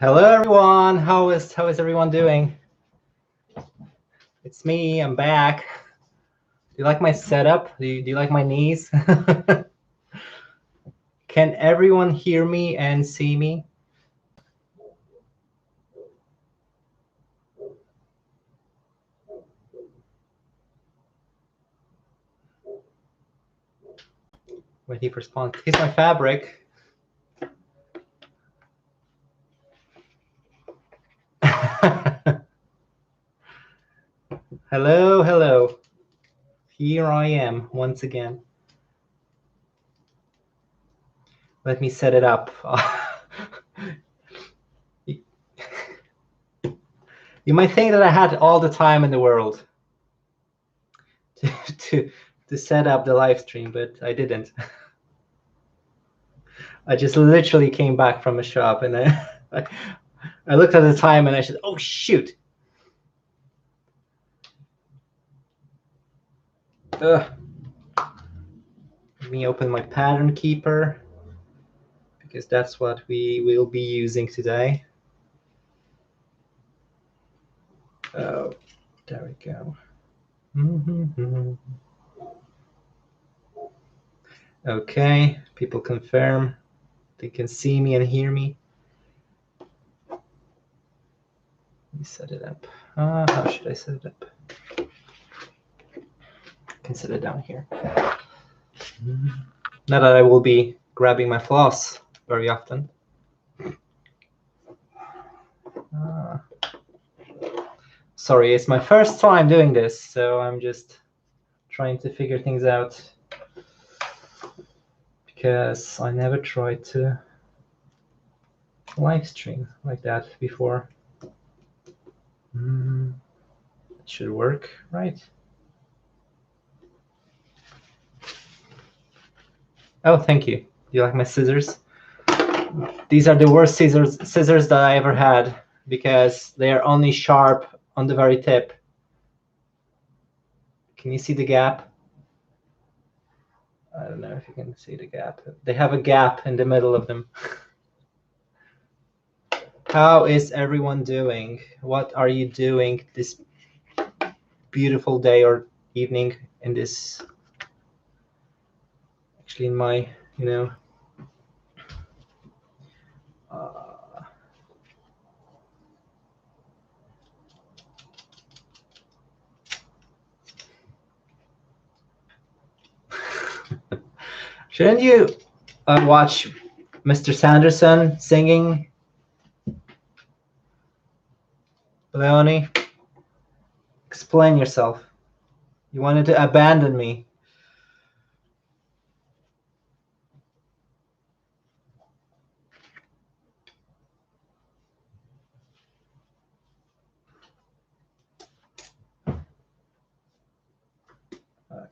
Hello everyone. How is everyone doing? It's me. I'm back. Do you like my setup? Do you like my knees? Can everyone hear me and see me? When he responds, here's my fabric. Hello, hello. Here I am once again. Let me set it up. You might think that I had all the time in the world to set up the live stream, but I didn't. I just literally came back from a shop and I looked at the time and I said, oh shoot. Ugh. Let me open my pattern keeper because that's what we will be using today. Oh, there we go. Okay, people confirm they can see me and hear me. Let me set it up. How should I set it up? I can set it down here. Not that I will be grabbing my floss very often. Sorry, it's my first time doing this, so I'm just trying to figure things out because I never tried to live stream like that before. It should work, right? Oh, thank you. Do you like my scissors? These are the worst scissors that I ever had because they are only sharp on the very tip. Can you see the gap? I don't know if you can see the gap. They have a gap in the middle of them. How is everyone doing? What are you doing this beautiful day or evening in this, actually in my, shouldn't you watch Mr. Sanderson singing? Leonie, explain yourself. You wanted to abandon me.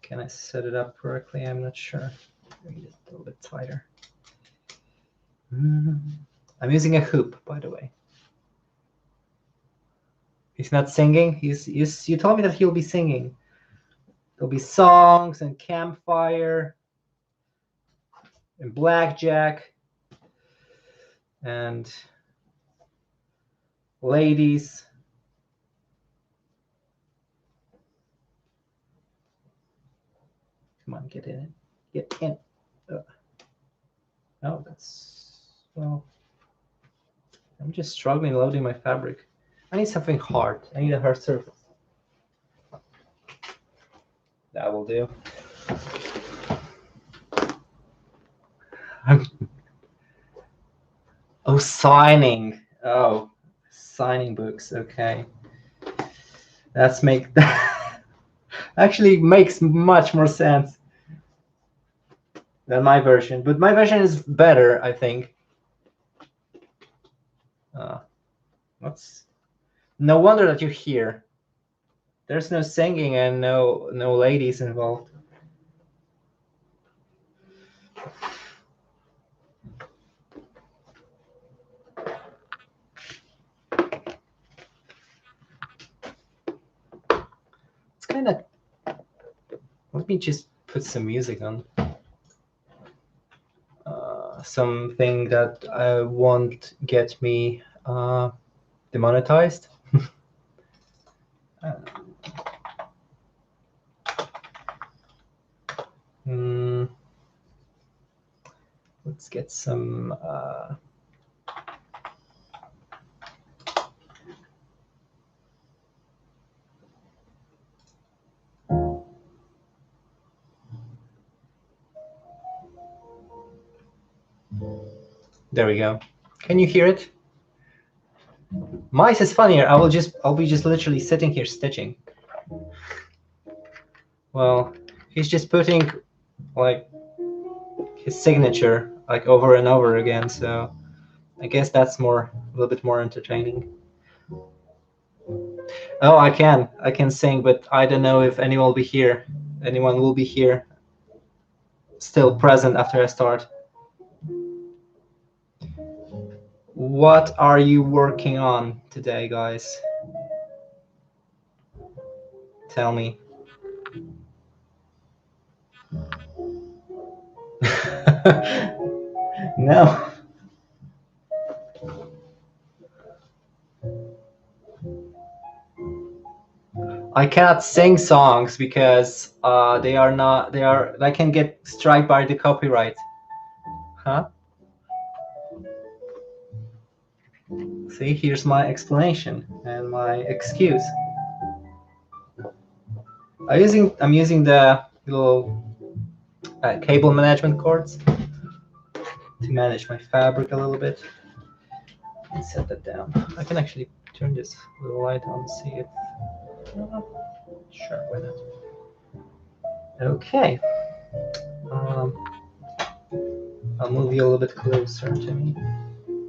Can I set it up correctly? I'm not sure. Maybe just a little bit tighter. I'm using a hoop, by the way. He's not singing. You told me that he'll be singing. There'll be songs and campfire and blackjack and ladies. Come on, get in. Get in. Oh, well, I'm just struggling loading my fabric. I need something hard. I need a hard surface. That will do. Oh, signing. Oh, signing books. Okay. Actually makes much more sense than my version, but my version is better, I think. No wonder that you're here. There's no singing and no ladies involved. It's kind of. Let me just put some music on. Something that won't get me demonetized. Let's get some. There we go. Can you hear it? Mice is funnier. I'll be just literally sitting here stitching. Well, he's just putting like his signature like over and over again, so I guess that's a little bit more entertaining. Oh, I can sing, but I don't know if anyone will be here. Anyone will be here still present after I start. What are you working on today, guys? Tell me. No. I cannot sing songs because I can get struck by the copyright. Huh? See, here's my explanation and my excuse. I'm using the little cable management cords to manage my fabric a little bit. Set that down. I can actually turn this little light on and see it. Sure, why not? Okay. I'll move you a little bit closer to me,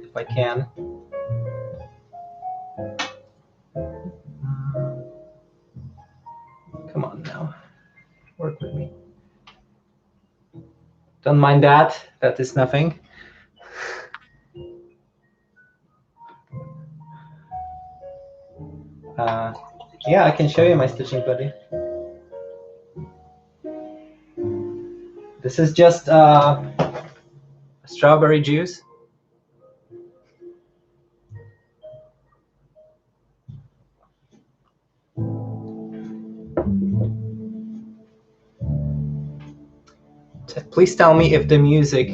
if I can. Come on now, work with me. Don't mind that, that is nothing. Yeah, I can show you my stitching buddy. This is just strawberry juice. Please tell me if the music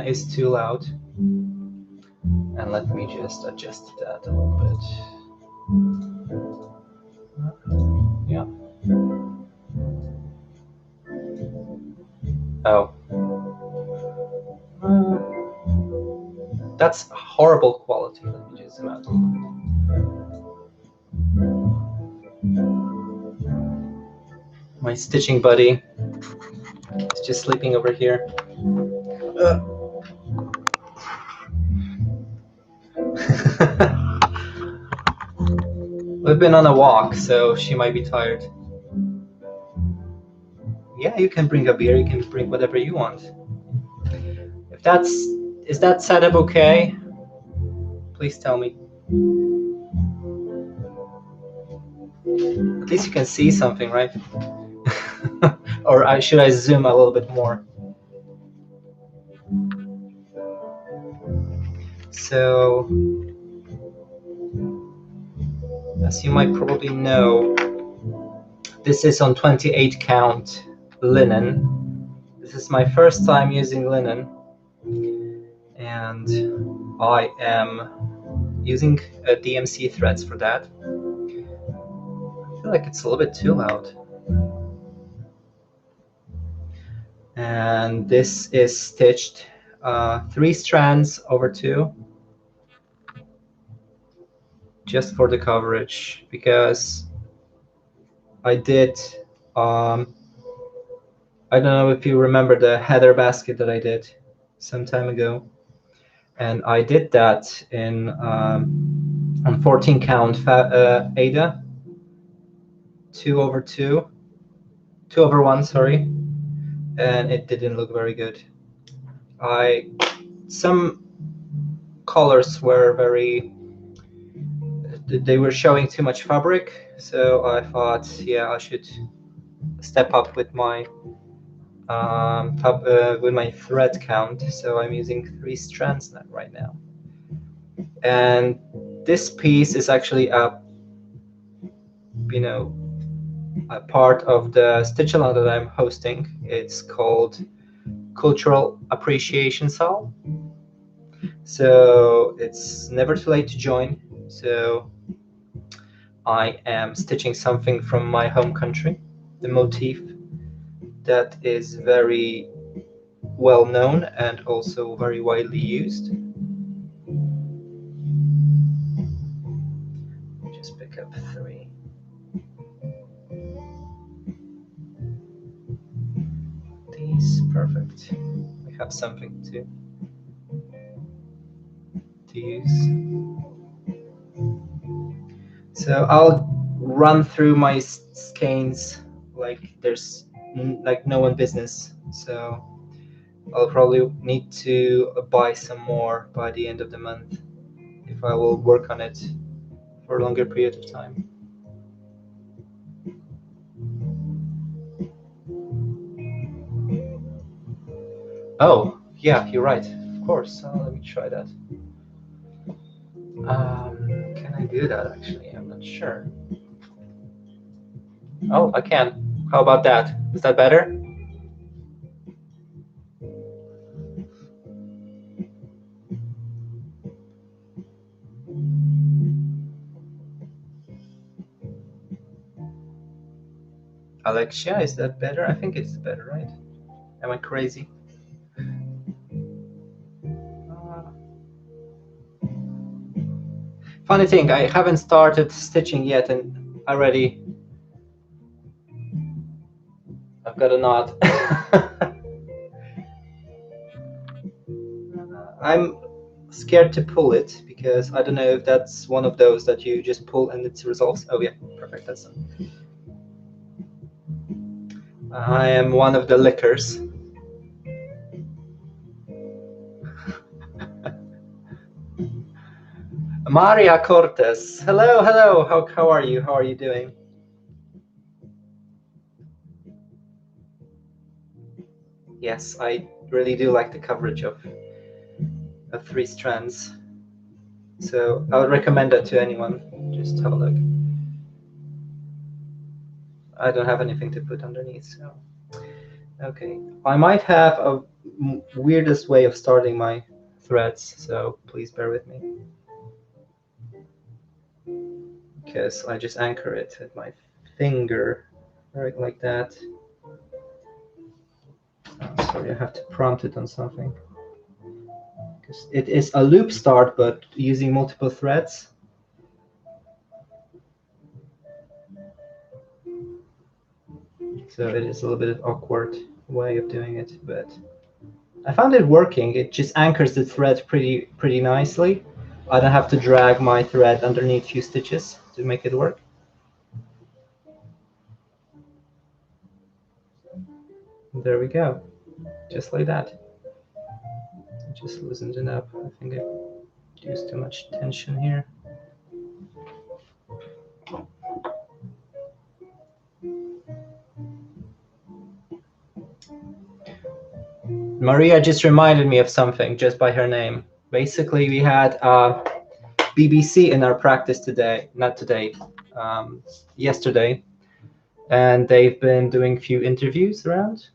is too loud. And let me just adjust that a little bit. Yeah. Oh. That's horrible quality. Let me just zoom out a little bit. My stitching buddy is just sleeping over here. We've been on a walk, so she might be tired. Yeah, you can bring a beer, you can bring whatever you want. Is that setup okay? Please tell me. At least you can see something, right? Or should I zoom a little bit more? So, as you might probably know, this is on 28 count linen. This is my first time using linen, and I am using DMC threads for that. I feel like it's a little bit too loud. And this is stitched 3 strands over 2, just for the coverage, because I did I don't know if you remember the heather basket that I did some time ago, and I did that in on 14 count Ada, 2 over 2, 2 over 1, sorry, and it didn't look very good. Some colors were they were showing too much fabric, so I thought, yeah, I should step up with my with my thread count. So I'm using 3 strands right now. And this piece is actually a, you know, a part of the stitch along that I'm hosting. It's called Cultural Appreciation Cell. So it's never too late to join. So I am stitching something from my home country, the motif that is very well known and also very widely used. Just pick up 3. These, perfect. We have something to use. So I'll run through my skeins like there's like no one business. So I'll probably need to buy some more by the end of the month if I will work on it for a longer period of time. Oh, yeah, you're right. Of course. Let me try that. Can I do that actually? I'm not sure. Oh, I can. How about that? Is that better? Alexia, is that better? I think it's better, right? Am I crazy? Funny thing, I haven't started stitching yet and already I've got a knot. I'm scared to pull it because I don't know if that's one of those that you just pull and it resolves. Oh yeah, perfect, that's done. I am one of the lickers. Maria Cortes. Hello, hello. How are you? How are you doing? Yes, I really do like the coverage of 3 strands. So I would recommend that to anyone. Just have a look. I don't have anything to put underneath, so. Okay. I might have a weirdest way of starting my threads, so please bear with me. Because I just anchor it with my finger, right like that. Oh, sorry, I have to prompt it on something. Because it is a loop start, but using multiple threads. So it is a little bit awkward way of doing it, but I found it working. It just anchors the thread pretty nicely. I don't have to drag my thread underneath few stitches to make it work. There we go, just like that. Just loosened it up. I think I used too much tension here. Maria just reminded me of something just by her name. Basically, we had BBC in our practice today, not today, yesterday, and they've been doing a few interviews around.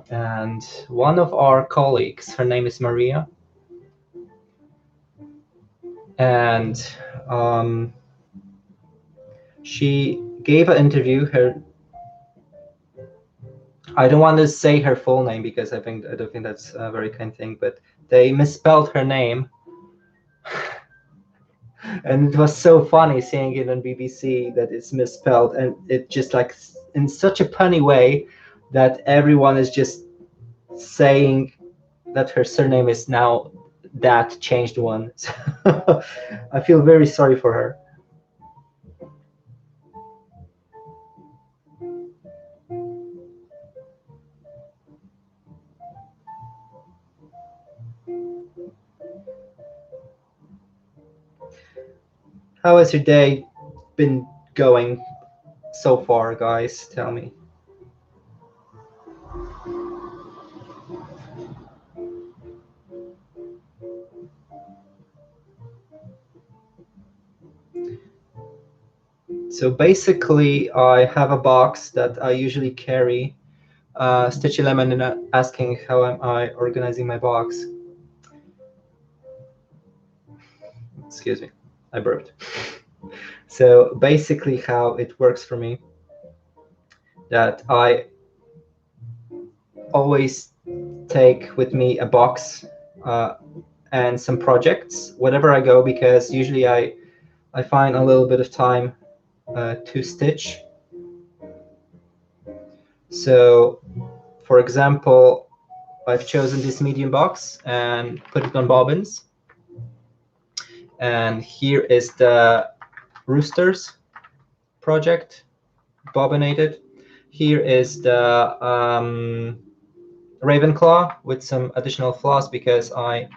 And one of our colleagues, her name is Maria, and she gave an interview. I don't want to say her full name because I don't think that's a very kind thing, but they misspelled her name. And it was so funny seeing it on BBC that it's misspelled, and it just like in such a punny way that everyone is just saying that her surname is now that changed one. So I feel very sorry for her. How has your day been going so far, guys? Tell me. So basically, I have a box that I usually carry. Stitchy Lemon asking how am I organizing my box. Excuse me, I burped. So basically how it works for me, that I always take with me a box and some projects wherever I go, because usually I find a little bit of time to stitch. So for example, I've chosen this medium box and put it on bobbins. And here is the roosters project, bobbinated. Here is the Ravenclaw with some additional floss because I'm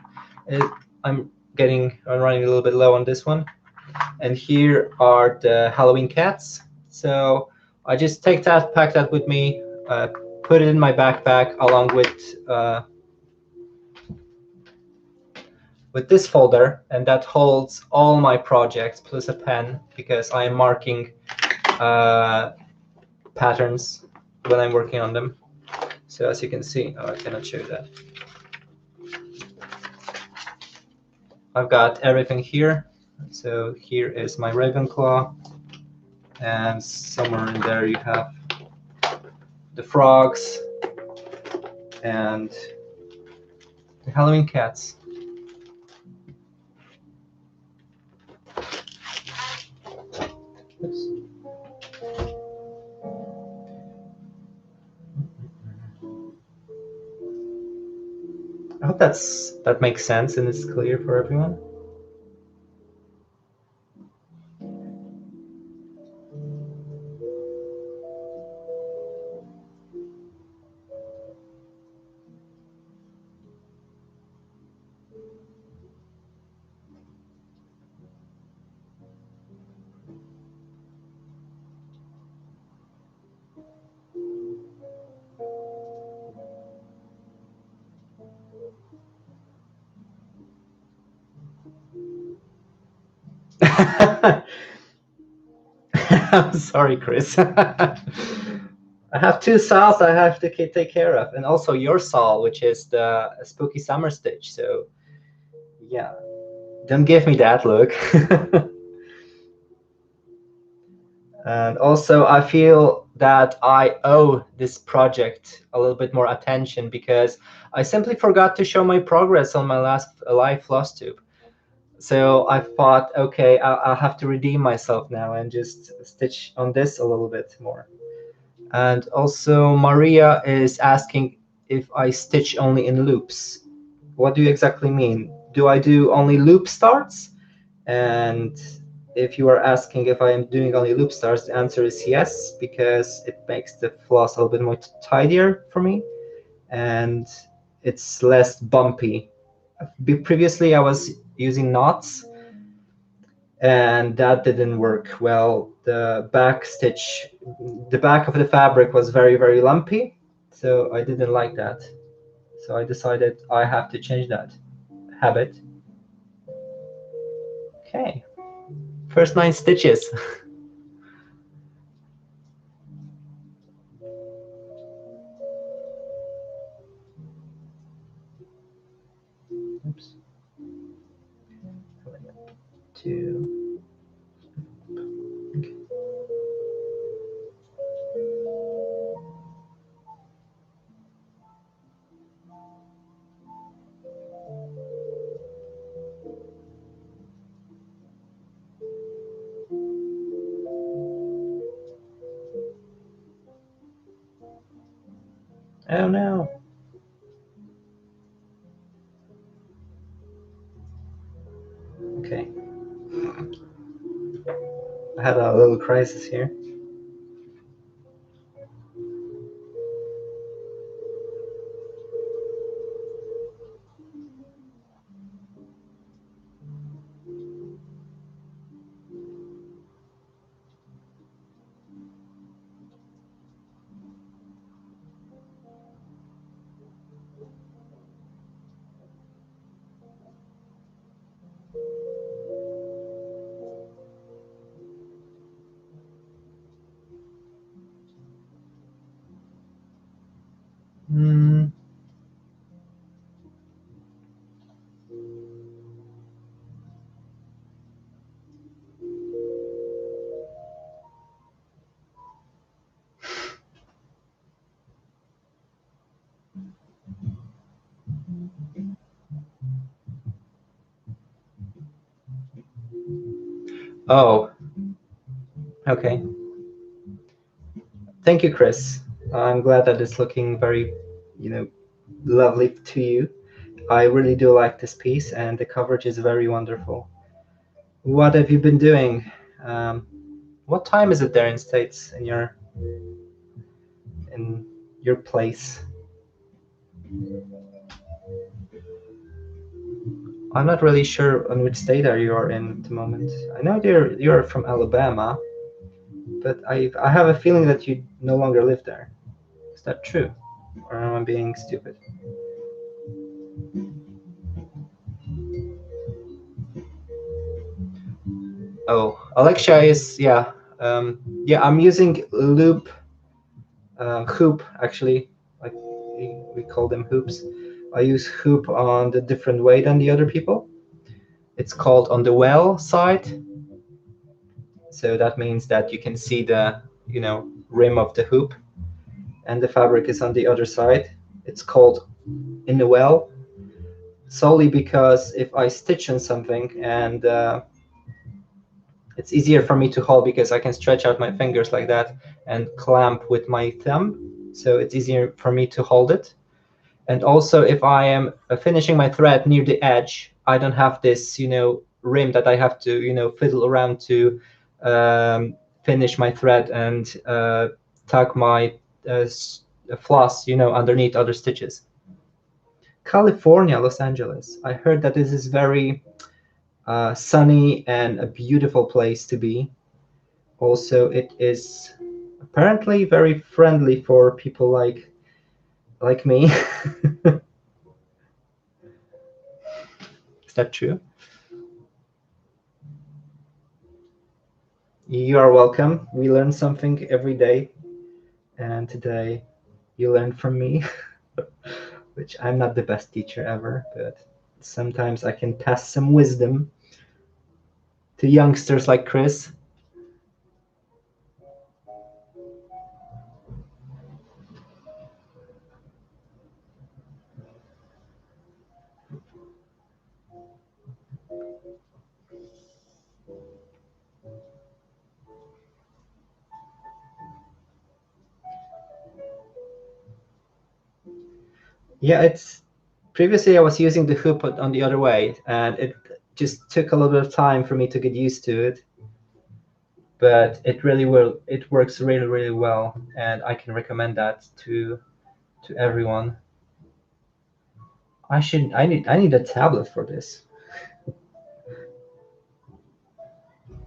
running a little bit low on this one. And here are the Halloween cats. So I just pack that with me, put it in my backpack along with this folder, and that holds all my projects plus a pen because I am marking patterns when I'm working on them. So as you can see, I cannot show that. I've got everything here. So here is my Ravenclaw, and somewhere in there you have the frogs and the Halloween cats. Oops. I hope that makes sense and is clear for everyone. I'm sorry, Chris. I have two saws I have to take care of, and also your saw, which is the spooky summer stitch. So yeah, don't give me that look. And also, I feel that I owe this project a little bit more attention because I simply forgot to show my progress on my last live floss tube. So I thought, okay, I'll have to redeem myself now and just stitch on this a little bit more. And also, Maria is asking if I stitch only in loops. What do you exactly mean? Do I do only loop starts? And if you are asking if I am doing only loop starts, the answer is yes, because it makes the floss a little bit more tidier for me, and it's less bumpy. Previously, I was using knots, and that didn't work well. The back stitch, the back of the fabric was very, very lumpy, so I didn't like that. So I decided I have to change that habit. Okay, first 9 stitches. Oops. 2. Okay. Oh no. Okay. I had a little crisis here. Oh, okay. Thank you, Chris. I'm glad that it's looking very, you know, lovely to you. I really do like this piece, and the coverage is very wonderful. What have you been doing? Um, what time is it there in States in your place? I'm not really sure on which state are you are in at the moment. I know you're from Alabama, but I have a feeling that you no longer live there. Is that true, or am I being stupid? Oh, Alexia is yeah. I'm using loop hoop actually. Like we call them hoops. I use hoop on the different way than the other people. It's called on the well side, so that means that you can see the rim of the hoop, and the fabric is on the other side. It's called in the well solely because if I stitch on something and it's easier for me to hold because I can stretch out my fingers like that and clamp with my thumb, so it's easier for me to hold it. And also, if I am finishing my thread near the edge, I don't have this, rim that I have to, fiddle around to finish my thread and tuck my floss, underneath other stitches. California, Los Angeles. I heard that this is very sunny and a beautiful place to be. Also, it is apparently very friendly for people like me. Is that true? You are welcome. We learn something every day, and today you learned from me, which I'm not the best teacher ever, but sometimes I can pass some wisdom to youngsters like Chris. Yeah, it's previously I was using the hoop on the other way, and it just took a little bit of time for me to get used to it. But it works really, really well, and I can recommend that to everyone. I need a tablet for this.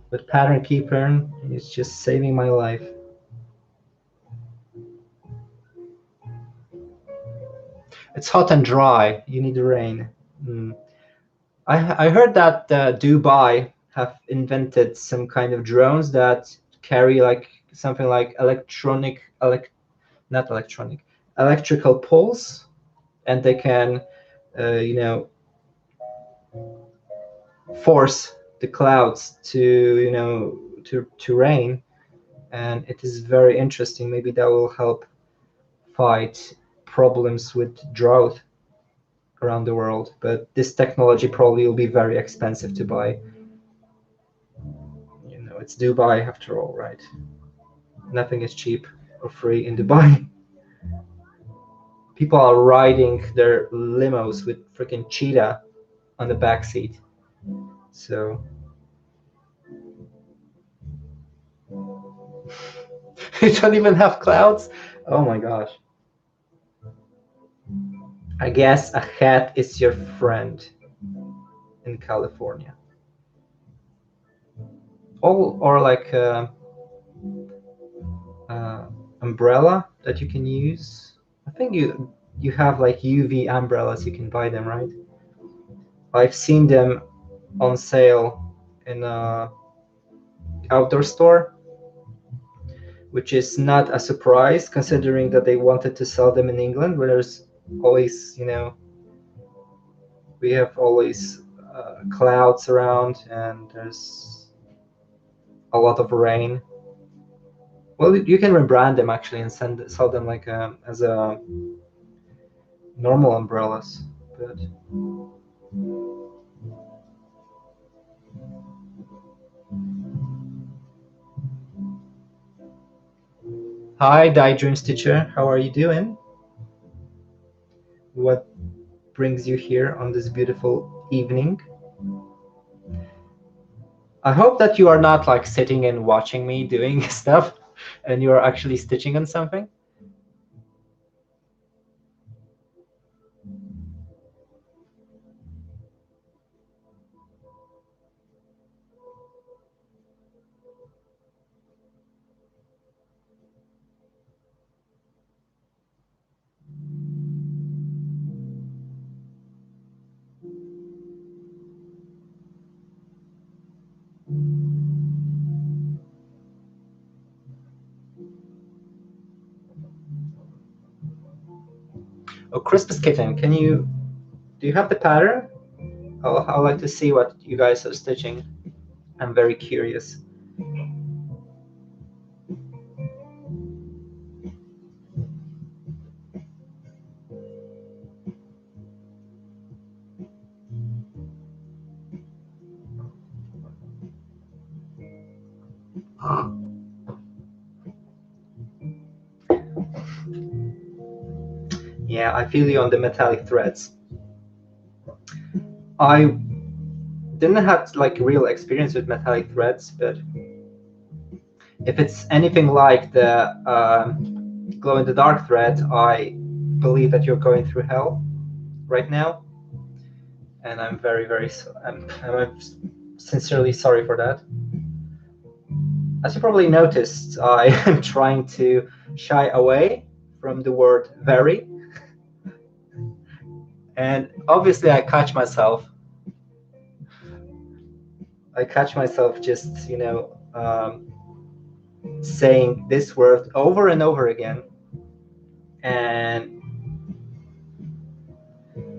But Pattern Keeper is just saving my life. It's hot and dry. You need the rain. Mm. I heard that Dubai have invented some kind of drones that carry like something like not electronic, electrical pulse, and they can, you know, force the clouds to, to rain, and it is very interesting. Maybe that will help fight problems with drought around the world. But this technology probably will be very expensive to buy. It's Dubai after all, right? Nothing is cheap or free in Dubai. People are riding their limos with freaking cheetah on the back seat. So you don't even have clouds? Oh my gosh. I guess a hat is your friend in California. Or like umbrella that you can use. I think you have like UV umbrellas. You can buy them, right? I've seen them on sale in a outdoor store, which is not a surprise considering that they wanted to sell them in England, where there's always, we have always clouds around and there's a lot of rain. Well, you can rebrand them actually and sell them like as a normal umbrellas. But Hi, Daydream Stitcher. How are you doing? What brings you here on this beautiful evening? I hope that you are not like sitting and watching me doing stuff and you are actually stitching on something. Oh, Christmas Kitten, do you have the pattern? I'd like to see what you guys are stitching. I'm very curious. Yeah, I feel you on the metallic threads. I didn't have like real experience with metallic threads, but if it's anything like the glow in the dark thread, I believe that you're going through hell right now, and I'm I'm sincerely sorry for that. As you probably noticed, I am trying to shy away from the word very, and obviously I catch myself. Just saying this word over and over again, and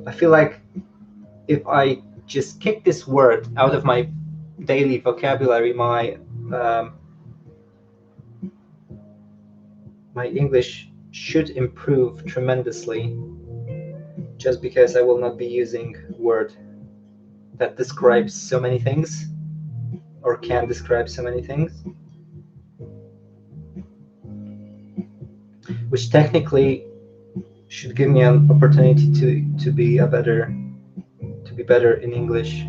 I feel like if I just kick this word out of my daily vocabulary, um, my English should improve tremendously, just because I will not be using a word that describes so many things or can describe so many things, which technically should give me an opportunity to be better in English.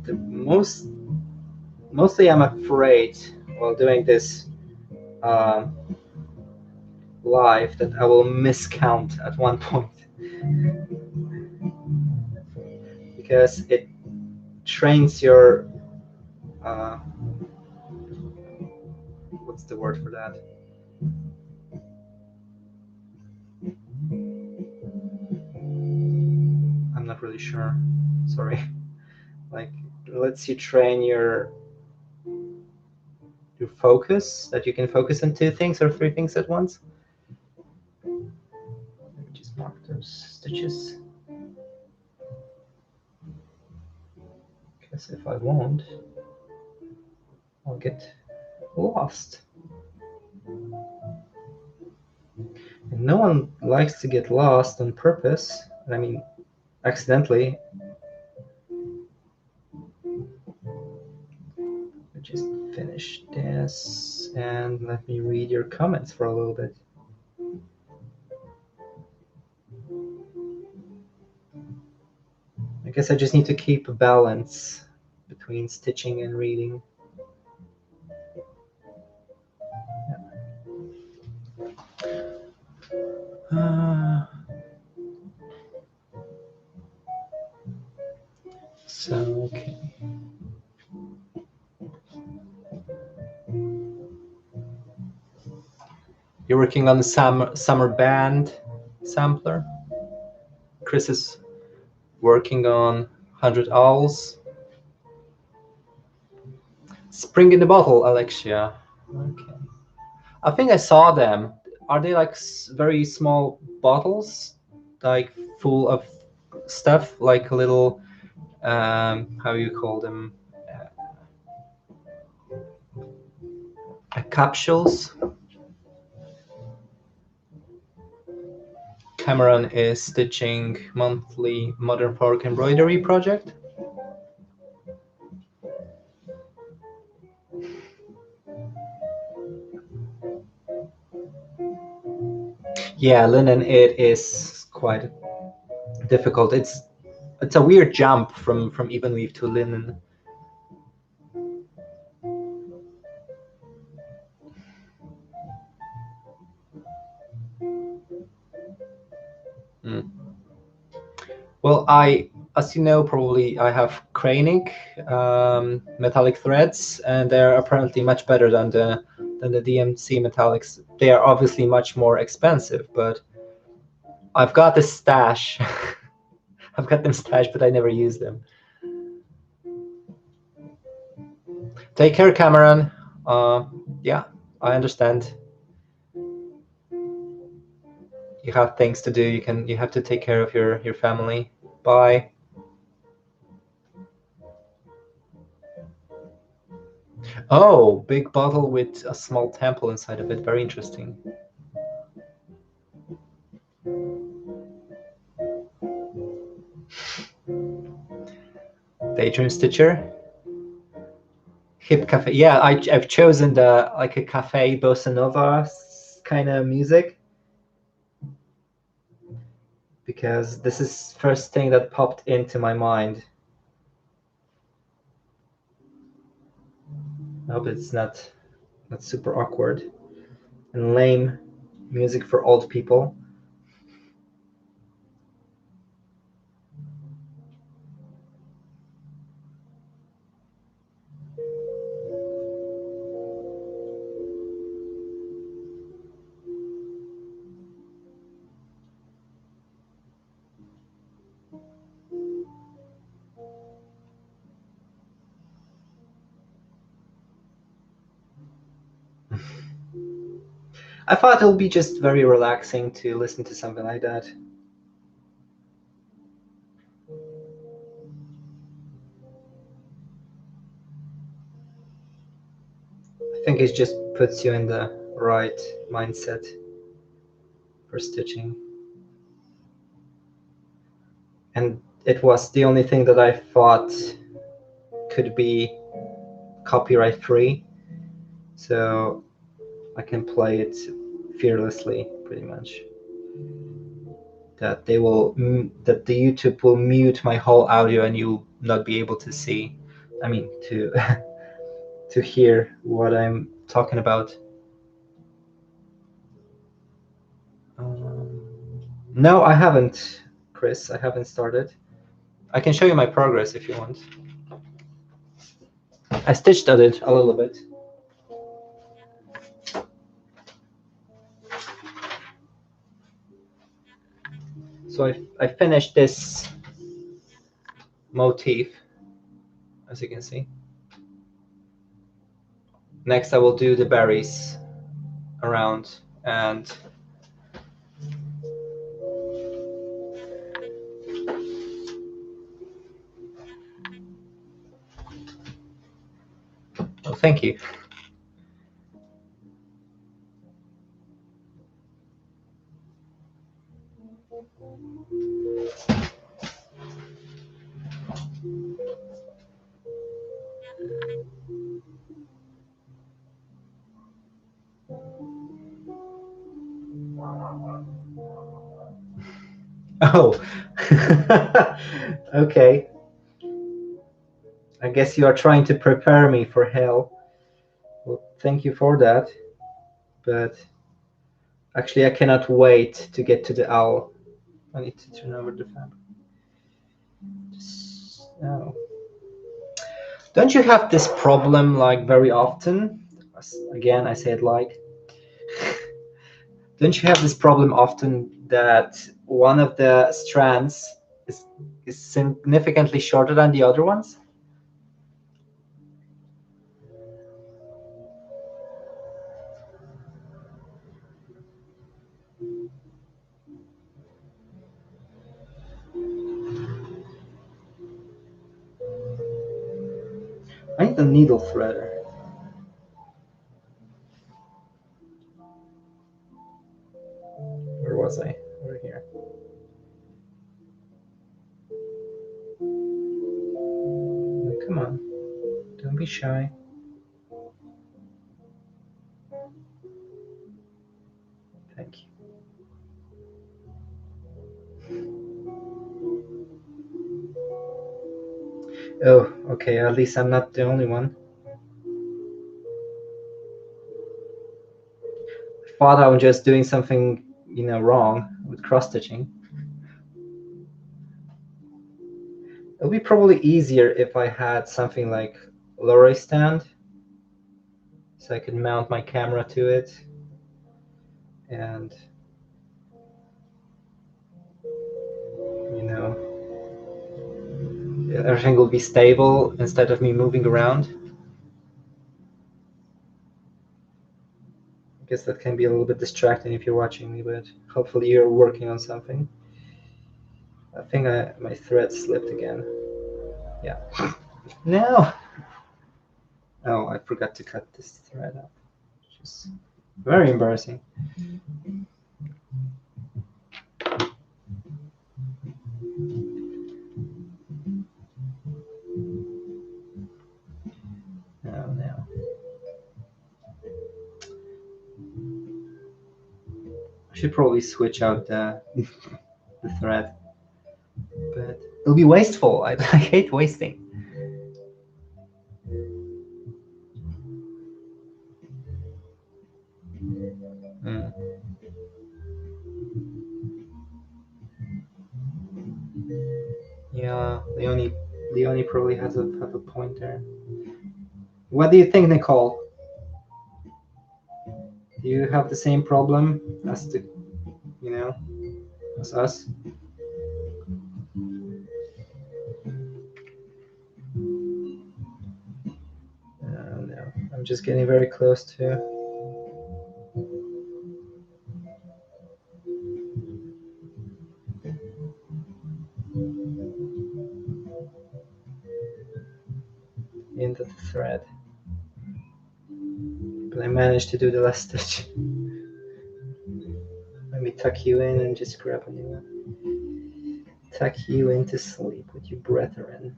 The mostly I'm afraid while doing this um, live that I will miscount at one point, because it trains your uh, what's the word for that? I'm not really sure. Sorry. Like, lets you train your focus, that you can focus on two things or three things at once. Let me just mark those stitches, because if I won't, I'll get lost. And no one likes to get lost on purpose. I mean, accidentally. Just finish this and let me read your comments for a little bit. I guess I just need to keep a balance between stitching and reading. Okay. You're working on the summer band sampler. Chris is working on 100 owls. Spring in the bottle, Alexia. Okay. I think I saw them. Are they like very small bottles, like full of stuff, like little how you call them, capsules? Cameron is stitching monthly modern folk embroidery project. Yeah, linen, it is quite difficult. It's a weird jump from even weave to linen. Mm. Well, as you know, probably I have Kranic metallic threads, and they're apparently much better than the DMC metallics. They are obviously much more expensive, but I've got the stash. I've got them stashed, but I never use them. Take care, Cameron. Yeah, I understand. You have things to do. You have to take care of your family. Bye. Oh, big bottle with a small temple inside of it. Very interesting. Daydream Stitcher. Hip cafe. Yeah, I've chosen the like a cafe bossa nova kind of music because this is first thing that popped into my mind. I hope it's not super awkward and lame music for old people. I thought it'll be just very relaxing to listen to something like that. I think it just puts you in the right mindset for stitching. And it was the only thing that I thought could be copyright free, so I can play it fearlessly, pretty much. That that the YouTube will mute my whole audio and you'll not be able to see. I mean, to to hear what I'm talking about. No, I haven't, Chris. I haven't started. I can show you my progress if you want. I stitched at it a little bit. So I finished this motif, as you can see. Next I will do the berries around and oh, thank you. Oh, okay. I guess you are trying to prepare me for hell. Well, thank you for that. But actually, I cannot wait to get to the owl. I need to turn over the fan. Oh. Don't you have this problem like very often? Again, I say it like. Don't you have this problem often that one of the strands is significantly shorter than the other ones? I need a needle threader. Where was I? Over here. Oh, come on. Don't be shy. Thank you. Oh, okay, at least I'm not the only one. I thought I was just doing something, wrong with cross-stitching. It would be probably easier if I had something like a lorry stand, so I could mount my camera to it, and everything will be stable instead of me moving around. I guess that can be a little bit distracting if you're watching me, but hopefully you're working on something. I think my thread slipped again. Yeah. No! Oh, I forgot to cut this thread up. Which is very embarrassing. Oh, no. I should probably switch out the thread, but it'll be wasteful. I hate wasting. Mm. Yeah, Leonie probably have a point there. What do you think, Nicole? Do you have the same problem as as us? No, I'm just getting very close to. Into the thread. But I managed to do the last stitch. Let me tuck you in and just grab a new one. Tuck you into sleep with your brethren.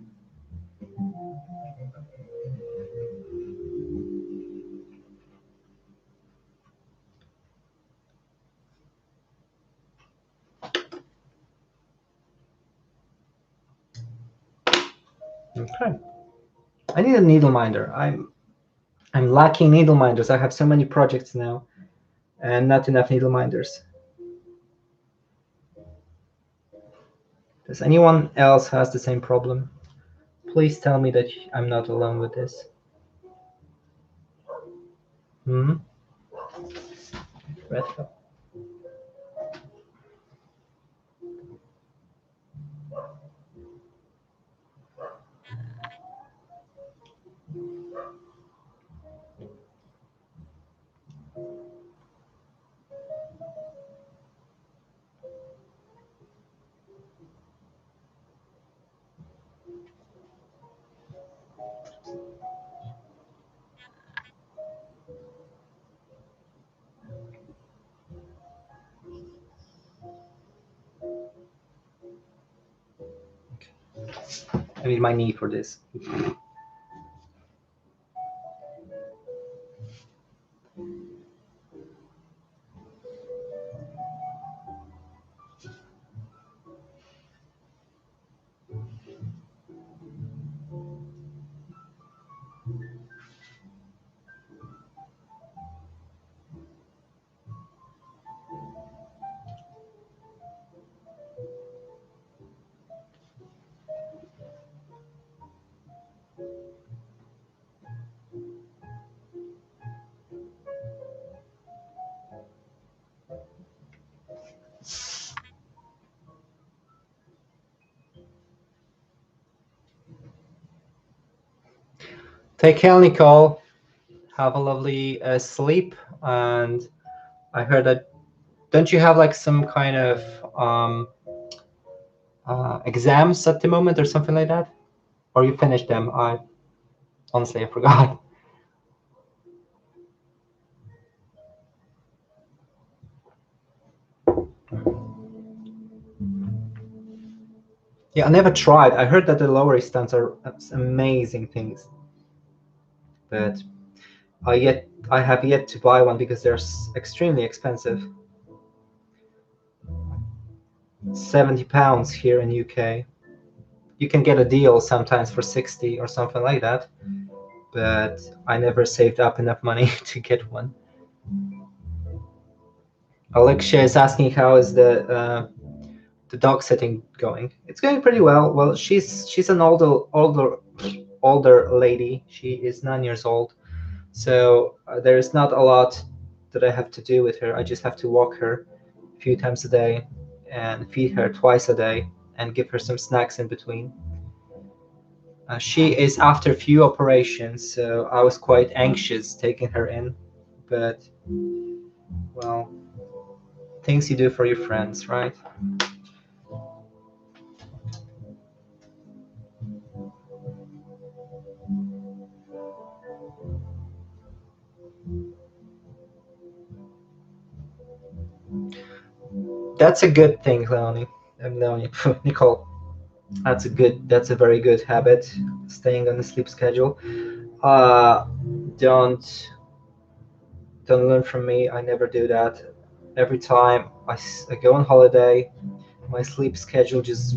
Okay. I need a needle minder. I'm lacking needle minders. I have so many projects now, and not enough needle minders. Does anyone else has the same problem? Please tell me that I'm not alone with this. Hmm? Red. I need my knee for this. Take care, Nicole. Have a lovely sleep. And I heard that. Don't you have like some kind of exams at the moment or something like that? Or you finished them? Honestly, I forgot. Yeah, I never tried. I heard that the Lower East stands are amazing things, but I have yet to buy one because they're extremely expensive. £70 here in UK. You can get a deal sometimes for 60 or something like that, but I never saved up enough money to get one. Alexia is asking how is the dog sitting going. It's going pretty well. Well, she's an older lady. She is 9 years old, so there is not a lot that I have to do with her. I just have to walk her a few times a day and feed her twice a day and give her some snacks in between. She is after a few operations, so I was quite anxious taking her in, but well, things you do for your friends, right? That's a good thing, Leonie. Leonie, Nicole. That's a very good habit, staying on the sleep schedule. Uh, don't don't learn from me. I never do that. Every time I go on holiday, my sleep schedule just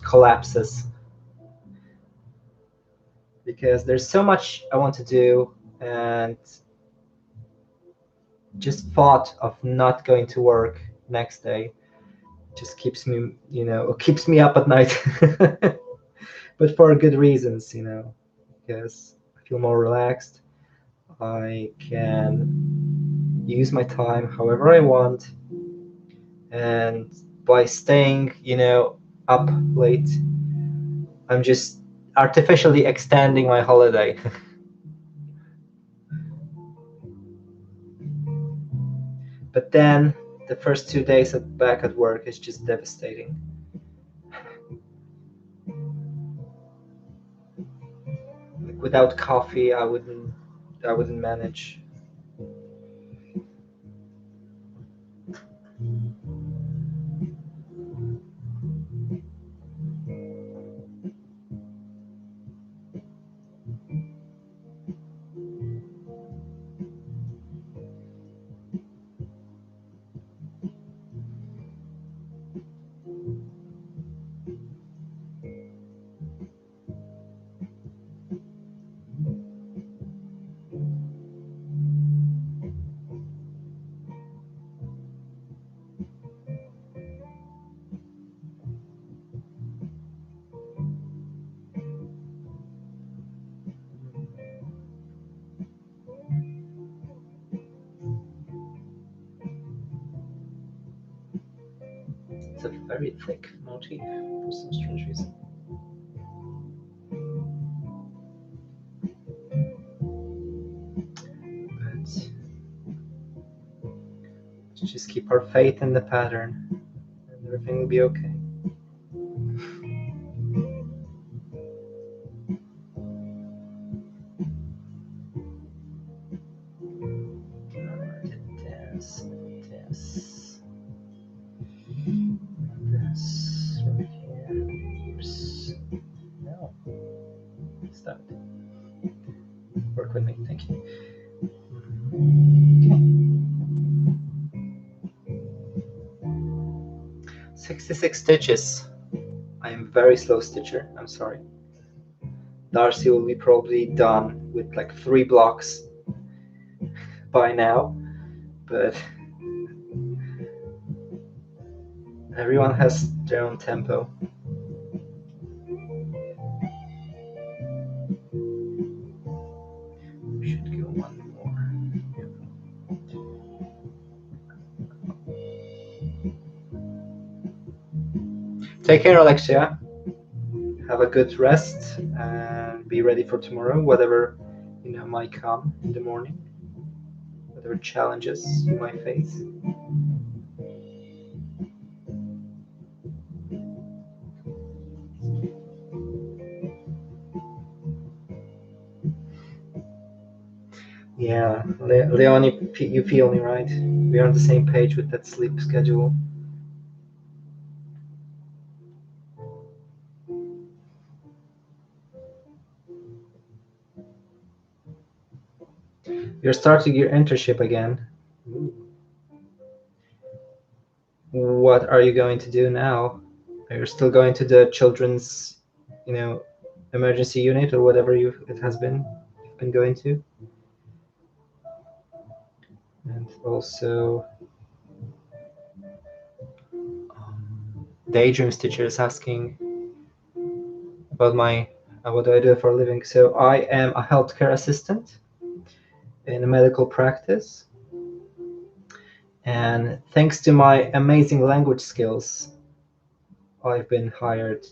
collapses because there's so much I want to do, and just thought of not going to work next day just keeps me, keeps me up at night. But for good reasons, because I feel more relaxed. I can use my time however I want, and by staying, up late, I'm just artificially extending my holiday. But then the first 2 days back at work is just devastating. Like without coffee, I wouldn't manage. It's a very thick motif for some strange reason. But let's just keep our faith in the pattern, and everything will be okay. This, this, this, right here. Oops. No. Stop it. Work with me. Thank you. Okay. 66 stitches. I am very slow stitcher. I'm sorry. Darcy will be probably done with like 3 blocks by now, but everyone has their own tempo. We should go one more. Take care, Alexia. Have a good rest and be ready for tomorrow, whatever might come in the morning, whatever challenges you might face. Yeah, Leon, you feel me, right? We're on the same page with that sleep schedule. You're starting your internship again. What are you going to do now? Are you still going to the children's, emergency unit or whatever it has been you've been going to? And also, Daydreams teacher is asking about my what do I do for a living. So I am a healthcare assistant in a medical practice, and thanks to my amazing language skills, I've been hired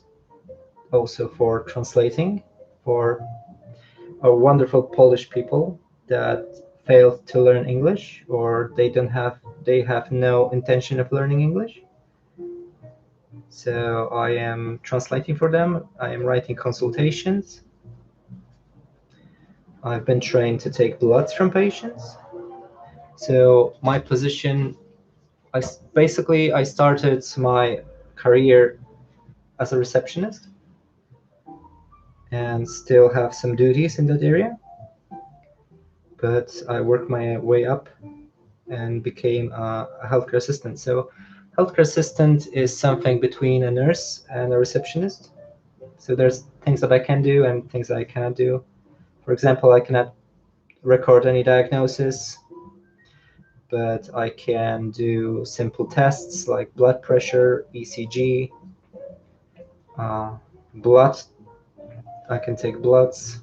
also for translating for our wonderful Polish people that failed to learn English, or they have no intention of learning English. So I am translating for them. I am writing consultations. I've been trained to take bloods from patients. So my position, I started my career as a receptionist and still have some duties in that area. But I worked my way up and became a healthcare assistant. So healthcare assistant is something between a nurse and a receptionist. So there's things that I can do and things that I cannot do. For example, I cannot record any diagnosis, but I can do simple tests like blood pressure, ECG, blood. I can take bloods.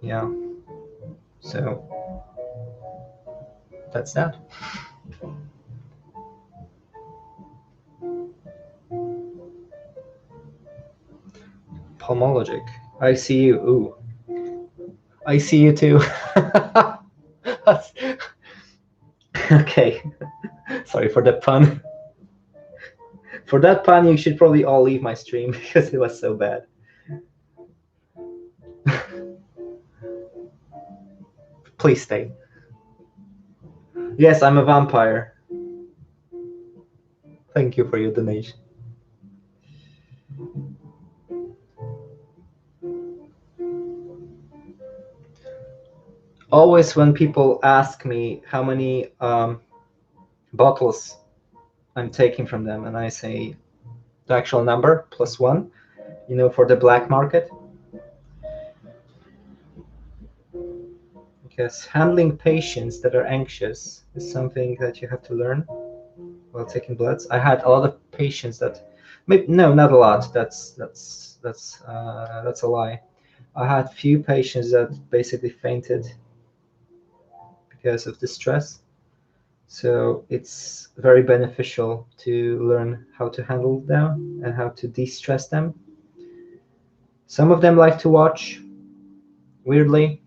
Yeah. So that's that. Pulmologic. I see you. Ooh. I see you too. Okay. Sorry for the pun. For that pun, you should probably all leave my stream because it was so bad. Please stay. Yes, I'm a vampire. Thank you for your donation. Always when people ask me how many bottles I'm taking from them, and I say the actual number plus one, for the black market. Because handling patients that are anxious is something that you have to learn while taking bloods. I had a lot of patients that, no, not a lot. That's a lie. I had few patients that basically fainted because of the stress. So it's very beneficial to learn how to handle them and how to de-stress them. Some of them like to watch, weirdly.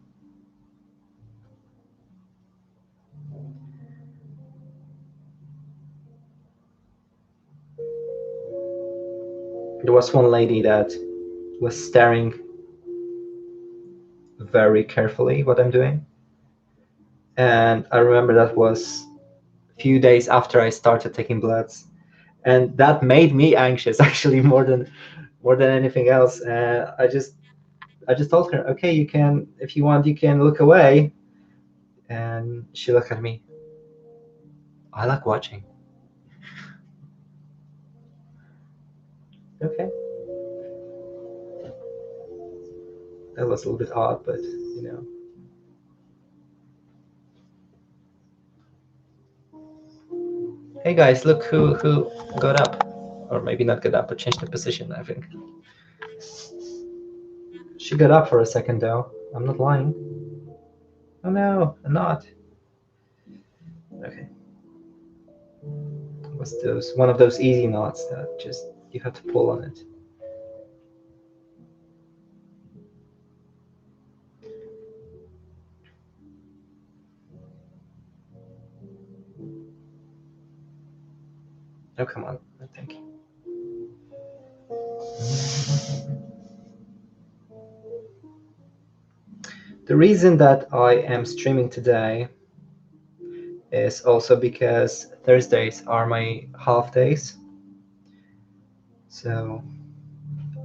There was one lady that was staring very carefully what I'm doing. And I remember that was a few days after I started taking bloods. And that made me anxious actually more than anything else. And I just told her, okay, you can, if you want, you can look away. And she looked at me. I like watching. Okay. That was a little bit odd, but Hey guys, look who got up, or maybe not got up, but changed the position. I think she got up for a second though. I'm not lying. Oh no, I'm not. Okay. What's those? One of those easy knots that just you have to pull on it. Oh come on, I think. The reason that I am streaming today is also because Thursdays are my half days. So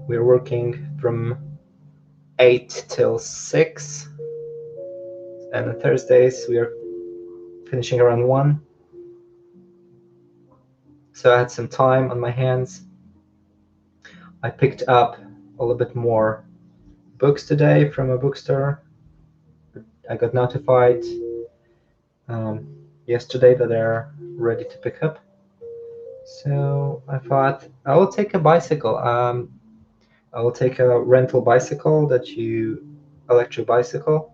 we're working from 8 till 6, and on Thursdays we are finishing around 1. So I had some time on my hands. I picked up a little bit more books today from a bookstore. I got notified yesterday that they're ready to pick up. So I thought I will take a bicycle. I will take a rental bicycle electric bicycle,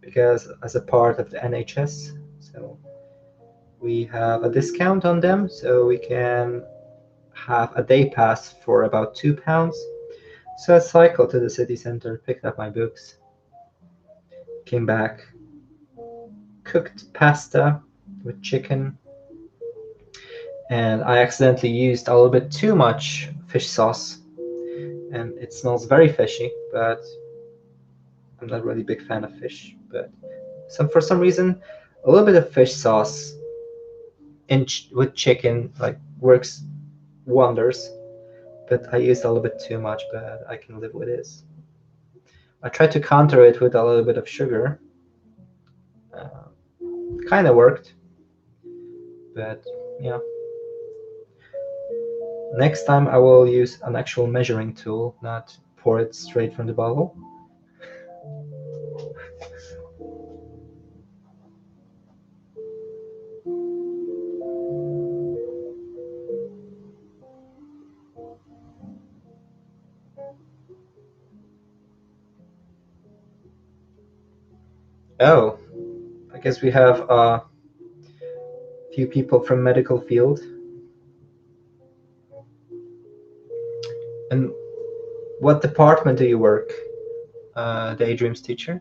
because as a part of the NHS, so we have a discount on them, so we can have a day pass for about £2. So I cycled to the city center, picked up my books, came back, cooked pasta with chicken, and I accidentally used a little bit too much fish sauce, and it smells very fishy, but I'm not really a big fan of fish. But for some reason, a little bit of fish sauce with chicken like works wonders. But I used a little bit too much, but I can live with this. I tried to counter it with a little bit of sugar. Uh, kind of worked, but yeah. Next time I will use an actual measuring tool, not pour it straight from the bottle. Oh, I guess we have a few people from medical field. And what department do you work? Daydreams teacher?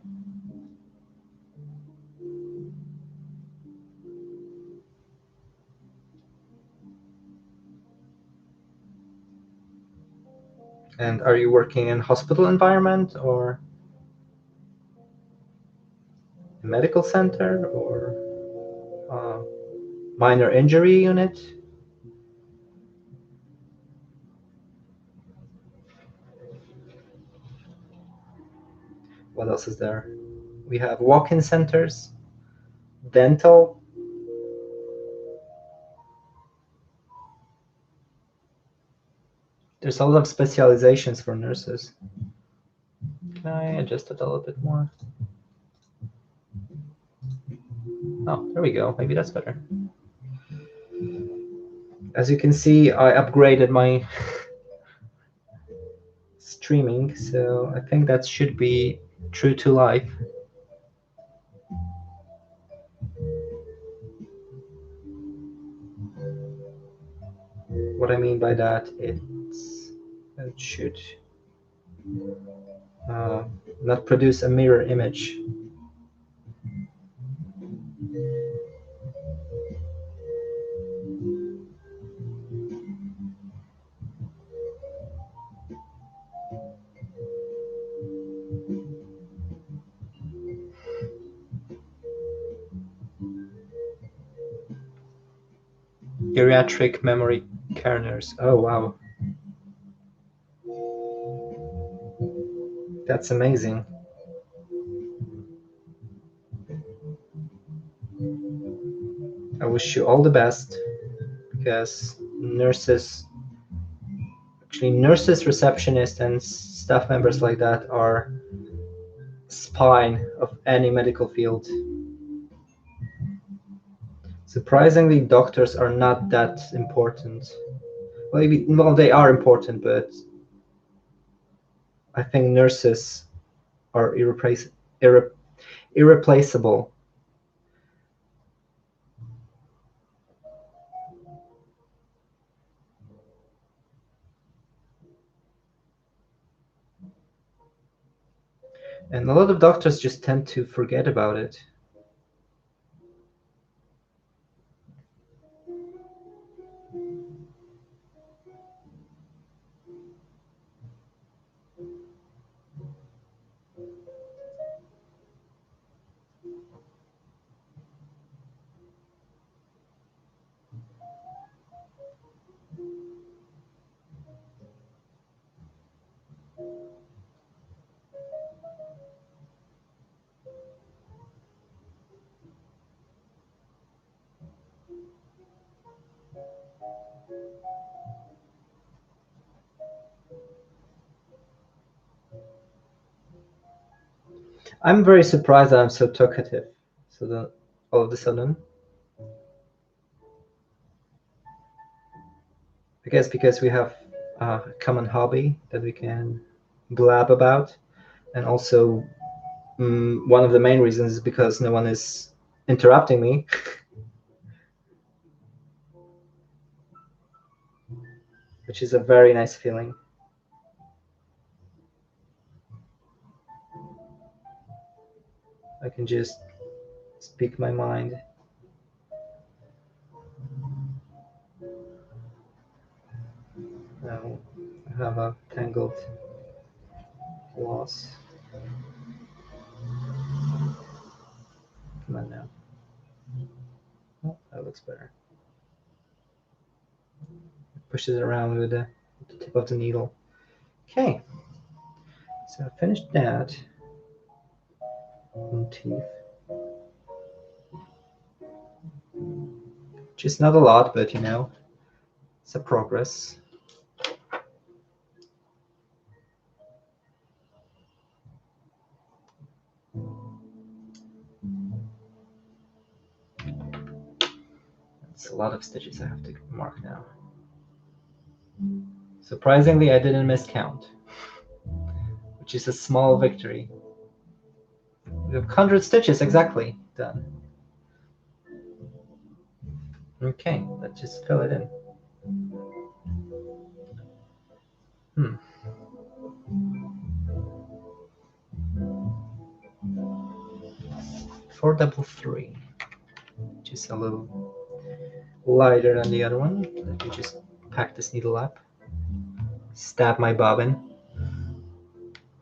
And are you working in hospital environment or a medical center or a minor injury unit? What else is there? We have walk-in centers, dental. There's a lot of specializations for nurses. Can I adjust it a little bit more? Oh, there we go. Maybe that's better. As you can see, I upgraded my streaming, so I think that should be true to life. What I mean by that, it should not produce a mirror image. Geriatric memory care nurse. Oh wow, that's amazing. I wish you all the best, because nurses, receptionists, and staff members like that are spine of any medical field. Surprisingly, doctors are not that important. Well, they are important, but I think nurses are irreplaceable. And a lot of doctors just tend to forget about it. I'm very surprised that I'm so talkative. So that all of a sudden, I guess because we have a common hobby that we can blab about, and also one of the main reasons is because no one is interrupting me. Which is a very nice feeling. I can just speak my mind. Now I have a tangled floss. Come on now. Oh, that looks better. Pushes it around with the tip of the needle. Okay, so I finished that motif. Just not a lot, but you know, it's a progress. It's a lot of stitches I have to mark now. Surprisingly, I didn't miscount, which is a small victory. We have 100 stitches exactly done. Okay, let's just fill it in. 433, which is a little lighter than the other one. Let me just pack this needle up. Stab my bobbin.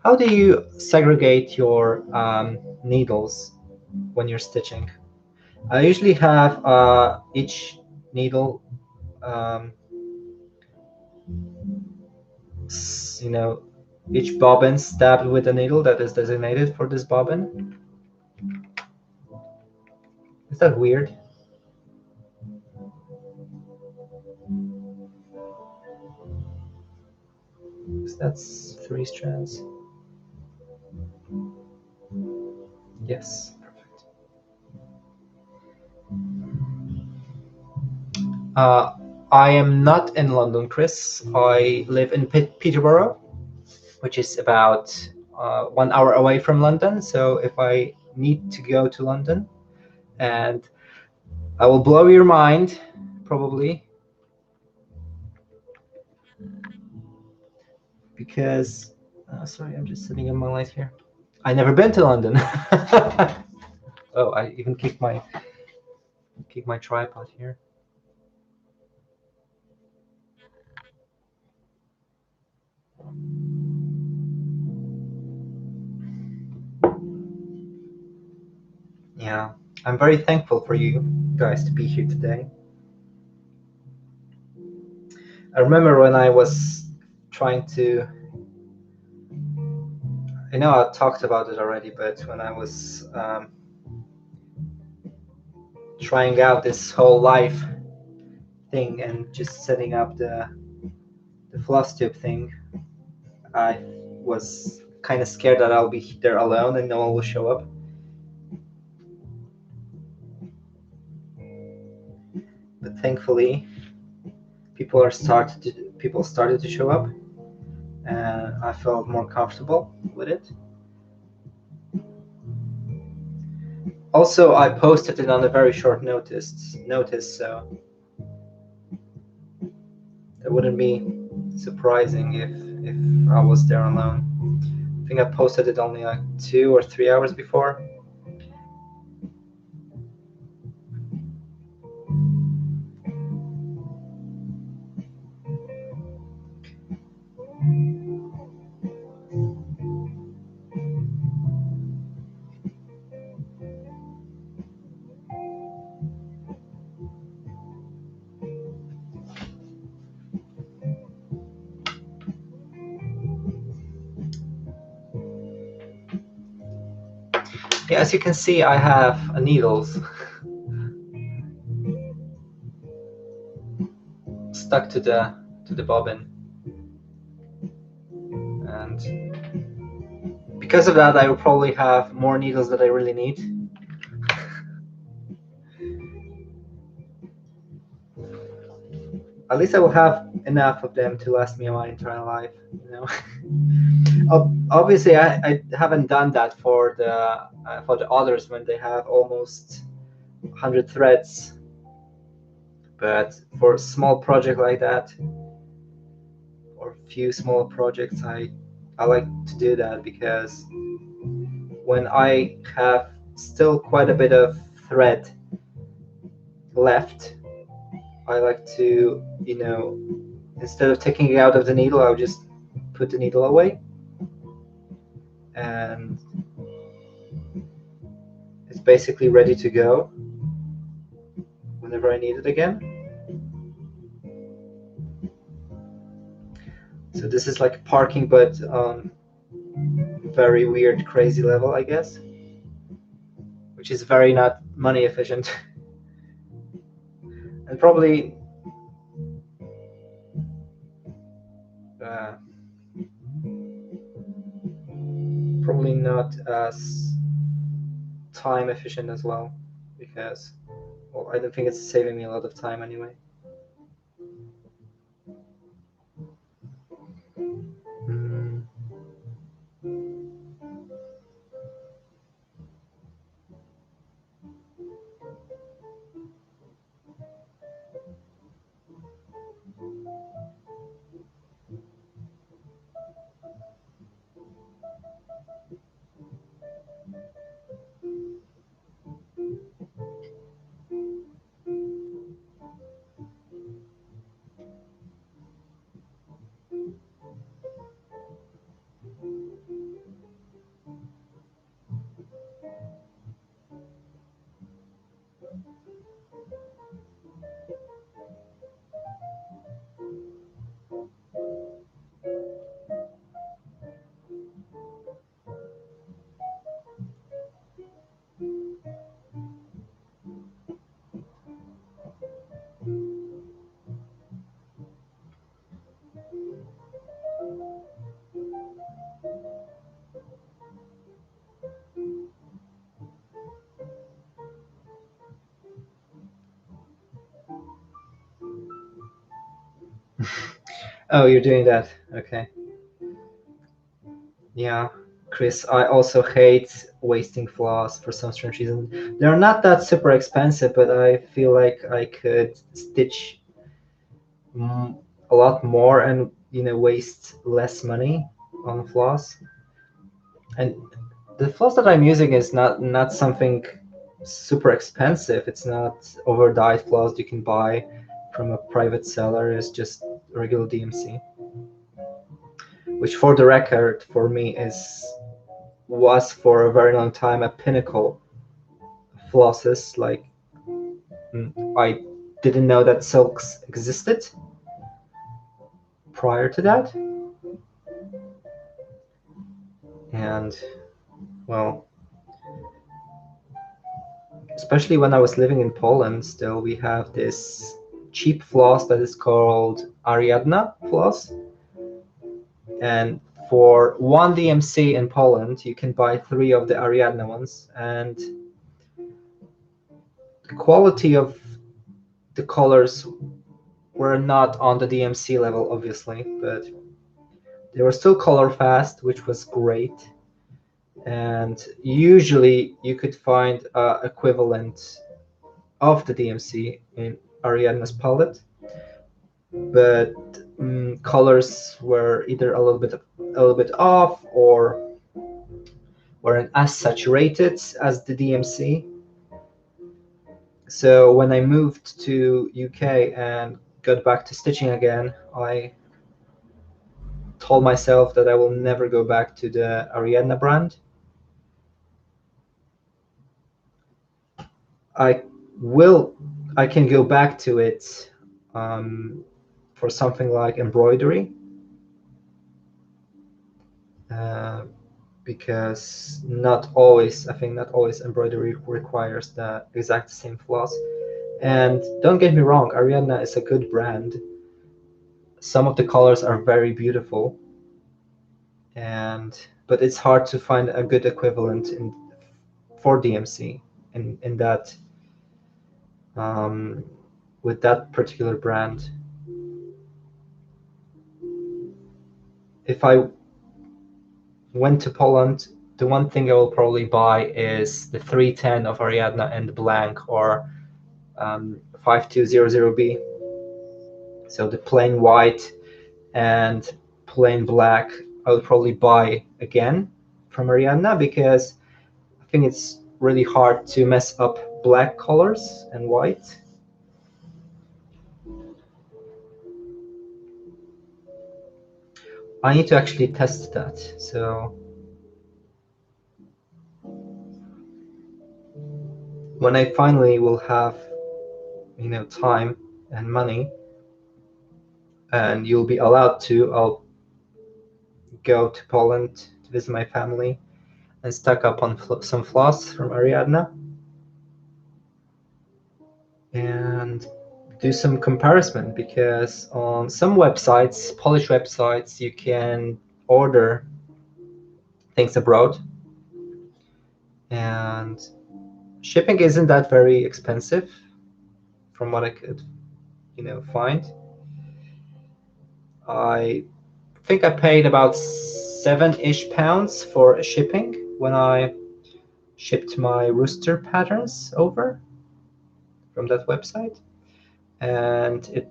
How do you segregate your needles when you're stitching? I usually have each needle, you know, each bobbin stabbed with a needle that is designated for this bobbin. Is that weird? That's 3 strands. Yes, perfect. I am not in London, Chris. I live in Peterborough, which is about 1 hour away from London. So if I need to go to London, and I will blow your mind, probably, because sorry, I'm just sitting on my light here. I never been to London. Oh, I even kicked my tripod here. Yeah, I'm very thankful for you guys to be here today. I remember when I was trying to, I know I talked about it already, but when I was trying out this whole life thing and just setting up the floss tube thing, I was kind of scared that I'll be there alone and no one will show up. But thankfully, people started to show up, and I felt more comfortable with it. Also, I posted it on a very short notice, so that wouldn't be surprising if I was there alone. I think I posted it only like 2 or 3 hours before. Yeah, as you can see, I have needles stuck to the bobbin, and because of that, I will probably have more needles that I really need. At least I will have enough of them to last me my entire life, you know. Obviously, I haven't done that for the others when they have almost 100 threads, but for a small project like that, or few small projects, I like to do that because when I have still quite a bit of thread left, I like to, instead of taking it out of the needle, I'll just put the needle away, and it's basically ready to go whenever I need it again. So this is like parking, but very weird, crazy level, I guess, which is very not money efficient. And probably probably not as time efficient as well, because, well, I don't think it's saving me a lot of time anyway. Mm. Oh, you're doing that. Okay. Yeah, Chris, I also hate wasting floss for some strange reason. They're not that super expensive, but I feel like I could stitch a lot more and waste less money on floss. And the floss that I'm using is not something super expensive. It's not over dyed floss you can buy from a private seller. It's just regular DMC, which, for the record, for me was for a very long time a pinnacle of flosses. Like, I didn't know that silks existed prior to that, and, well, especially when I was living in Poland, still we have this cheap floss that is called Ariadna floss, and for one DMC in Poland you can buy 3 of the Ariadna ones, and the quality of the colors were not on the DMC level, obviously, but they were still color fast, which was great. And usually you could find equivalent of the DMC in Ariadna's palette, but colors were either a little bit off, or weren't as saturated as the DMC. So when I moved to UK and got back to stitching again, I told myself that I will never go back to the Ariadna brand. I I can go back to it for something like embroidery, uh, because I think not always embroidery requires the exact same floss. And don't get me wrong, Ariadna is a good brand. Some of the colors are very beautiful, and but it's hard to find a good equivalent for DMC in that with that particular brand. If I went to Poland, the one thing I will probably buy is the 310 of Ariadna and Blank, or 5200B. So the plain white and plain black I would probably buy again from Ariadna, because I think it's really hard to mess up black colors and white. I need to actually test that. So when I finally will have, time and money, and you'll be allowed to, I'll go to Poland to visit my family and stock up on some floss from Ariadna and do some comparison, because on some websites, Polish websites, you can order things abroad and shipping isn't that very expensive from what I could find. I think I paid about £7-ish for shipping when I shipped my rooster patterns over from that website, and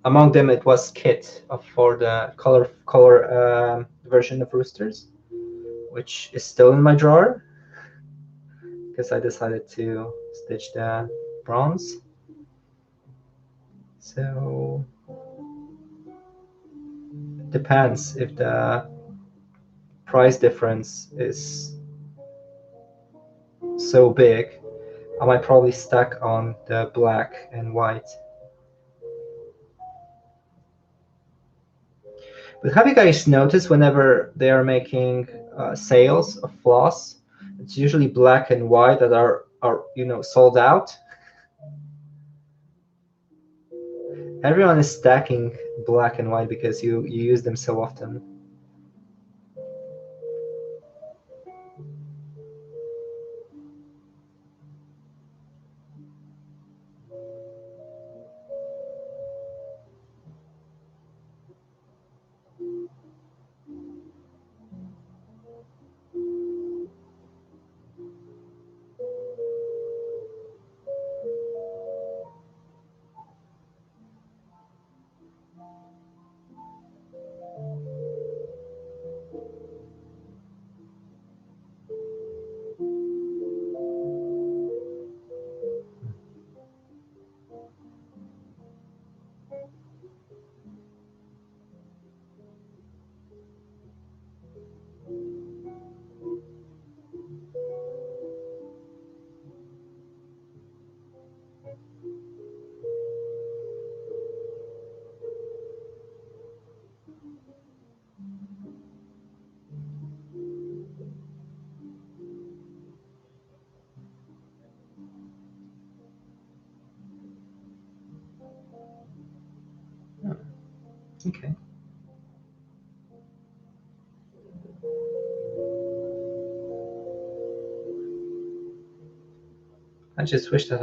among them it was kit for the color version of roosters, which is still in my drawer because I decided to stitch the bronze. So it depends. If the price difference is so big, I might probably stack on the black and white. But have you guys noticed whenever they are making sales of floss, it's usually black and white that are sold out? Everyone is stacking black and white because you use them so often. Oh, okay. I just wish that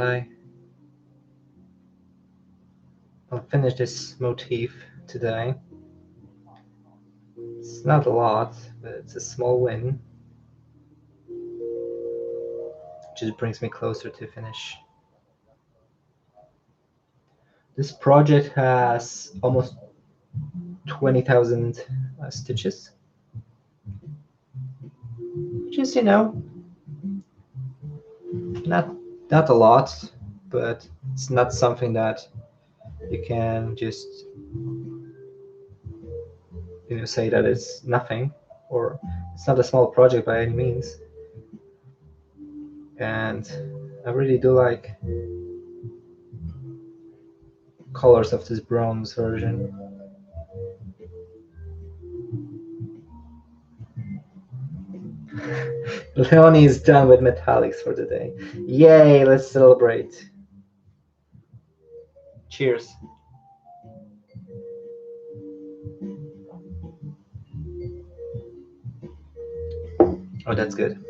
I'll finish this motif today. It's not a lot, but it's a small win. Just brings me closer to finish. This project has almost 20,000 stitches, which is, not a lot, but it's not something that you can just say that it's nothing, or it's not a small project by any means. And I really do like colors of this bronze version. Leonie is done with metallics for the day. Yay, let's celebrate. Cheers. Oh, that's good.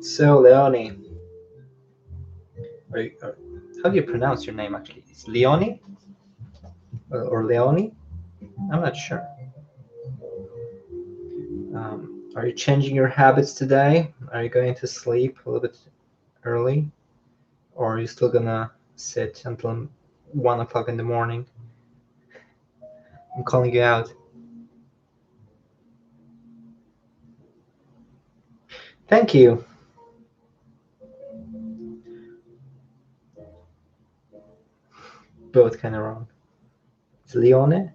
So, Leone, how do you pronounce your name actually? It's Leone or Leone? I'm not sure. Are you changing your habits today? Are you going to sleep a little bit early? Or are you still gonna sit until 1 o'clock in the morning? I'm calling you out. Thank you. Both kind of wrong. It's Leone.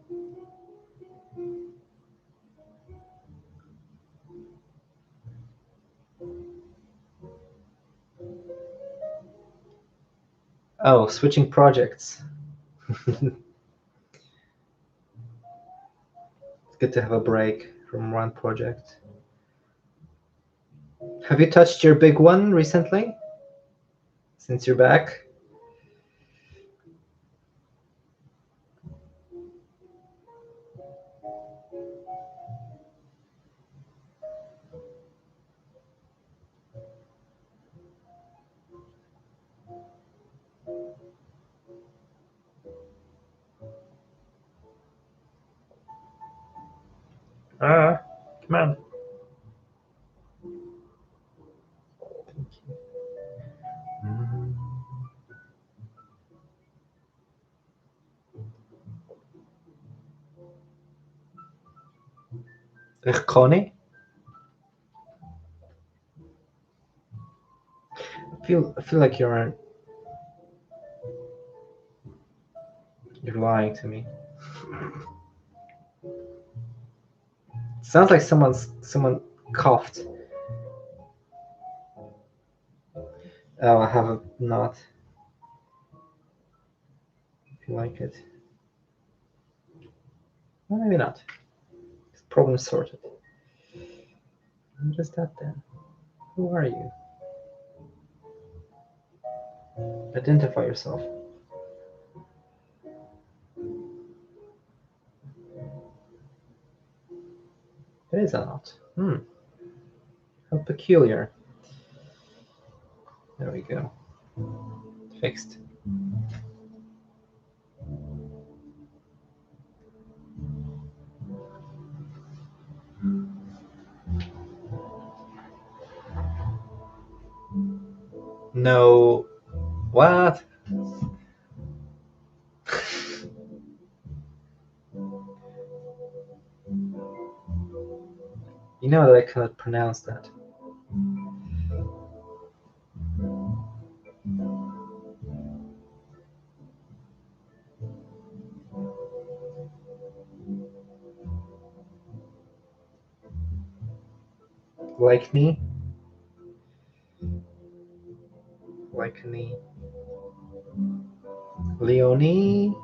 Oh, switching projects. It's good to have a break from one project. Have you touched your big one recently? Since you're back? Ah, come on. Connie? I feel like you're lying to me. Sounds like someone coughed. Oh, I have not. If you like it. Well, maybe not. Problem sorted. What is that then? Who are you? Identify yourself. It is a lot. How peculiar. There we go. Fixed. No. What? You know that I cannot pronounce that. Like me? Like me. Leonie?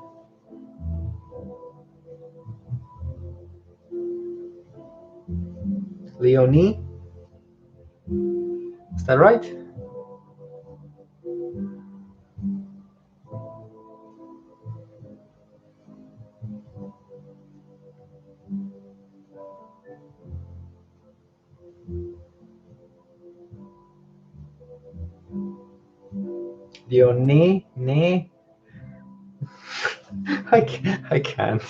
Leonie? Is that right? Leonie? Ne? I can't.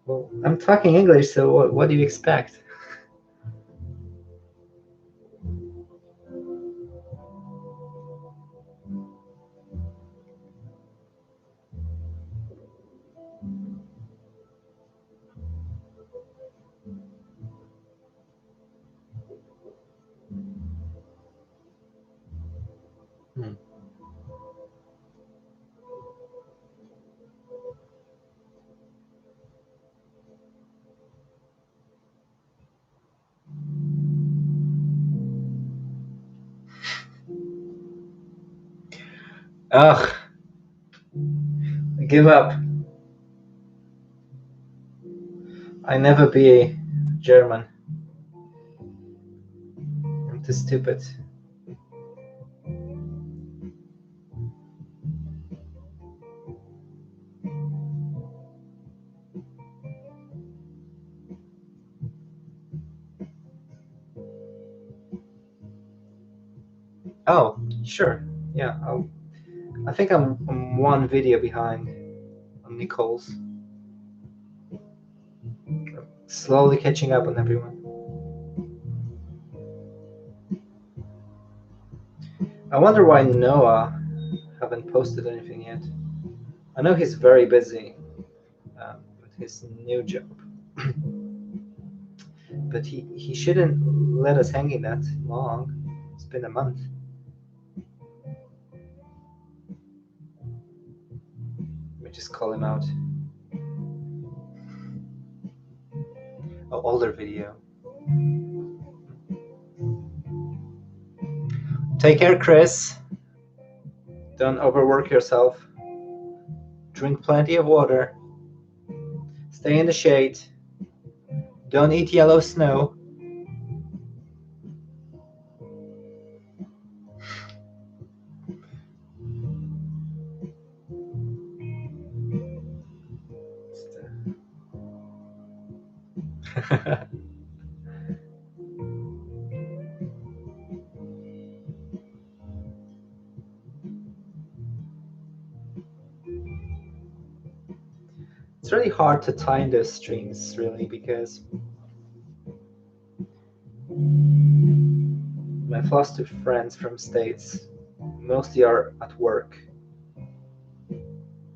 Well, I'm talking English, so what do you expect? Hmm. Ugh. Give up. I never be German. I'm too stupid. Oh, sure. Yeah, I think I'm one video behind on Nicole's. Slowly catching up on everyone. I wonder why Noah haven't posted anything yet. I know he's very busy with his new job, but he shouldn't let us hanging that long. It's been a month. Let me just call him out. Oh, older video. Take care, Chris. Don't overwork yourself. Drink plenty of water. Stay in the shade. Don't eat yellow snow. It's really hard to time those streams, really, because my last two friends from States mostly are at work.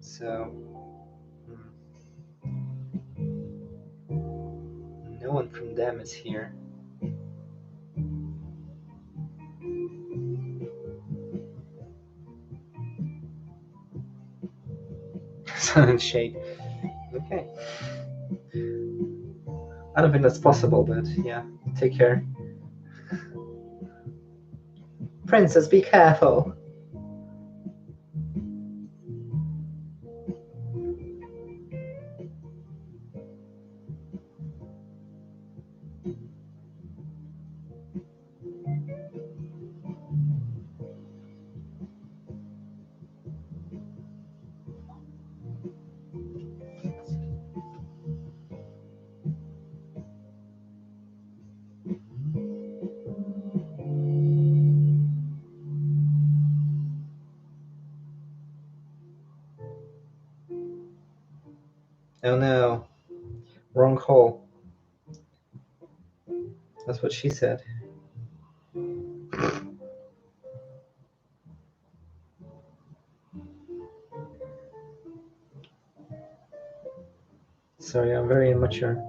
So no one from them is here. Sun and shade. Okay. I don't think that's possible, but yeah, take care. Princess, be careful. Oh no. Wrong hole. That's what she said. Sorry, I'm very immature.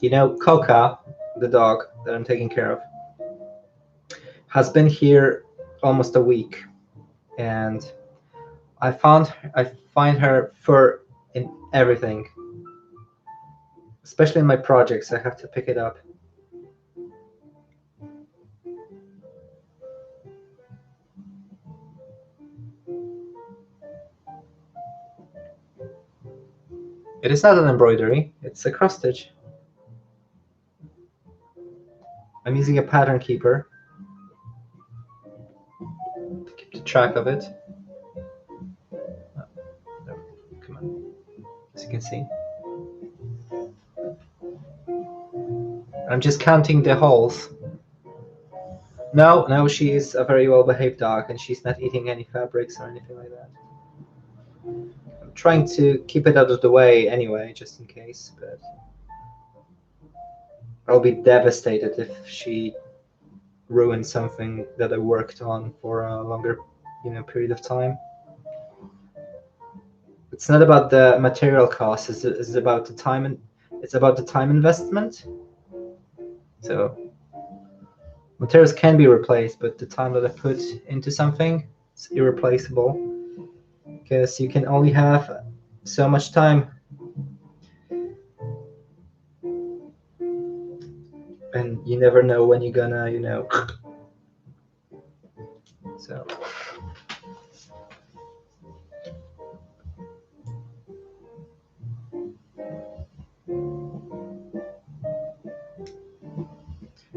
You know, Coca, the dog that I'm taking care of, has been here almost a week, and I find her fur in everything, especially in my projects. I have to pick it up. It is not an embroidery, it's a cross stitch. I'm using a pattern keeper to keep the track of it. Oh, no, come on, as you can see. I'm just counting the holes. No, she is a very well-behaved dog, and she's not eating any fabrics or anything like that. trying to keep it out of the way anyway, just in case. But I'll be devastated if she ruins something that I worked on for a longer, period of time. It's not about the material cost. It's about the time, and it's about the time investment. So materials can be replaced, but the time that I put into something is irreplaceable, because you can only have so much time, and you never know when you're gonna, so.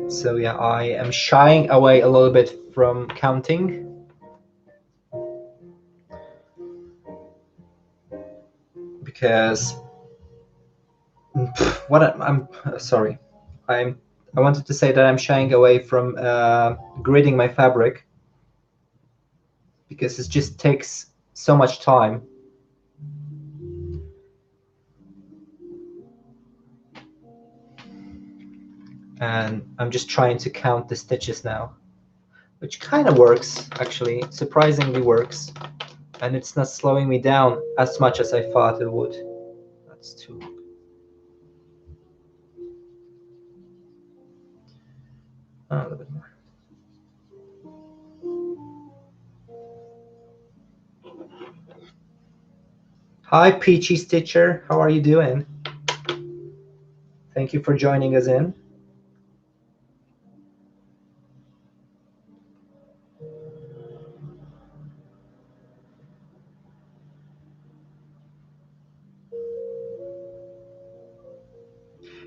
So yeah, I am shying away a little bit from counting, because I'm sorry. I wanted to say that I'm shying away from gridding my fabric, because it just takes so much time. And I'm just trying to count the stitches now, which kind of works, actually, surprisingly works. And it's not slowing me down as much as I thought it would. That's too long. A little bit more. Hi, Peachy Stitcher. How are you doing? Thank you for joining us in.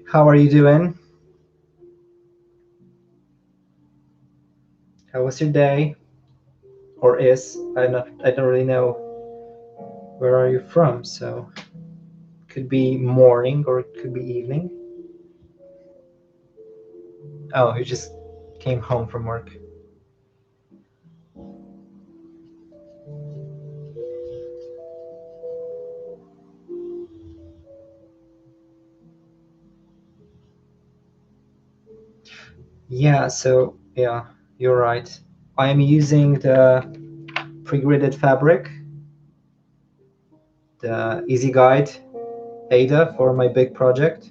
How are you doing? How was your day? Or is? I don't really know. Where are you from? So could be morning or it could be evening. Oh, you just came home from work. Yeah, so yeah, you're right. I am using the pre-gridded fabric, the Easy Guide Ada for my big project.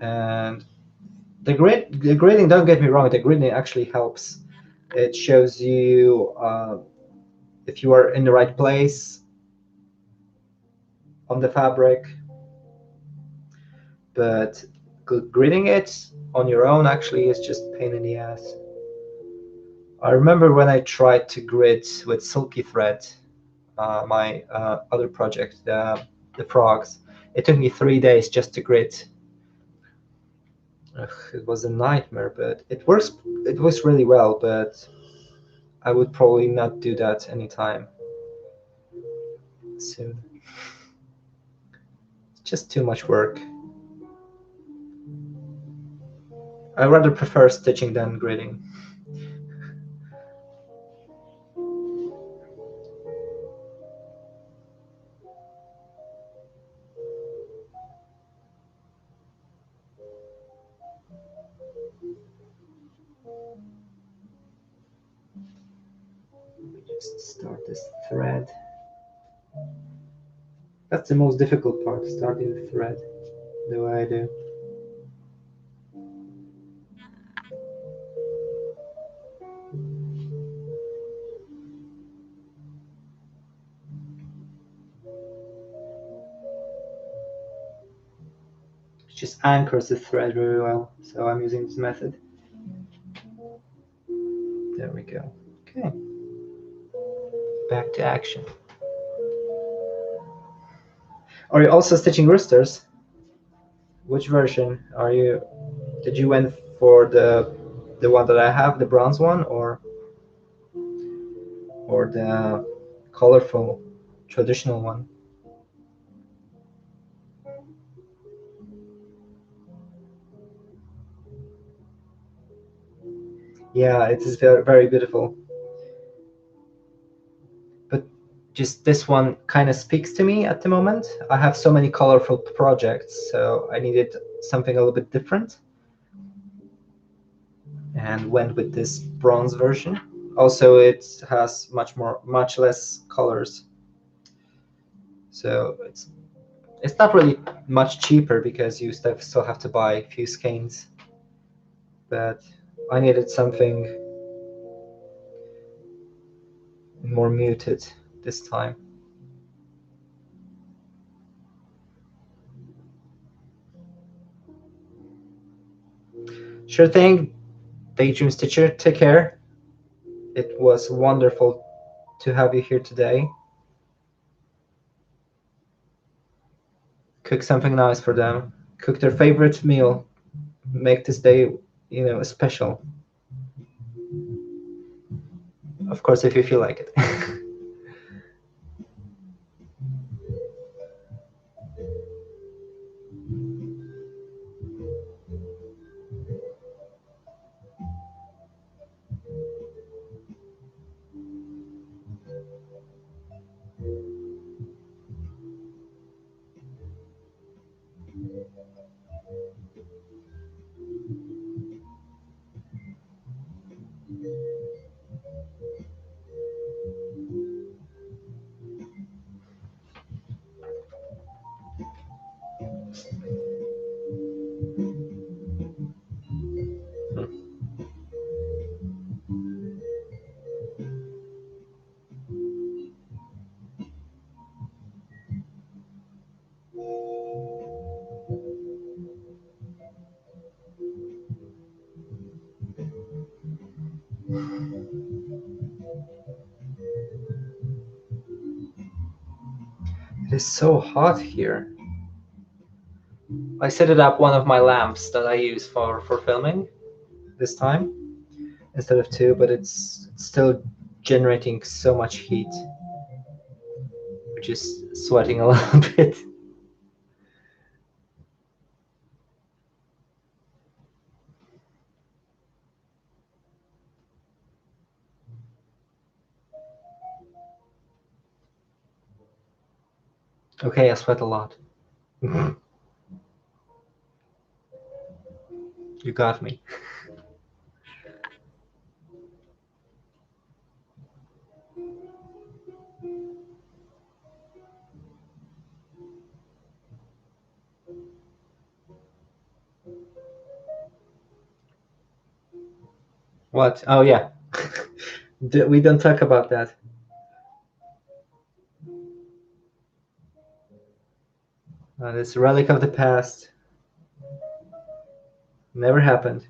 And the gridding, don't get me wrong, the gridding actually helps. It shows you if you are in the right place on the fabric, but gridding it on your own actually is just a pain in the ass. I remember when I tried to grid with silky thread, my other project, the frogs. It took me 3 days just to grid. Ugh, it was a nightmare, but it works. It works really well, but I would probably not do that anytime soon. It's just too much work. I rather prefer stitching than gridding. Just start this thread. That's the most difficult part, starting the thread the way I do. It just anchors the thread very well, so I'm using this method. There we go. Okay. Back to action. Are you also stitching roosters? Which version are you? Did you went for the one that I have, the bronze one, or the colorful traditional one? Yeah, it is very, very beautiful. But just this one kind of speaks to me at the moment. I have so many colorful projects, so I needed something a little bit different, and went with this bronze version. Also, it has much less colors, so it's not really much cheaper because you still have to buy a few skeins. But I needed something more muted this time. Sure thing, Daydream Stitcher. Take care. It was wonderful to have you here today. Cook something nice for them. Cook their favorite meal. Make this day, special. Of course, if you feel like it. It is so hot here. I set it up one of my lamps that I use for filming this time instead of two, but it's still generating so much heat, which is sweating a little bit. Okay, I sweat a lot. You got me. What? Oh yeah. We don't talk about that. This relic of the past. Never happened.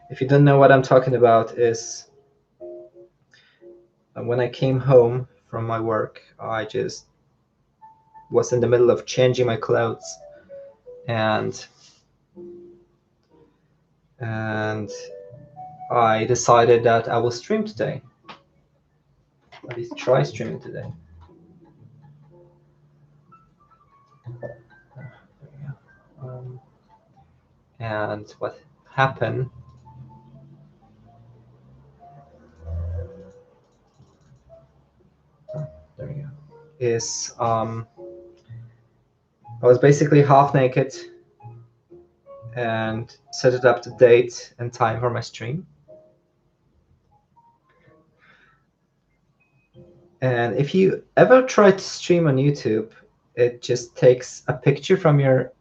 If you don't know what I'm talking about, is when I came home from my work, I just was in the middle of changing my clothes, and I decided that I will stream today. At least try streaming today. And what happened there we go, is I was basically half naked and set it up to date and time for my stream. And if you ever try to stream on YouTube, it just takes a picture from your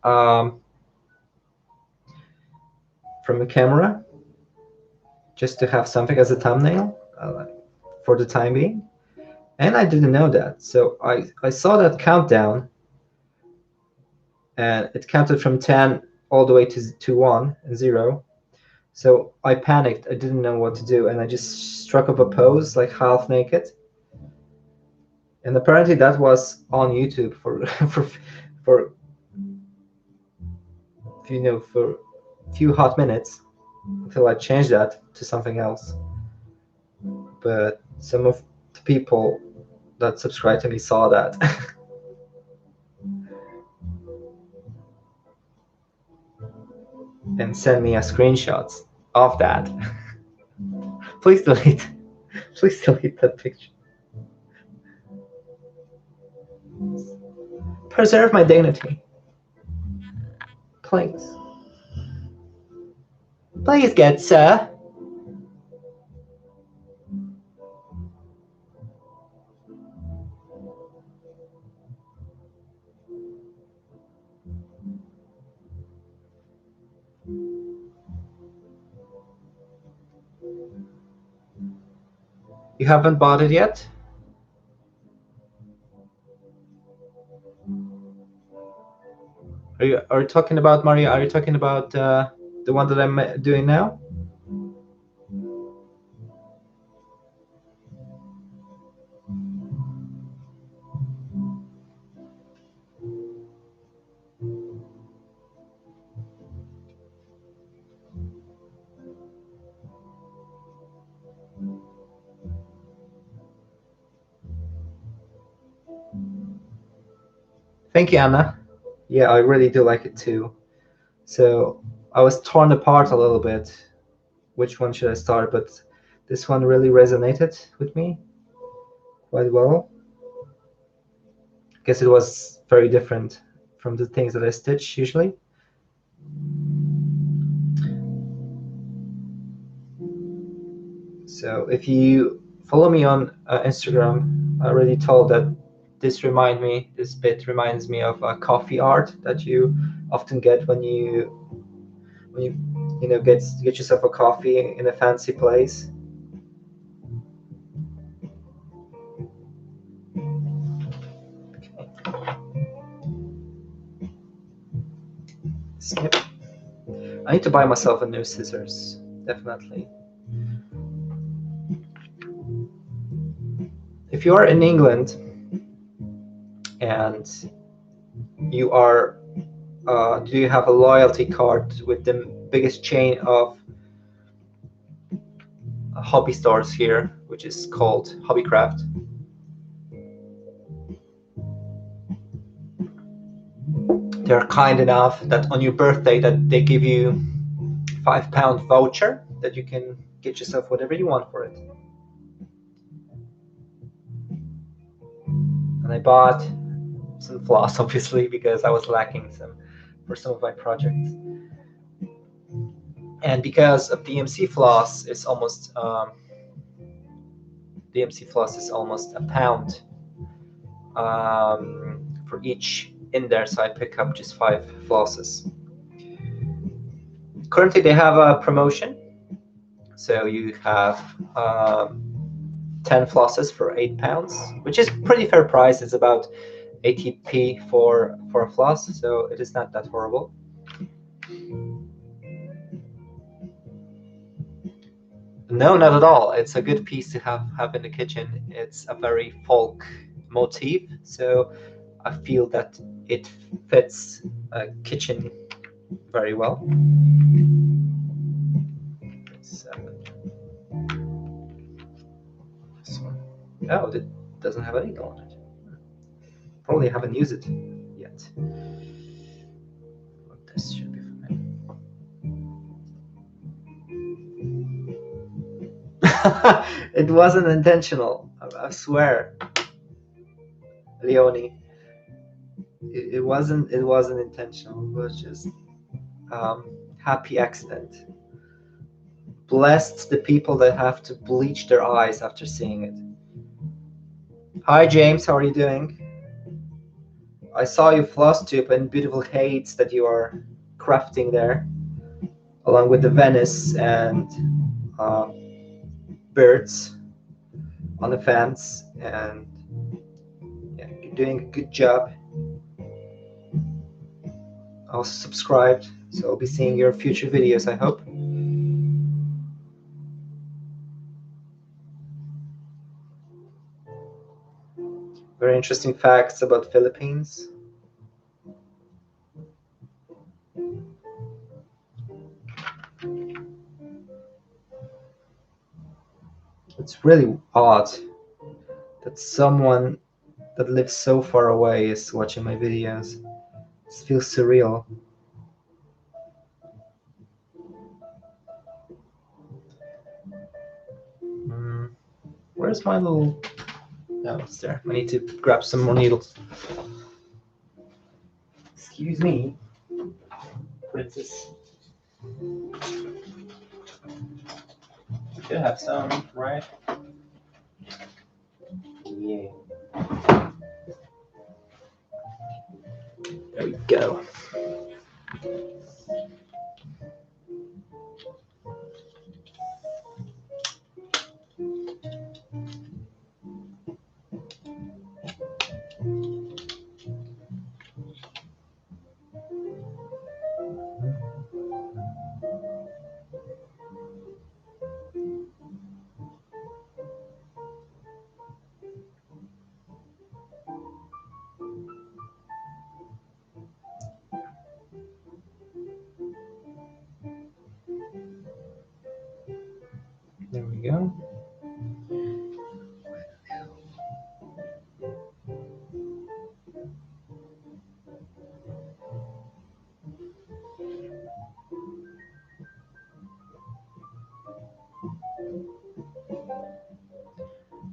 from a camera just to have something as a thumbnail for the time being. And I didn't know that. So I saw that countdown, and it counted from 10 all the way to 1 and 0. So I panicked. I didn't know what to do, and I just struck up a pose, like half naked. And apparently that was on YouTube for for for a few hot minutes until I changed that to something else. But some of the people that subscribed to me saw that. and send me a screenshot of that. Please delete. Please delete that picture. Preserve my dignity. Please. Please, good sir. You haven't bought it yet? Are you talking about, Maria? Are you talking about the one that I'm doing now? Thank you, Anna. Yeah, I really do like it too. So I was torn apart a little bit. Which one should I start? But this one really resonated with me quite well. I guess it was very different from the things that I stitch usually. So if you follow me on Instagram, I already told that this bit reminds me of coffee art that you often get when you get yourself a coffee in a fancy place. Snip. I need to buy myself a new scissors, definitely. If you are in England and you are, do you have a loyalty card with the biggest chain of hobby stores here, which is called Hobbycraft? They're kind enough that on your birthday that they give you £5 voucher that you can get yourself whatever you want for it. And I bought some floss, obviously, because I was lacking some for some of my projects. And because of DMC floss, it's almost DMC floss is almost £1 for each in there, so I pick up just 5 flosses. Currently, they have a promotion, so you have 10 flosses for £8, which is pretty fair price. It's about 80p for a floss, so it is not that horrible. No, not at all. It's a good piece to have in the kitchen. It's a very folk motif, so I feel that it fits a kitchen very well. So, this one. Oh, it doesn't have a needle on it. Probably haven't used it yet. This should be fine. It wasn't intentional. I swear, Leonie. It wasn't intentional. It was just happy accident. Blessed the people that have to bleach their eyes after seeing it. Hi James, how are you doing? I saw you floss tube and beautiful hates that you are crafting there, along with the Venice and birds on the fence, and yeah, you're doing a good job. Also subscribed, so I'll be seeing your future videos, I hope. Very interesting facts about Philippines. It's really odd that someone that lives so far away is watching my videos. It feels surreal. Where's my little... No, it's there. I need to grab some more needles. Excuse me, princess. Should have some, right? Yeah. There we go. There we go.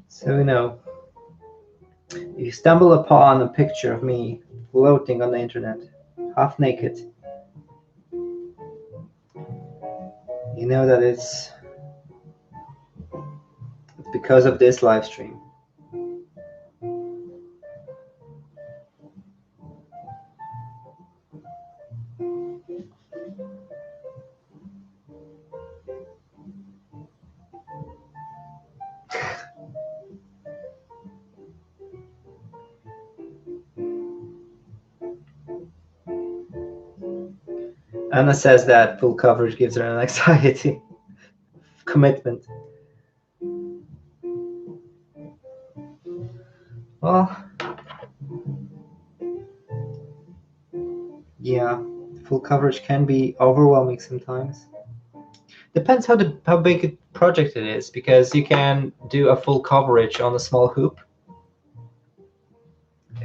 So, if you stumble upon a picture of me floating on the internet, half naked, you know that it's because of this live stream. Anna says that full coverage gives her an anxiety. Commitment. Well, yeah, full coverage can be overwhelming sometimes. Depends how big a project it is, because you can do a full coverage on a small hoop,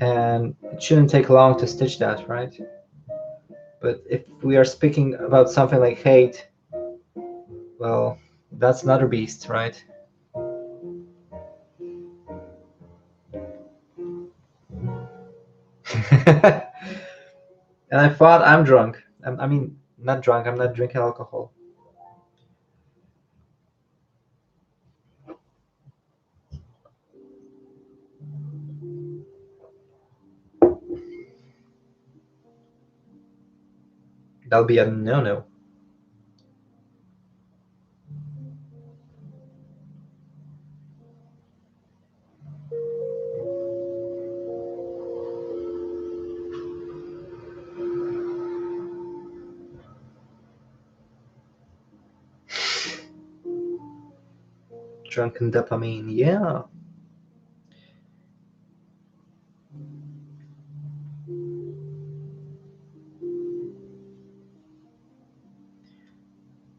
and it shouldn't take long to stitch that, right? But if we are speaking about something like hate, well, that's another beast, right? And I thought I'm drunk. I mean, not drunk. I'm not drinking alcohol. That'll be a no-no. Drunken dopamine, yeah.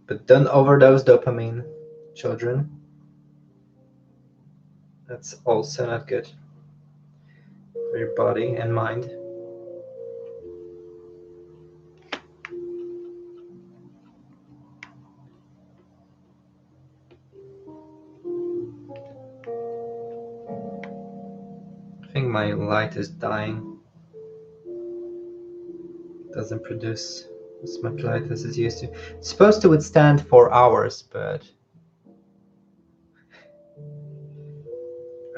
But don't overdose dopamine, children. That's also not good for your body and mind. I think my light is dying. It doesn't produce as much light as it used to. It's supposed to withstand 4 hours, but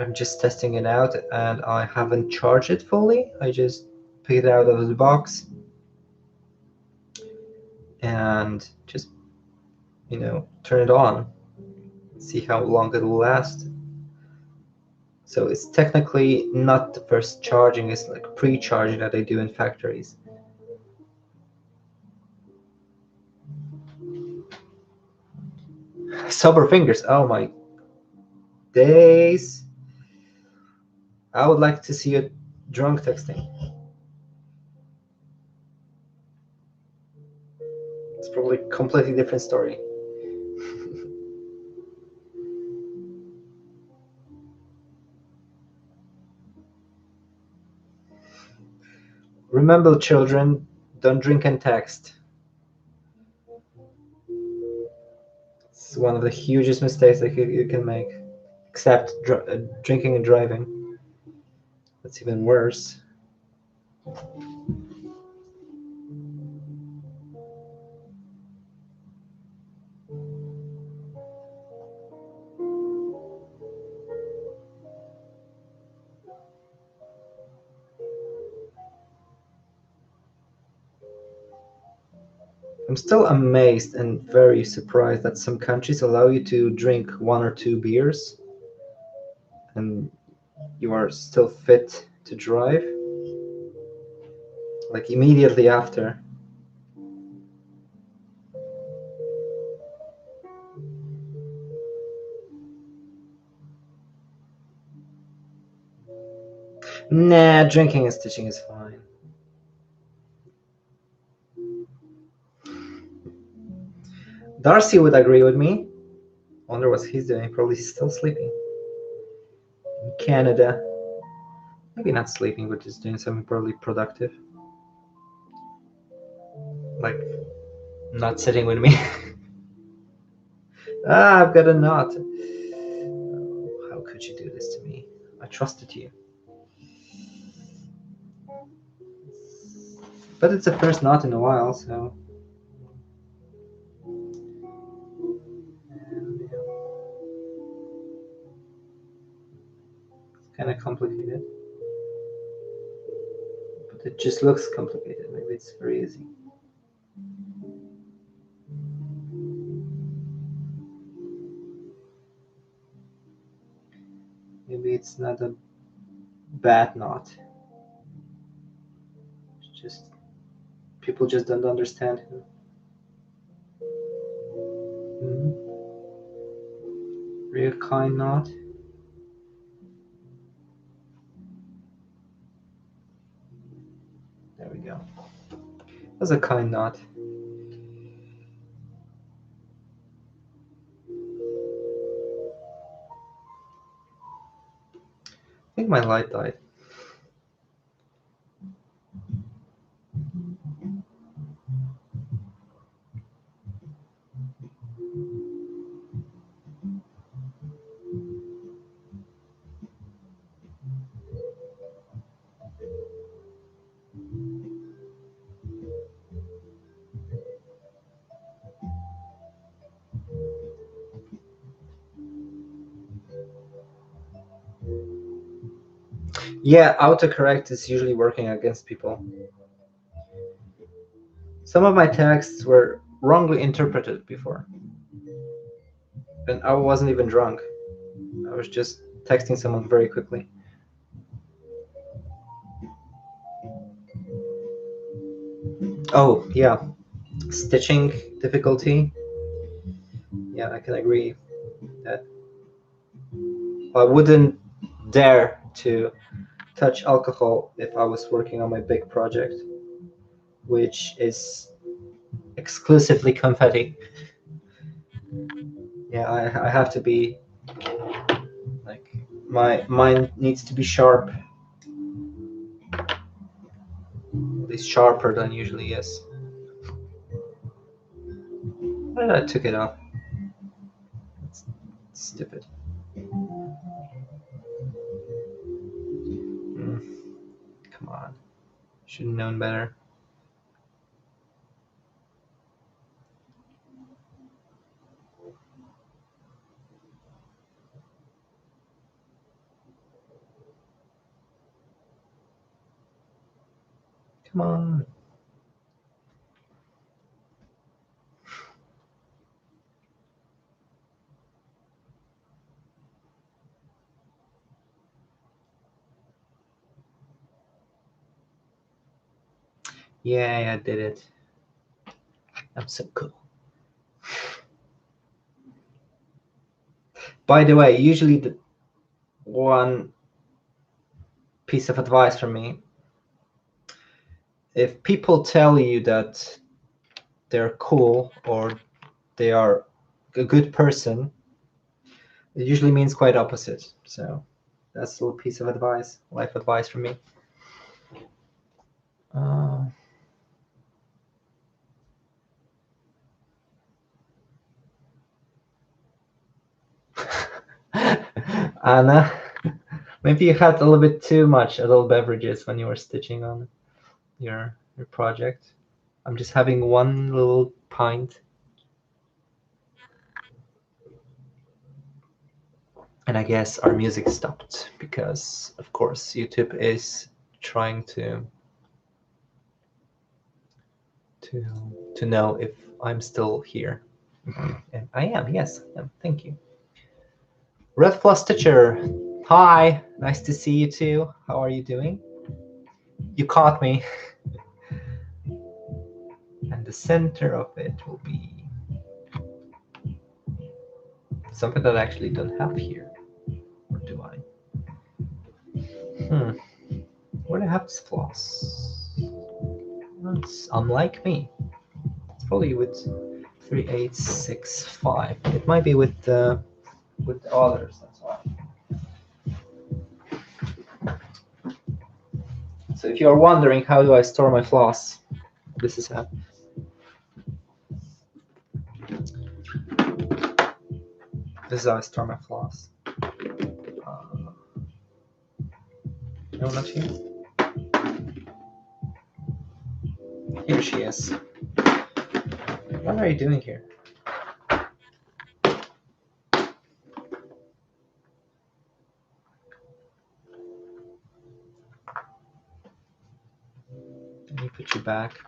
I'm just testing it out, and I haven't charged it fully. I just picked it out of the box and just, turn it on, see how long it will last. So it's technically not the first charging, it's like pre-charging that they do in factories. Sober fingers, oh my days. I would like to see you drunk texting. It's probably a completely different story. Remember, children, don't drink and text. It's one of the hugest mistakes that you can make. except drinking and driving. That's even worse. I'm still amazed and very surprised that some countries allow you to drink 1 or 2 beers and you are still fit to drive, like immediately after. Nah, drinking and stitching is fine. Darcy would agree with me. Wonder what he's doing. Probably still sleeping. In Canada. Maybe not sleeping, but just doing something probably productive. Like not sitting with me. I've got a knot. Oh, how could you do this to me? I trusted you. But it's the first knot in a while, so. It's kind of complicated. But it just looks complicated. Maybe it's very easy. Maybe it's not a bad knot. It's just people just don't understand him. Real kind knot. There we go. That's a kind knot. I think my light died. Yeah, autocorrect is usually working against people. Some of my texts were wrongly interpreted before. And I wasn't even drunk. I was just texting someone very quickly. Oh, yeah. Stitching difficulty. Yeah, I can agree that I wouldn't dare to touch alcohol if I was working on my big project, which is exclusively confetti. Yeah, I have to be like my mind needs to be sharp. At least sharper than usually is. And I took it off. It's stupid. Come on. Should have known better. Come on. Yeah, I did it. I'm so cool. By the way, usually the one piece of advice from me, if people tell you that they're cool or they are a good person, it usually means quite opposite. So that's a little piece of advice, life advice from me. Anna, maybe you had a little bit too much adult beverages when you were stitching on your project. I'm just having one little pint. And I guess our music stopped because, of course, YouTube is trying to know if I'm still here. And I am, yes, I am. Thank you. Red Plus Stitcher, hi, nice to see you too. How are you doing? You caught me. And the center of it will be something that I actually don't have here. Or do I? Where do I have this floss? It's unlike me. It's probably with 3865. It might be with the others, that's why. So if you're wondering how do I store my floss, this is how. This is how I store my floss. No, not here. Here she is. What are you doing here? Let me put you back.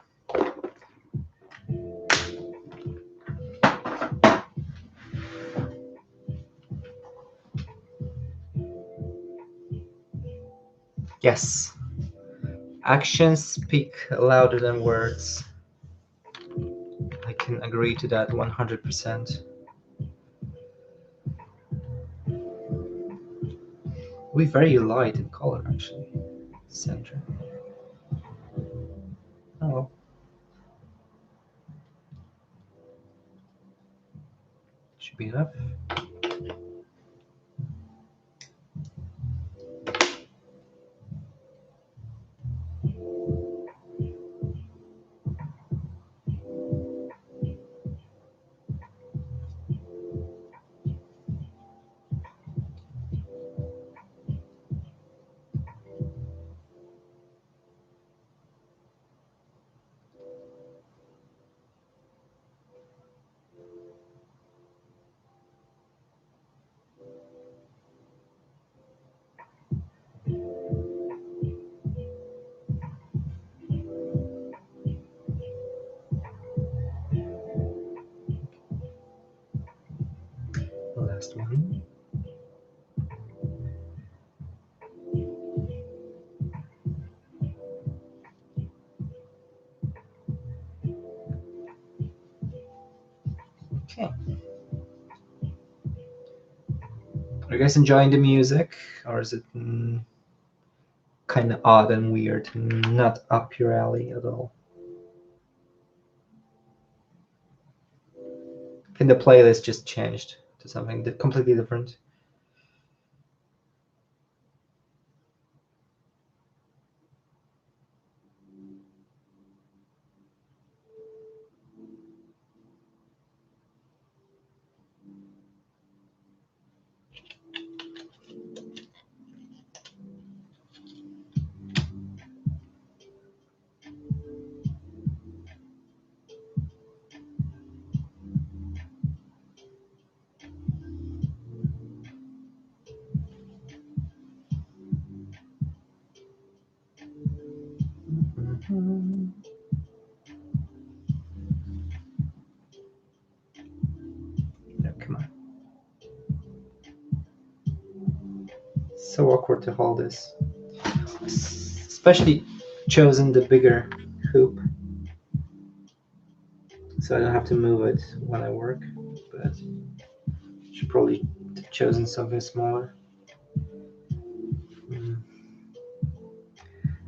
Yes. Actions speak louder than words. I can agree to that 100%. We're very light in color, actually. Center. Oh. Should be enough. Last one. Okay. Are you guys enjoying the music, or is it kind of odd and weird, not up your alley at all? I think the playlist just changed to something completely different. No, come on. So awkward to hold this. Especially chosen the bigger hoop, so I don't have to move it when I work, but should probably have chosen something smaller.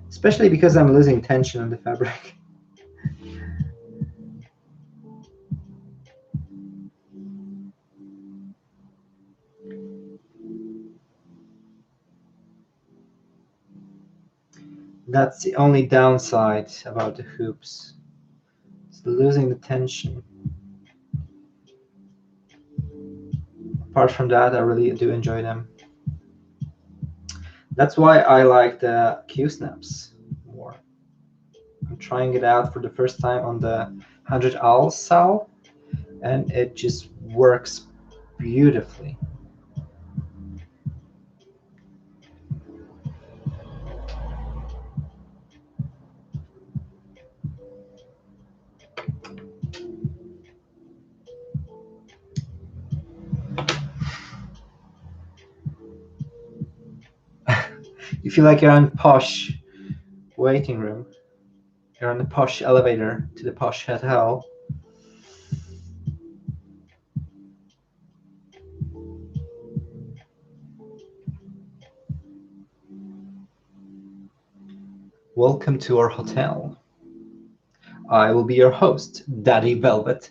Especially because I'm losing tension on the fabric. That's the only downside about the hoops. It's losing the tension. Apart from that, I really do enjoy them. That's why I like the Q snaps more. I'm trying it out for the first time on the 100 owl sow, and it just works beautifully. You feel like you're in posh waiting room. You're on the posh elevator to the posh hotel. Welcome to our hotel. I will be your host, Daddy Velvet.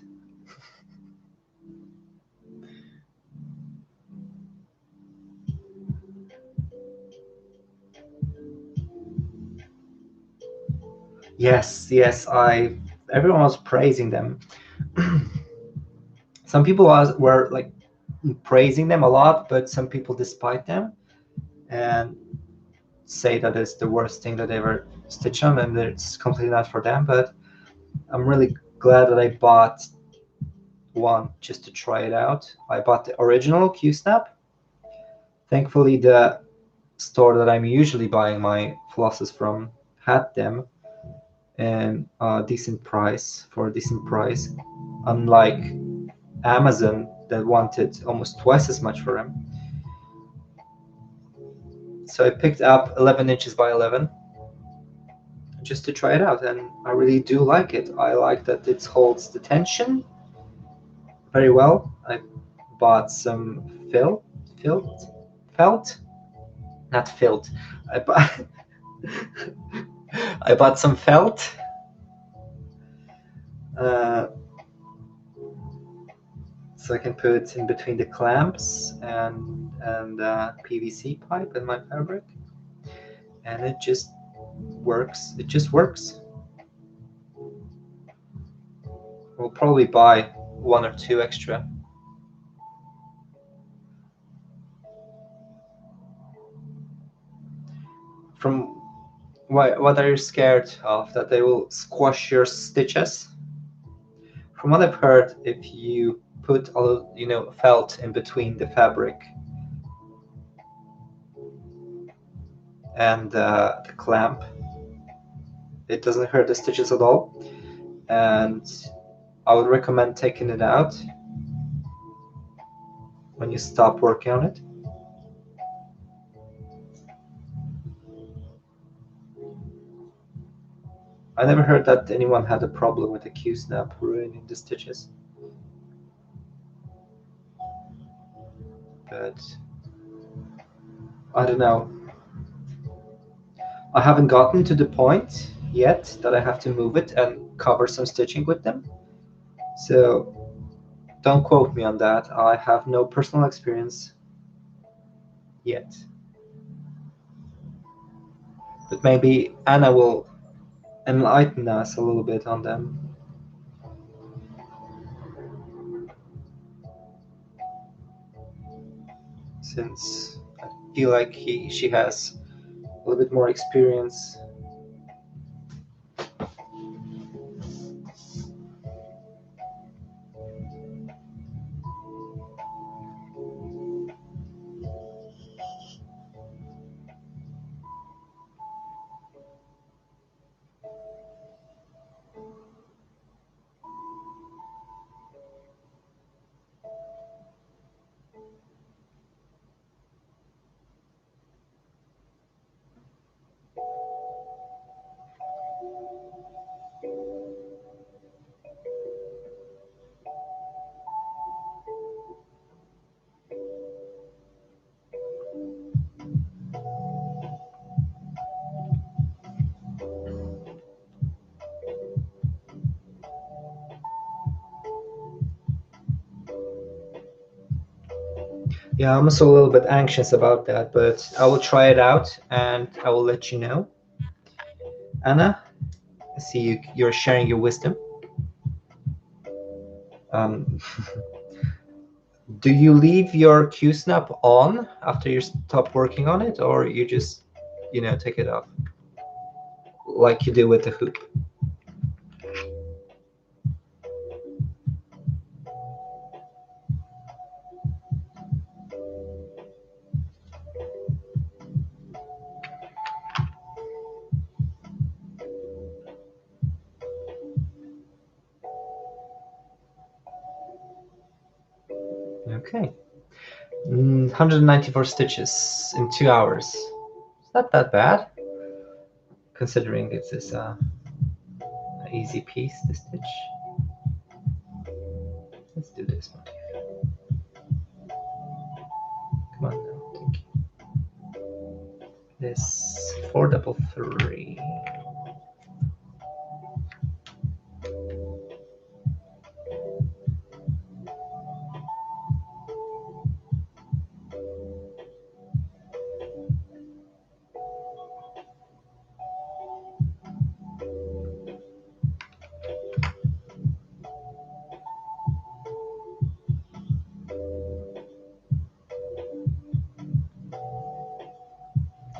Yes, yes, I. Everyone was praising them. Some people were like praising them a lot, but some people despite them and say that it's the worst thing that they ever stitched on, and it's completely not for them. But I'm really glad that I bought one just to try it out. I bought the original Q Snap. Thankfully, the store that I'm usually buying my flosses from had them and a decent price for a decent price, unlike Amazon that wanted almost twice as much for them. So I picked up 11 inches by 11 just to try it out, and I really do like it. I like that it holds the tension very well. I bought some felt, felt, not felt. I bought, I bought some felt. Uh, so I can put in between the clamps and PVC pipe in my fabric, and it just works. It just works. We'll probably buy one or two extra. From what are you scared of? That they will squash your stitches? From what I've heard, if you put a little, felt in between the fabric and the clamp, it doesn't hurt the stitches at all. And I would recommend taking it out when you stop working on it. I never heard that anyone had a problem with a Q-snap ruining the stitches. But I don't know. I haven't gotten to the point yet that I have to move it and cover some stitching with them. So don't quote me on that. I have no personal experience yet. But maybe Anna will enlighten us a little bit on them. Since I feel like she has a little bit more experience. Yeah, I'm also a little bit anxious about that, but I will try it out and I will let you know. Anna, I see you're sharing your wisdom. Um, Do you leave your Q-snap on after you stop working on it, or you just, take it off like you do with the hoop? Okay. 194 stitches in 2 hours. It's not that bad, considering it's this an easy piece to stitch. Let's do this one. Come on now, thank you. This 433.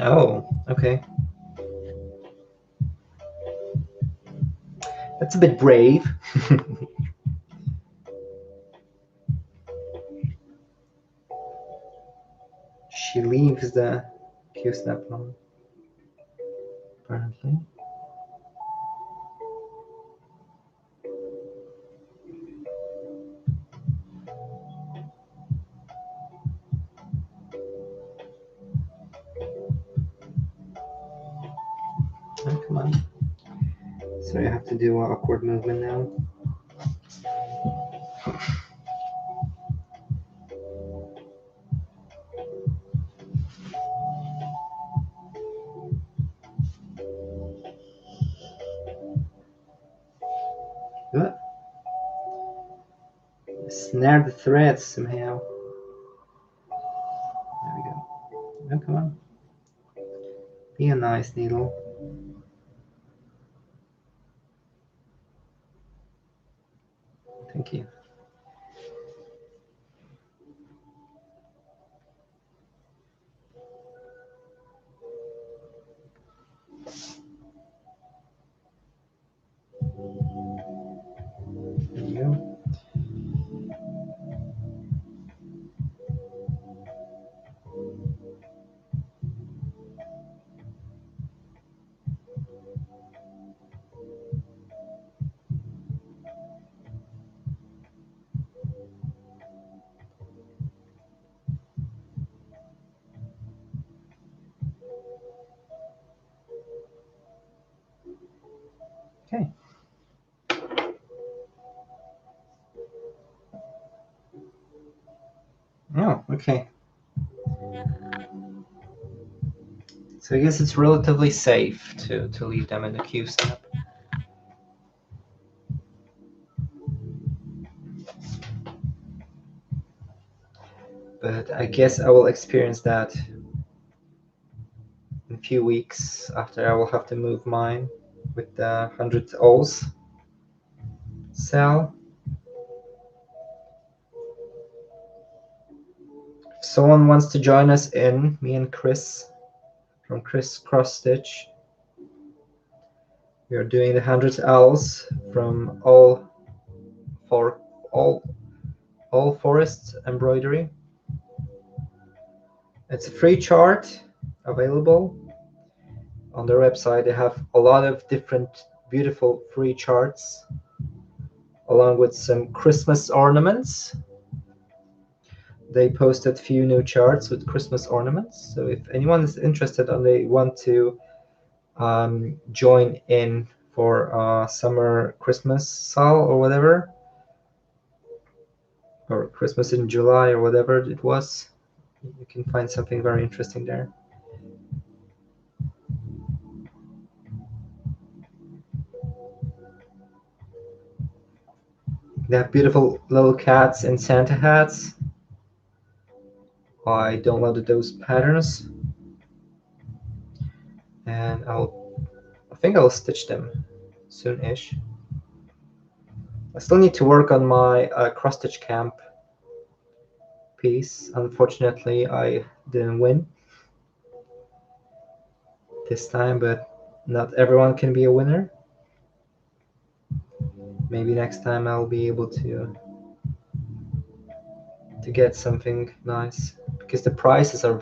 Oh, okay. That's a bit brave. She leaves the Q-snap on, apparently. Oh, come on. So you have to do an awkward movement now. What? Snare the threads somehow. There we go. Oh, come on. Be a nice needle. Thank you. There you go. Okay. Oh, okay. So I guess it's relatively safe to leave them in the Q-snap. But I guess I will experience that in a few weeks after I will have to move mine with the 100 O's cell. If someone wants to join us in, me and Chris from Chris Cross Stitch, we are doing the 100 L's from all forest embroidery. It's a free chart available on their website. They have a lot of different beautiful free charts along with some Christmas ornaments. They posted a few new charts with Christmas ornaments. So if anyone is interested and they want to join in for summer Christmas sale or whatever, or Christmas in July or whatever it was, you can find something very interesting there. They have beautiful little cats in Santa hats. I downloaded those patterns, and I think I'll stitch them soon-ish. I still need to work on my cross-stitch camp piece. Unfortunately, I didn't win this time, but not everyone can be a winner. Maybe next time I'll be able to get something nice, because the prices are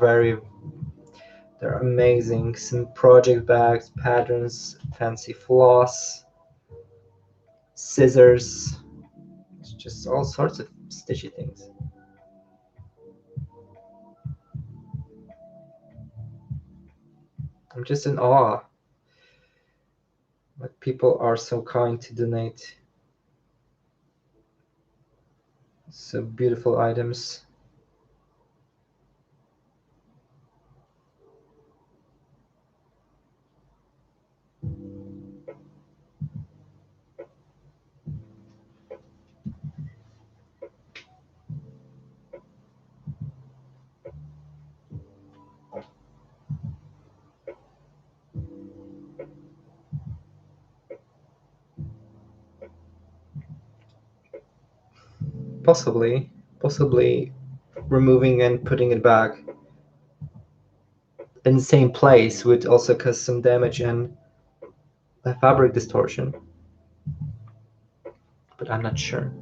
they're amazing. Some project bags, patterns, fancy floss, scissors. It's just all sorts of stitchy things. I'm just in awe that people are so kind to donate so beautiful items. Possibly removing and putting it back in the same place would also cause some damage and fabric distortion, but I'm not sure.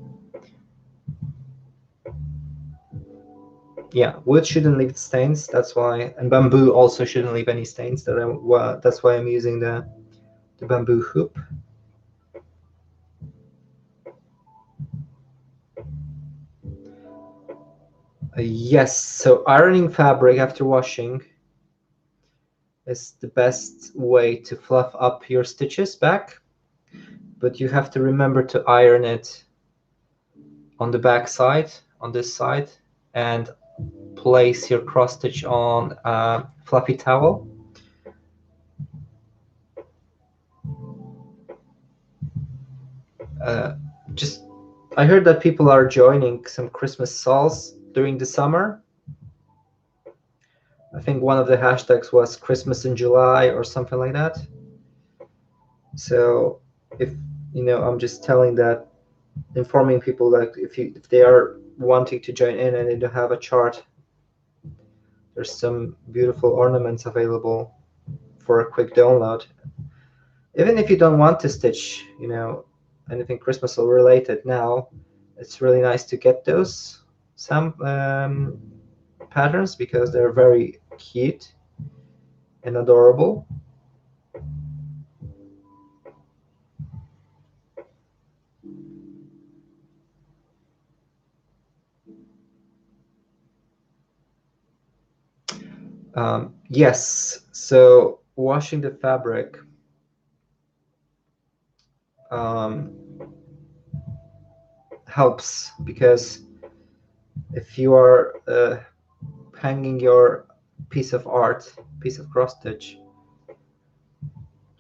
Yeah, wood shouldn't leave stains. That's why, and bamboo also shouldn't leave any stains. That's why I'm using the bamboo hoop. Yes, so ironing fabric after washing is the best way to fluff up your stitches back, but you have to remember to iron it on the back side, on this side, and place your cross stitch on a fluffy towel. Just, I heard that people are joining some Christmas sauce during the summer. I think one of the hashtags was Christmas in July or something like that. So if I'm just informing people that if they are wanting to join in and they don't have a chart, there's some beautiful ornaments available for a quick download. Even if you don't want to stitch, anything Christmas or related now, it's really nice to get some patterns, because they're very cute and adorable. Yes, so washing the fabric helps, because if you are hanging your piece of cross stitch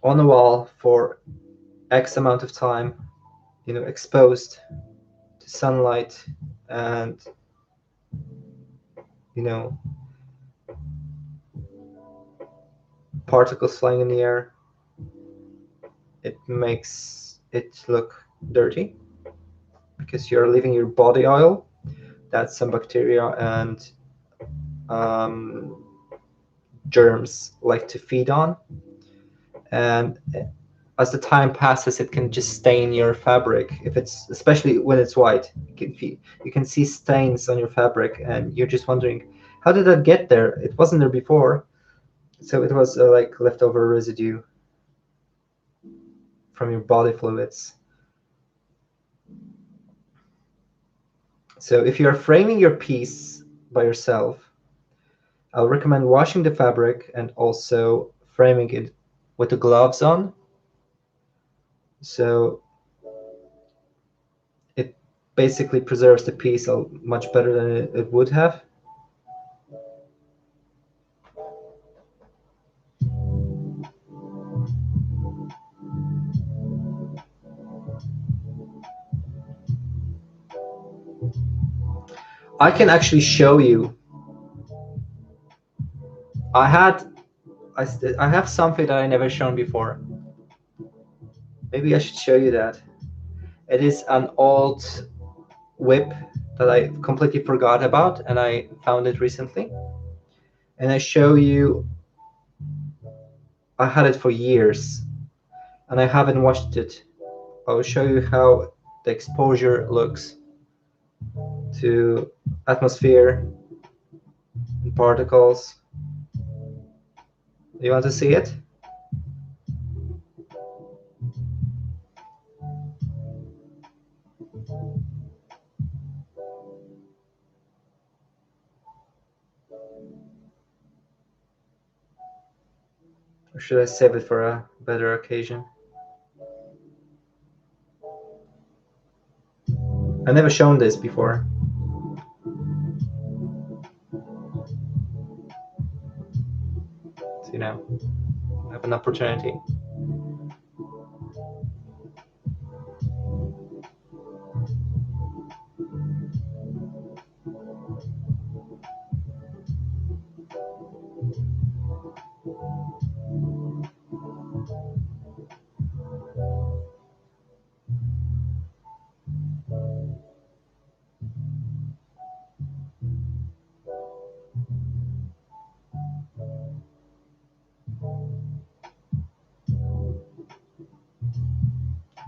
on a wall for X amount of time, exposed to sunlight and particles flying in the air, it makes it look dirty, because you're leaving your body oil that some bacteria and germs like to feed on, and as the time passes, it can just stain your fabric. Especially when it's white, you can see stains on your fabric, and you're just wondering, how did that get there? It wasn't there before. So it was like leftover residue from your body fluids. So if you're framing your piece by yourself, I'll recommend washing the fabric and also framing it with the gloves on. So it basically preserves the piece much better than it would have. I can actually show you. I have something that I never shown before. Maybe I should show you that. It is an old whip that I completely forgot about, and I found it recently. And I show you, I had it for years, and I haven't washed it. I will show you how the exposure looks to atmosphere and particles. You want to see it? Or should I save it for a better occasion? I've never shown this before. So, you know, I have an opportunity.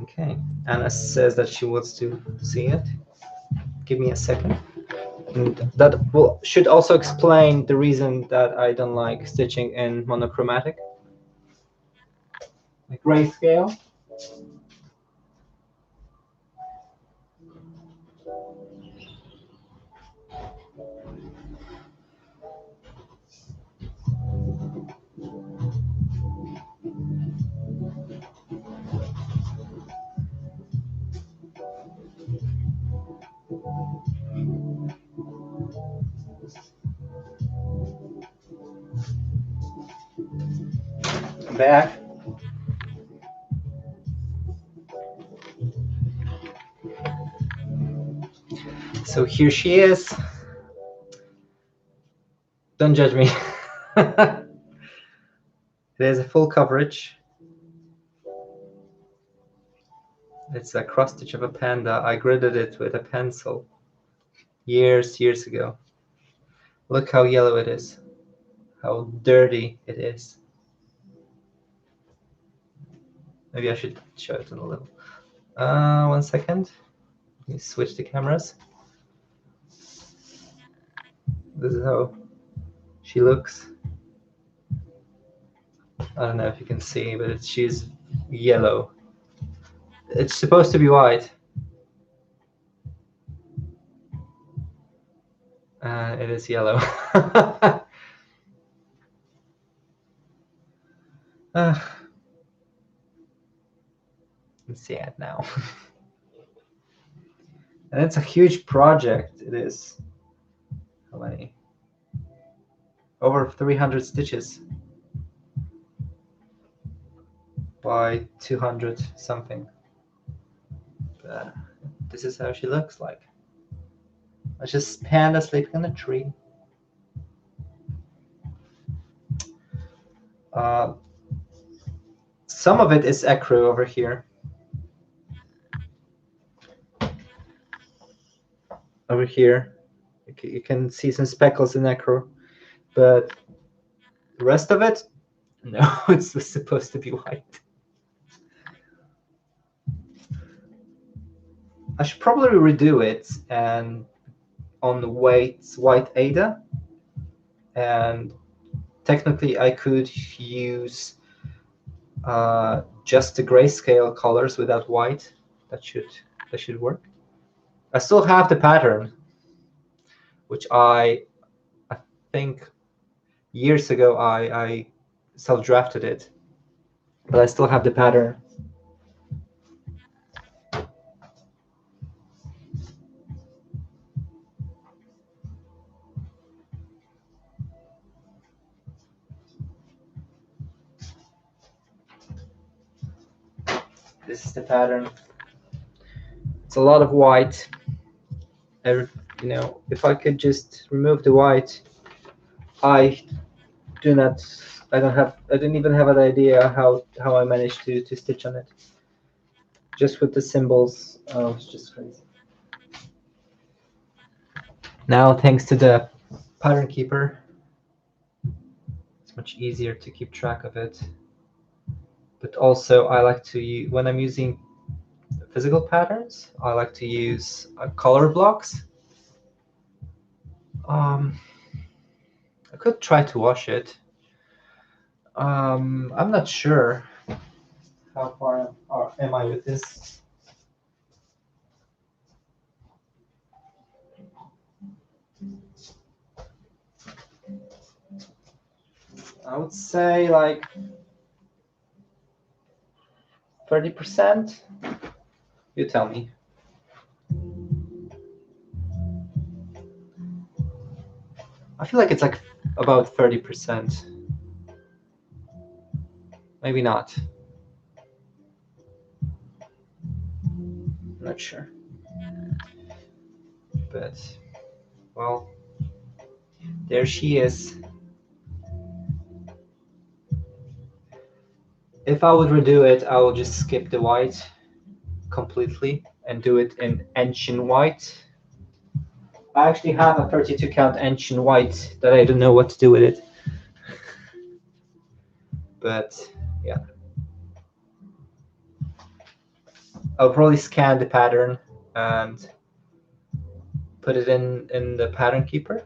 Okay, Anna says that she wants to see it. Give me a second. And that should also explain the reason that I don't like stitching in monochromatic, like grayscale. I'm back. So here she is. Don't judge me. It is a full coverage. It's a cross stitch of a panda. I gridded it with a pencil years ago. Look how yellow it is. How dirty it is. Maybe I should show it on a level. 1 second. Let me switch the cameras. This is how she looks. I don't know if you can see, but she's yellow. It's supposed to be white. It is yellow. Let's see it now. And it's a huge project. It is. How many? Over 300 stitches by 200 something. This is how she looks like. It's just panda sleeping on a tree. Some of it is ecru over here. Over here, you can see some speckles in ecru, but the rest of it, no, it's supposed to be white. I should probably redo it and on the white Ada, and technically I could use just the grayscale colors without white. That should work. I still have the pattern, which I think years ago I self-drafted it, but I still have the pattern. This is the pattern. It's a lot of white. You know, if I could just remove the white, I didn't even have an idea how I managed to stitch on it. Just with the symbols, oh, it's just crazy. Now, thanks to the pattern keeper, it's much easier to keep track of it. But also, I like to, when I'm using physical patterns, I like to use color blocks. I could try to wash it. I'm not sure how far am I with this. I would say like 30%. You tell me. I feel like it's like about 30%. Maybe not. Not sure. But, well, there she is. If I would redo it, I will just skip the white completely and do it in ancient white. I actually have a 32 count ancient white that I don't know what to do with it. But yeah, I'll probably scan the pattern and put it in the pattern keeper.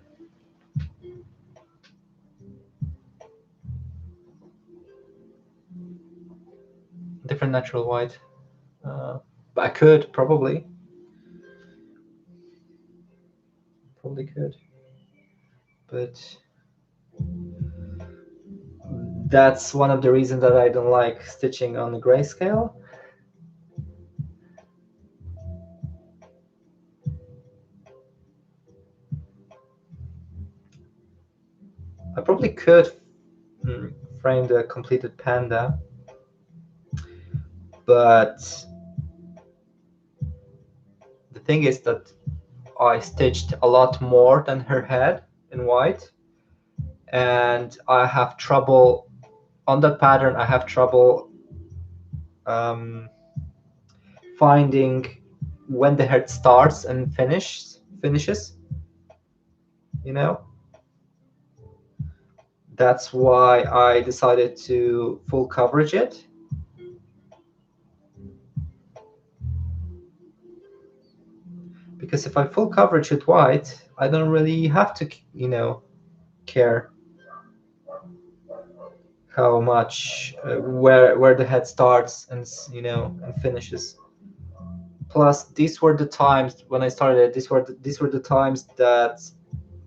Different natural white. But I could probably could, but that's one of the reasons that I don't like stitching on the grayscale. I probably could frame the completed panda, but the thing is that I stitched a lot more than her head in white, and I have trouble on that pattern. I have trouble finding when the head starts and finishes. You know, that's why I decided to full coverage it. Because if I full coverage with white, I don't really have to, care how much where the head starts and and finishes. Plus, these were the times when I started. These were the times that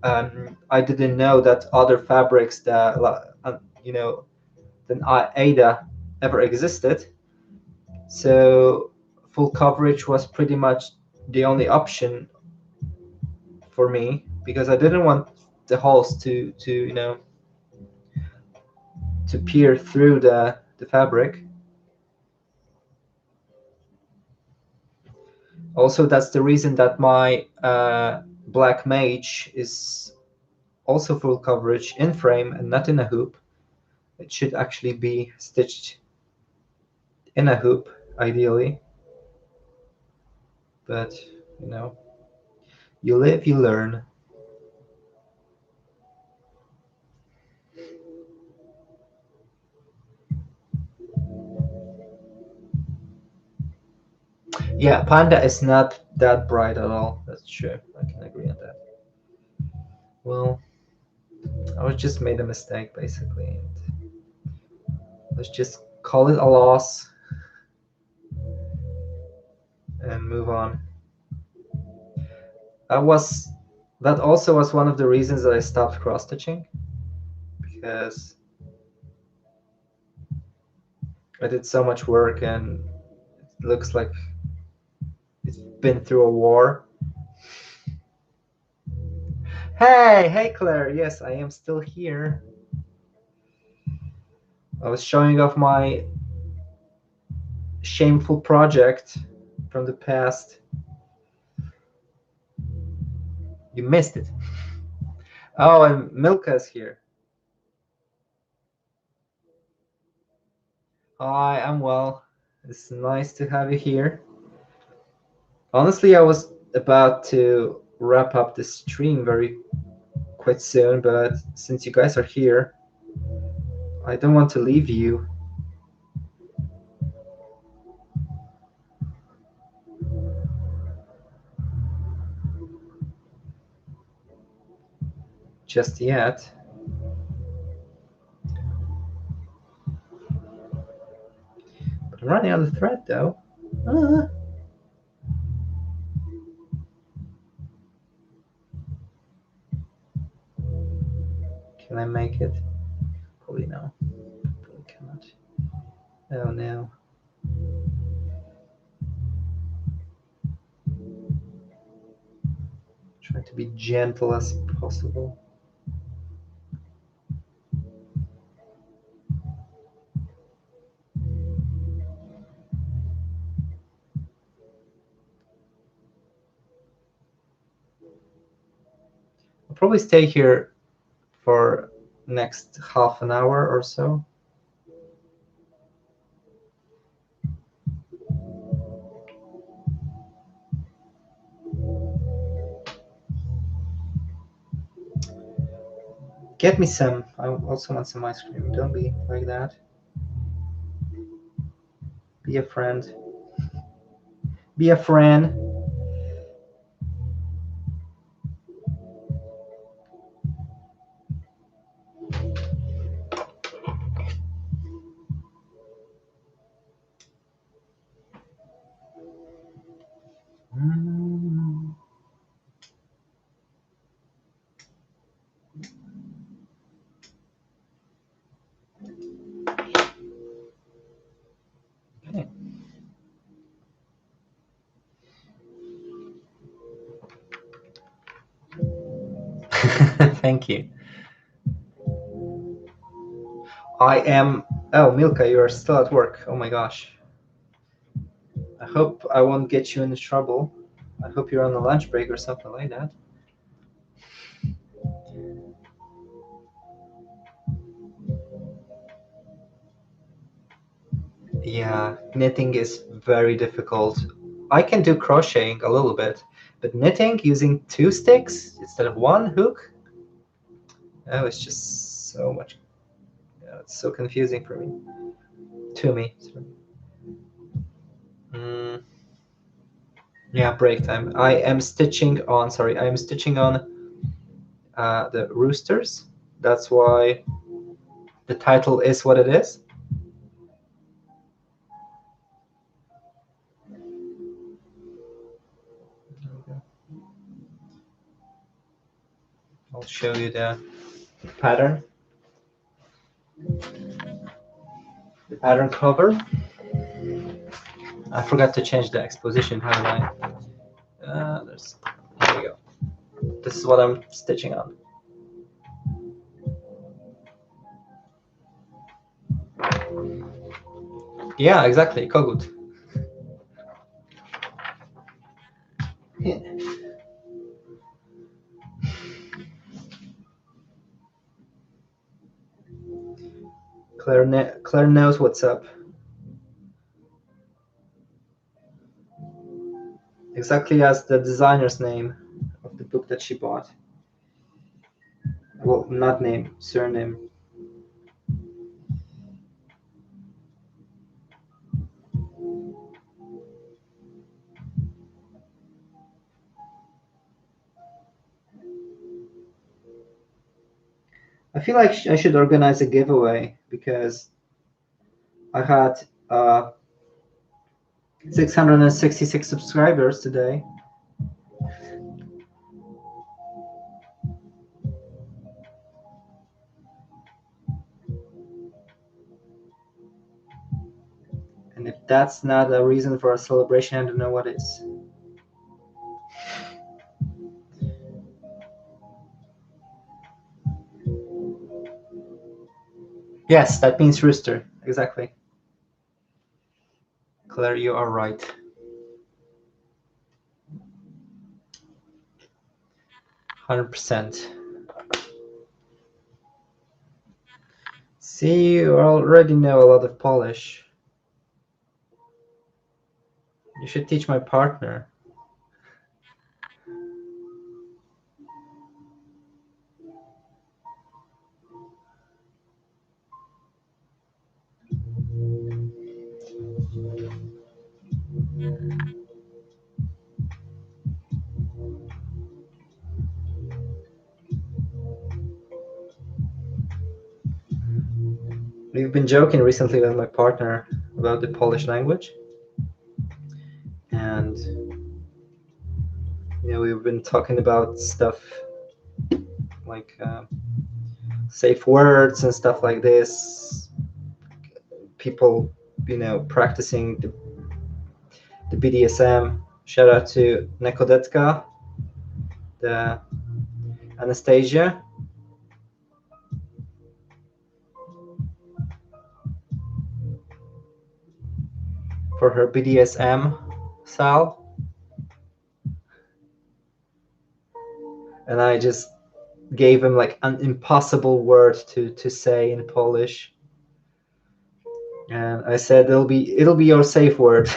I didn't know that other fabrics that than Ada ever existed. So full coverage was pretty much the only option for me because I didn't want the holes to peer through the fabric. Also, that's the reason that my black mage is also full coverage in frame and not in a hoop. It should actually be stitched in a hoop, ideally. But, you live, you learn. Yeah, Panda is not that bright at all. That's true. I can agree on that. Well, I was just made a mistake, basically. Let's just call it a loss and move on. That also was one of the reasons that I stopped cross stitching, because I did so much work and it looks like it's been through a war. Hey Claire, yes, I am still here. I was showing off my shameful project from the past. You missed it. Oh, and Milka's here. Hi, I'm well. It's nice to have you here. Honestly, I was about to wrap up the stream quite soon, but since you guys are here, I don't want to leave you. Just yet. But I'm running out of thread though. Can I make it? Probably no. Probably cannot. Oh no. Try to be gentle as possible. I'll probably stay here for next half an hour or so. Get me some. I also want some ice cream. Don't be like that. Be a friend. Be a friend. Okay. Thank you. I am. Oh, Milka, you are still at work. Oh my gosh. I hope I won't get you into trouble. I hope you're on a lunch break or something like that. Yeah, knitting is very difficult. I can do crocheting a little bit, but knitting using 2 sticks instead of 1 hook, oh, it's just so much. Yeah, it's so confusing for me. To me. Yeah, break time. I am stitching on the roosters. That's why the title is what it is. I'll show you the pattern. The pattern cover. I forgot to change the exposition, haven't I? There we go. This is what I'm stitching on. Yeah, exactly, kogut. Yeah. Claire knows what's up. Exactly as the designer's name of the book that she bought. Well, not name, surname. I feel like I should organize a giveaway because I had 666 subscribers today. And if that's not a reason for a celebration, I don't know what is. Yes, that means rooster. Exactly. Claire, you are right. 100%. See, you already know a lot of Polish. You should teach my partner. we've been joking recently with my partner about the Polish language, and we've been talking about stuff like safe words and stuff like this. People, practicing the BDSM. Shout out to Nekodetka, the Anastasia. For her BDSM style. And I just gave him like an impossible word to say in Polish. And I said it'll be your safe word.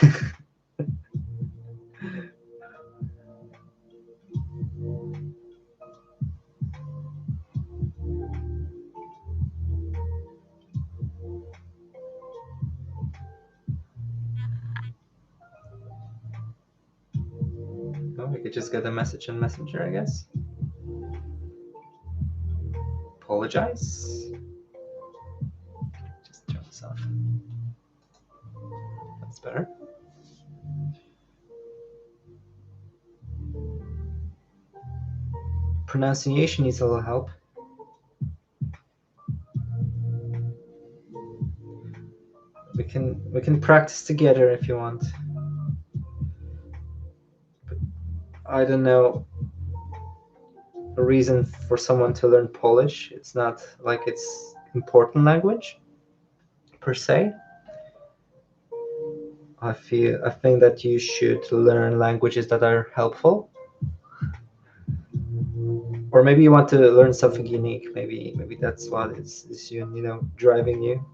Oh, we could just get a message on Messenger, I guess. Apologize. Just turn this off. That's better. Pronunciation needs a little help. We can practice together if you want. But I don't know a reason for someone to learn Polish. It's not like it's important language per se. I think that you should learn languages that are helpful. Or maybe you want to learn something unique. Maybe that's what is driving you.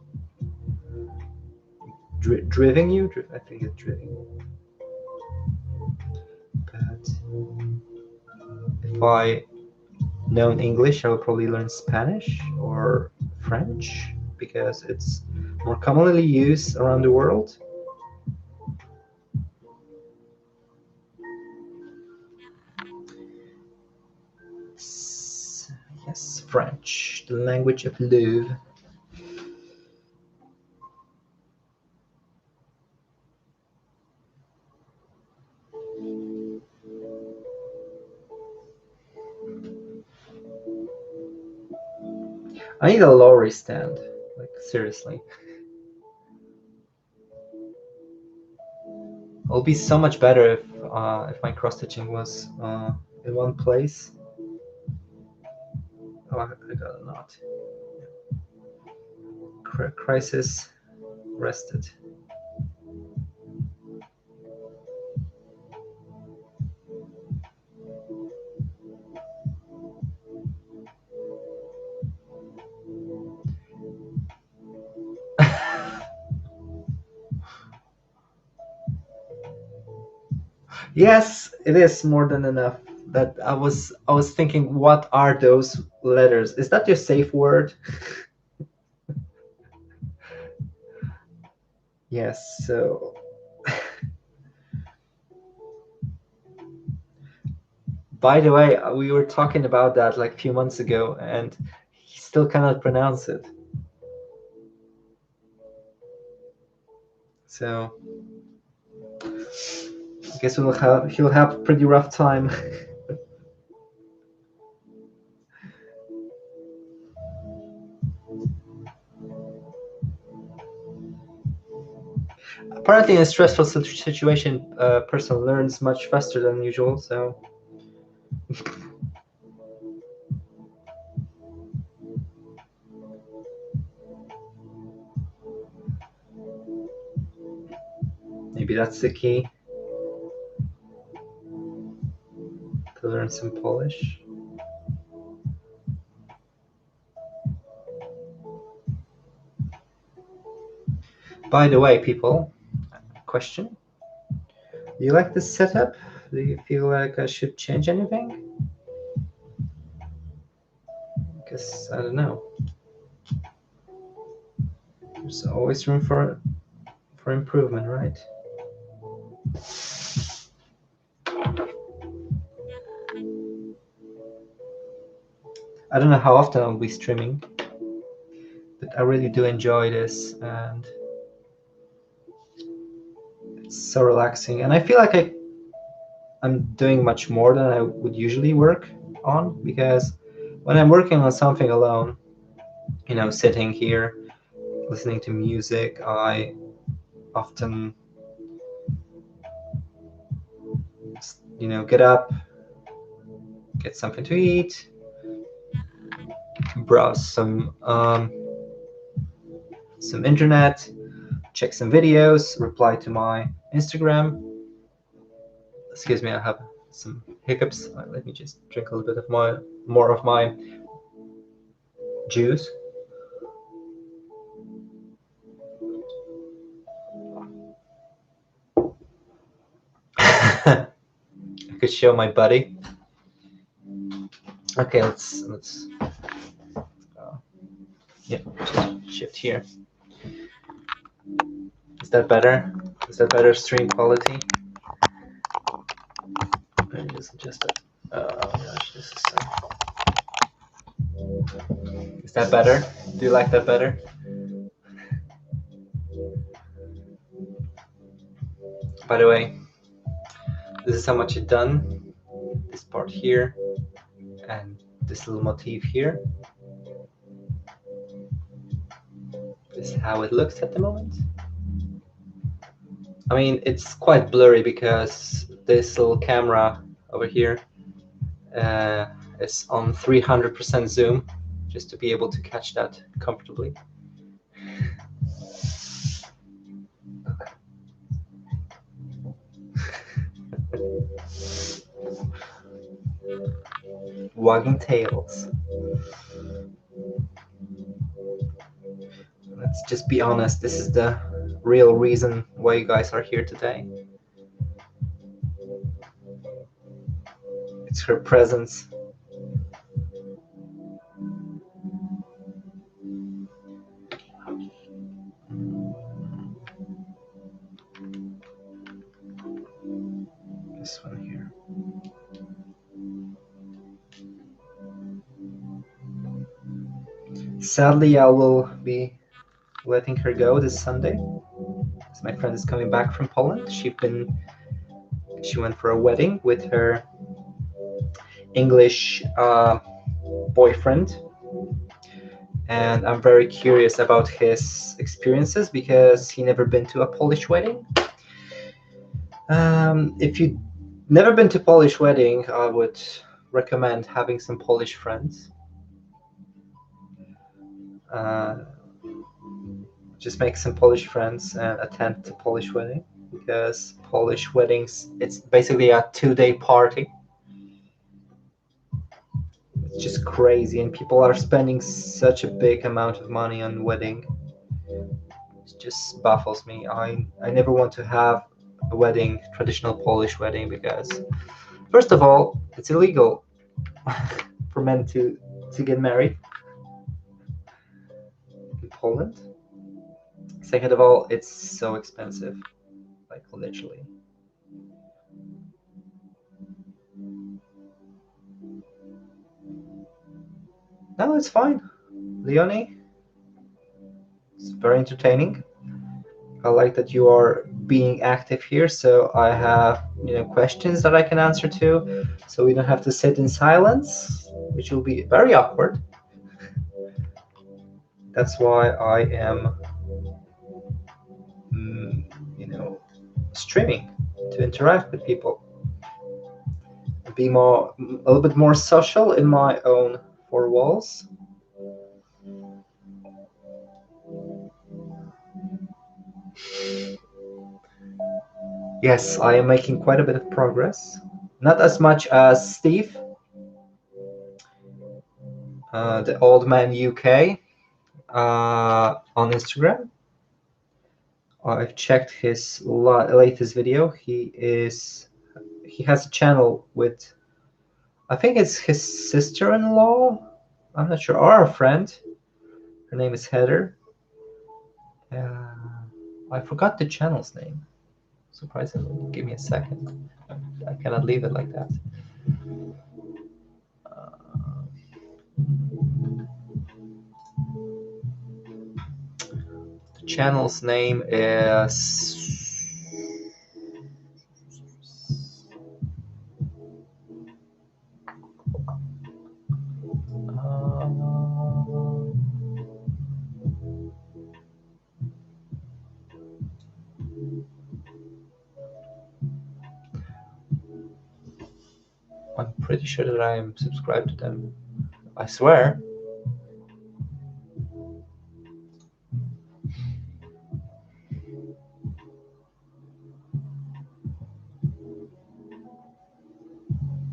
Driving you? I think it's driving you. But if I known English, I would probably learn Spanish or French because it's more commonly used around the world. Yes, French, the language of love. I need a lorry stand, like seriously. It'll be so much better if my cross stitching was in one place. Oh, I got a knot. Crisis rested. Yes, it is more than enough. That I was thinking, what are those letters? Is that your safe word? Yes, so by the way, we were talking about that like a few months ago, and he still cannot pronounce it. So I guess he'll have a pretty rough time. Apparently, in a stressful situation, a person learns much faster than usual. So maybe that's the key to learn some Polish. By the way, people, question. Do you like this setup? Do you feel like I should change anything? Because I don't know. There's always room for improvement, right? I don't know how often I'll be streaming, but I really do enjoy this, and it's so relaxing. And I feel like I'm doing much more than I would usually work on, because when I'm working on something alone, you know, sitting here listening to music, I often, you know, get up, get something to eat, browse some internet, check some videos, reply to my Instagram. Excuse me, I have some hiccups. Let me just drink a little bit of more of my juice. I could show my buddy. Okay, let's yeah, just shift here. Is that better? Is that better stream quality? Let me just adjust it. Oh gosh, this is so. Is that better? Do you like that better? By the way, this is how much it's done. This part here and this little motif here. This is how it looks at the moment. I mean, it's quite blurry because this little camera over here is on 300% zoom, just to be able to catch that comfortably. Wagging tails. Let's just be honest, this is the real reason why you guys are here today. It's her presence. This one here. Sadly, I will be letting her go this Sunday, as my friend is coming back from Poland. She went for a wedding with her English boyfriend, and I'm very curious about his experiences because he never been to a Polish wedding. If you've never been to Polish wedding, I would recommend having some Polish friends. Just make some Polish friends and attend the Polish wedding, because Polish weddings, it's basically a 2-day party. It's just crazy, and people are spending such a big amount of money on wedding. It just baffles me. I never want to have a wedding, traditional Polish wedding, because first of all, it's illegal for men to get married in Poland. Second of all, it's so expensive, like literally. No, it's fine. Leonie, it's very entertaining. I like that you are being active here, so I have, you know, questions that I can answer to, so we don't have to sit in silence, which will be very awkward. That's why I am, you know, streaming to interact with people, be a little bit more social in my own four walls. Yes, I am making quite a bit of progress. Not as much as Steve, the old man UK, on Instagram. I've checked his latest video. He has a channel with, I think it's his sister-in-law. I'm not sure, or a friend. Her name is Heather. I forgot the channel's name, surprisingly. Give me a second. I cannot leave it like that. Channel's name is. I'm pretty sure that I am subscribed to them. I swear.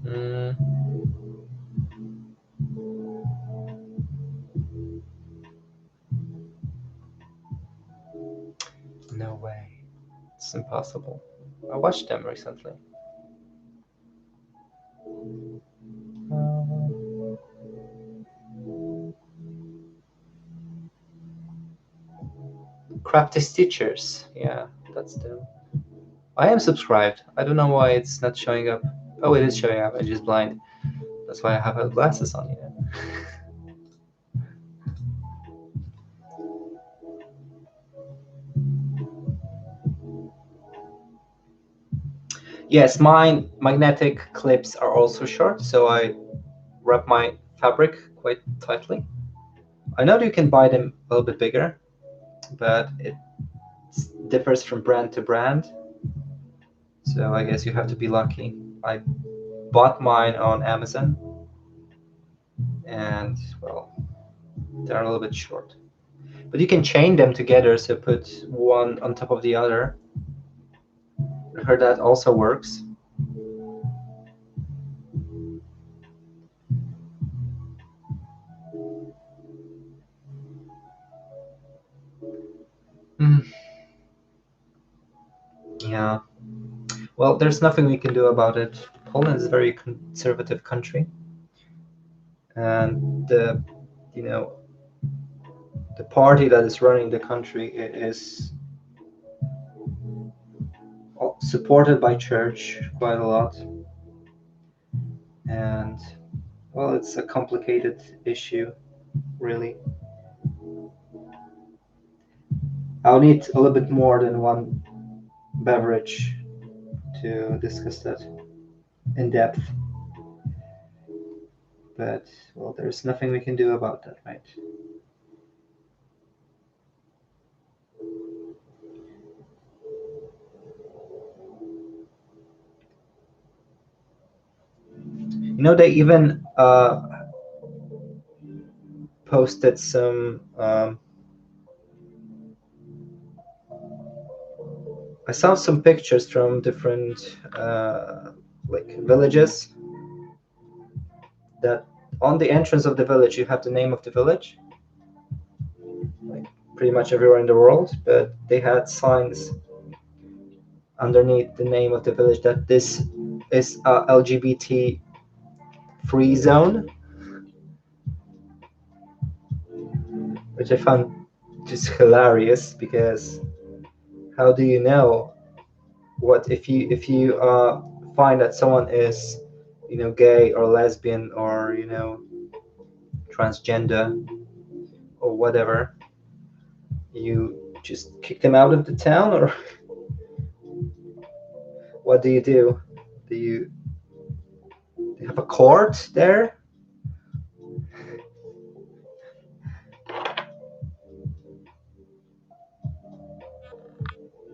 Mm. No way. It's impossible. I watched them recently. Crafty Stitchers. Yeah, that's them. I am subscribed. I don't know why it's not showing up. Oh, it is showing up. I'm just blind. That's why I have glasses on. Yes, mine magnetic clips are also short, so I wrap my fabric quite tightly. I know that you can buy them a little bit bigger, but it differs from brand to brand. So I guess you have to be lucky. I bought mine on Amazon, and well, they're a little bit short. But you can chain them together, so put one on top of the other. I heard that also works. Mm. Yeah. Well, there's nothing we can do about it. Poland is a very conservative country, and you know, the party that is running the country is supported by church quite a lot, and well, it's a complicated issue, really. I'll need a little bit more than one beverage to discuss that in depth, but well, there's nothing we can do about that, right? They even posted some. I saw some pictures from different like villages that on the entrance of the village you have the name of the village, like pretty much everywhere in the world, but they had signs underneath the name of the village that this is a LGBT free zone, which I found just hilarious because how do you know what if you find that someone is gay or lesbian or transgender or whatever, you just kick them out of the town, or what do you do? Do you have a court there?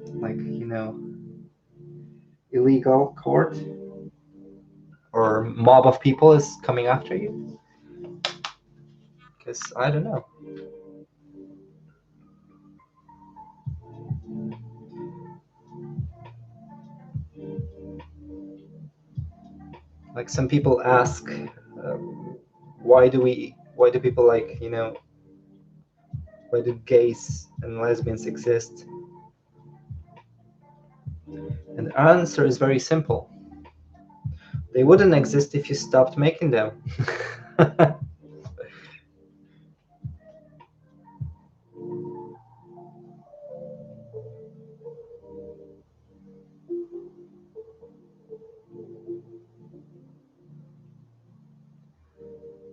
Like, illegal court? Or mob of people is coming after you? Because I don't know. Like some people ask, why do people like, why do gays and lesbians exist? And the answer is very simple. They wouldn't exist if you stopped making them.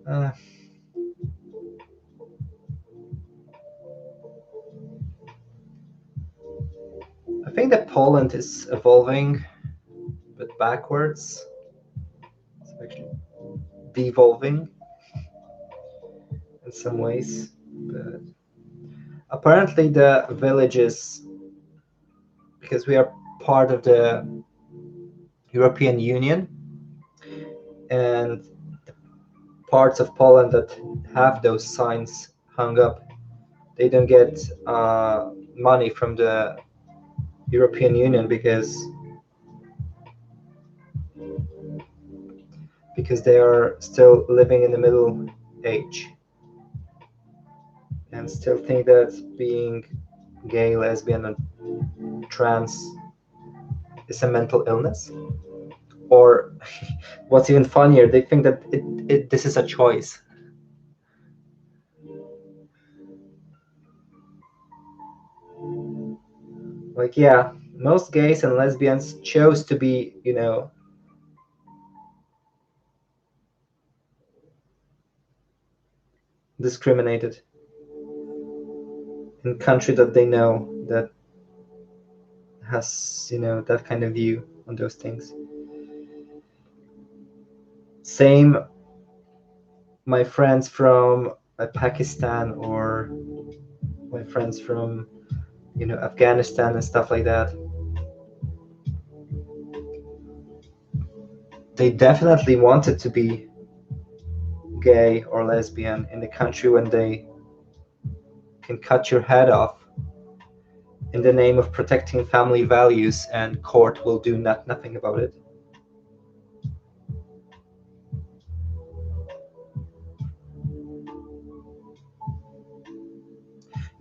uh, think that Poland is evolving, but backwards. It's actually devolving in some ways. But apparently, the villages, because we are part of the European Union, and parts of Poland that have those signs hung up, they don't get money from the European Union because they are still living in the middle age and still think that being gay, lesbian, and trans is a mental illness. Or what's even funnier, they think that this is a choice. Like, yeah, most gays and lesbians chose to be, discriminated in country that they know that has, that kind of view on those things. Same, my friends from Pakistan, or my friends from, Afghanistan and stuff like that. They definitely wanted to be gay or lesbian in the country when they can cut your head off in the name of protecting family values, and court will do nothing about it.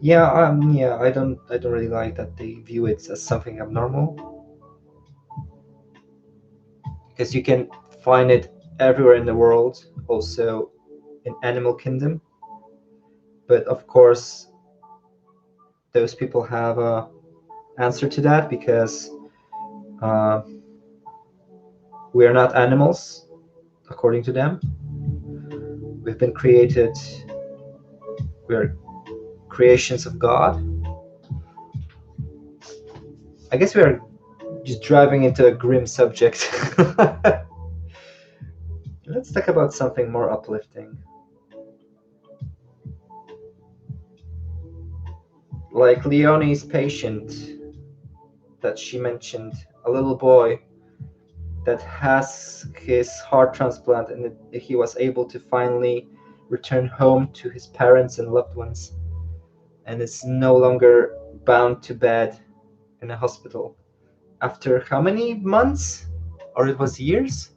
Yeah, I don't really like that they view it as something abnormal, because you can find it everywhere in the world, also in animal kingdom. But of course, those people have a answer to that, because uh, we are not animals, according to them. We've been created, we're creations of God. I guess we are just driving into a grim subject. Let's talk about something more uplifting. Like Leonie's patient that she mentioned, a little boy that has his heart transplant, and he was able to finally return home to his parents and loved ones, and is no longer bound to bed in a hospital after how many months? Or it was years?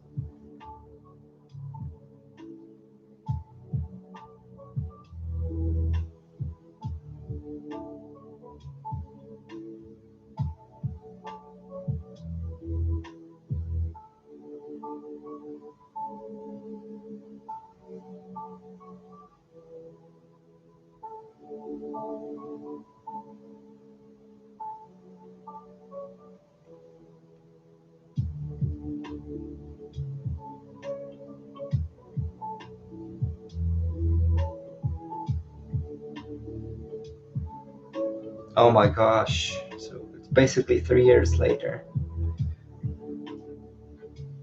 Oh my gosh. So it's basically 3 years later.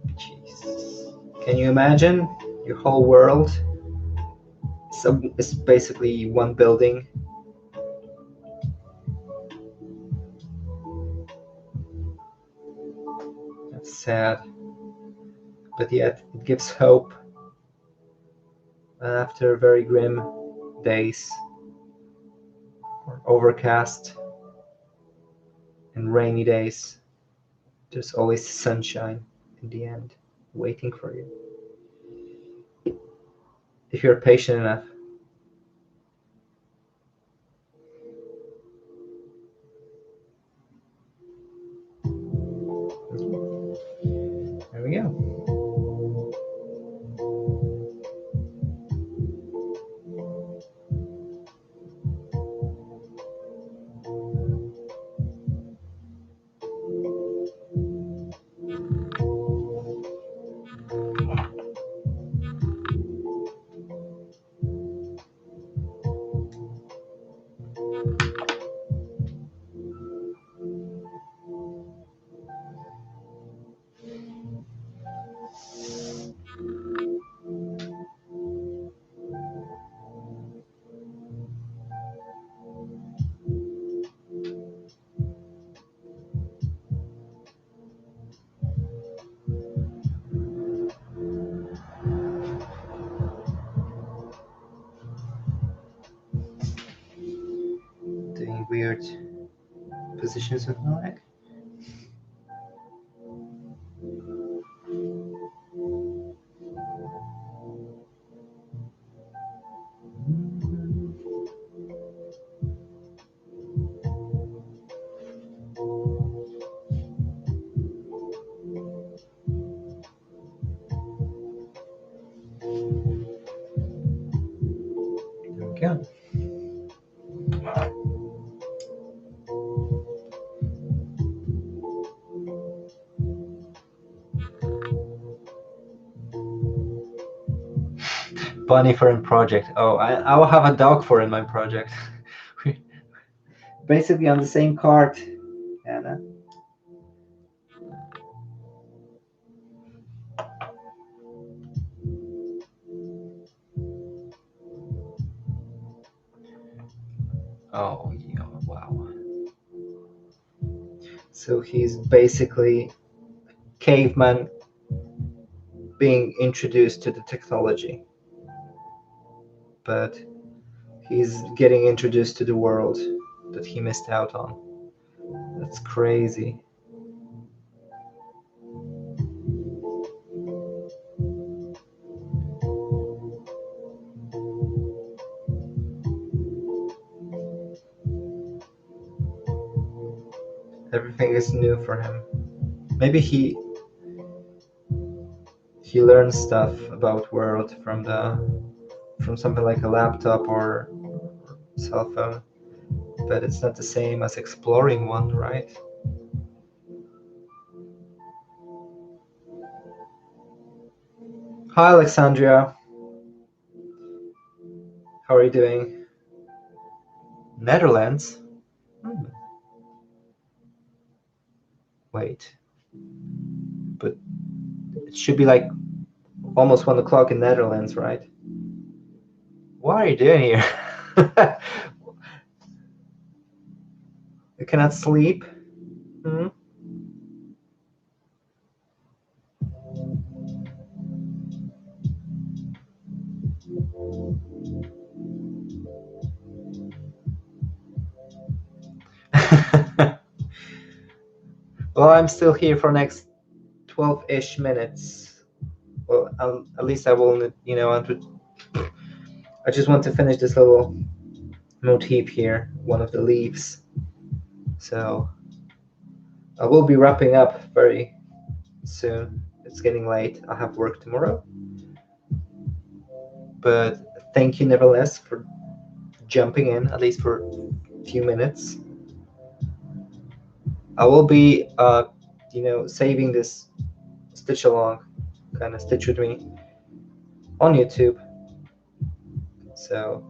Jeez. Can you imagine? Your whole world is basically one building. That's sad. But yet it gives hope after very grim days, or overcast and rainy days. There's always sunshine in the end waiting for you if you're patient enough. There we go. weird positions with my leg. There we go. Bunny for in project. Oh, I will have a dog for in my project. Basically on the same cart, Anna. Oh, yeah, wow. So he's basically caveman being introduced to the technology, but he's getting introduced to the world that he missed out on. That's crazy. Everything is new for him. Maybe he learns stuff about world from something like a laptop or cell phone, but it's not the same as exploring one, right? Hi, Alexandria. How are you doing? Netherlands? Wait. But it should be like almost 1 o'clock in Netherlands, right? What are you doing here? You cannot sleep? Hmm? Well, I'm still here for next 12-ish minutes. Well, at least I will, I just want to finish this little motif here, one of the leaves. So I will be wrapping up very soon. It's getting late. I have work tomorrow. But thank you nevertheless for jumping in, at least for a few minutes. I will be, saving this stitch along, kind of stitch with me on YouTube. So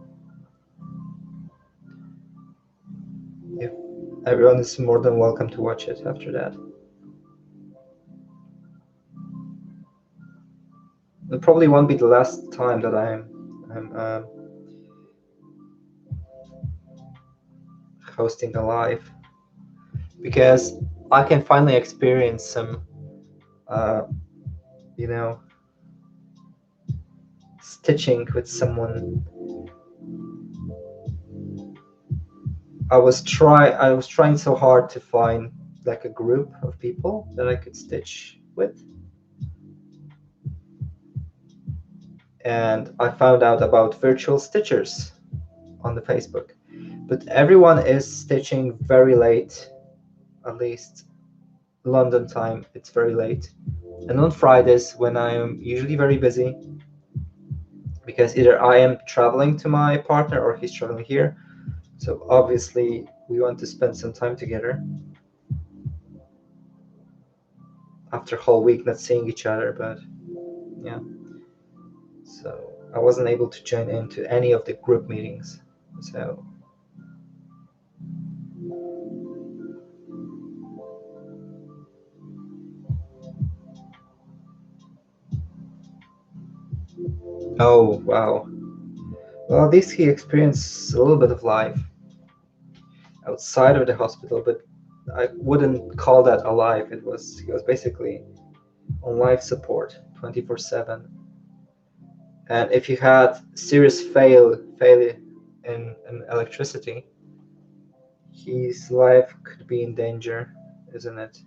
if everyone is more than welcome to watch it after that. It probably won't be the last time that I'm hosting a live, because I can finally experience some, stitching with someone. I was trying so hard to find like a group of people that I could stitch with, and I found out about virtual stitchers on the Facebook, but everyone is stitching very late, at least London time. It's very late, and on Fridays when I am usually very busy, because either I am traveling to my partner or he's traveling here, so obviously we want to spend some time together after a whole week not seeing each other. But yeah, so I wasn't able to join into any of the group meetings. So oh wow, well, at least he experienced a little bit of life outside of the hospital, but I wouldn't call that alive. He was basically on life support 24/7. And if you had serious failure in electricity, his life could be in danger, isn't it?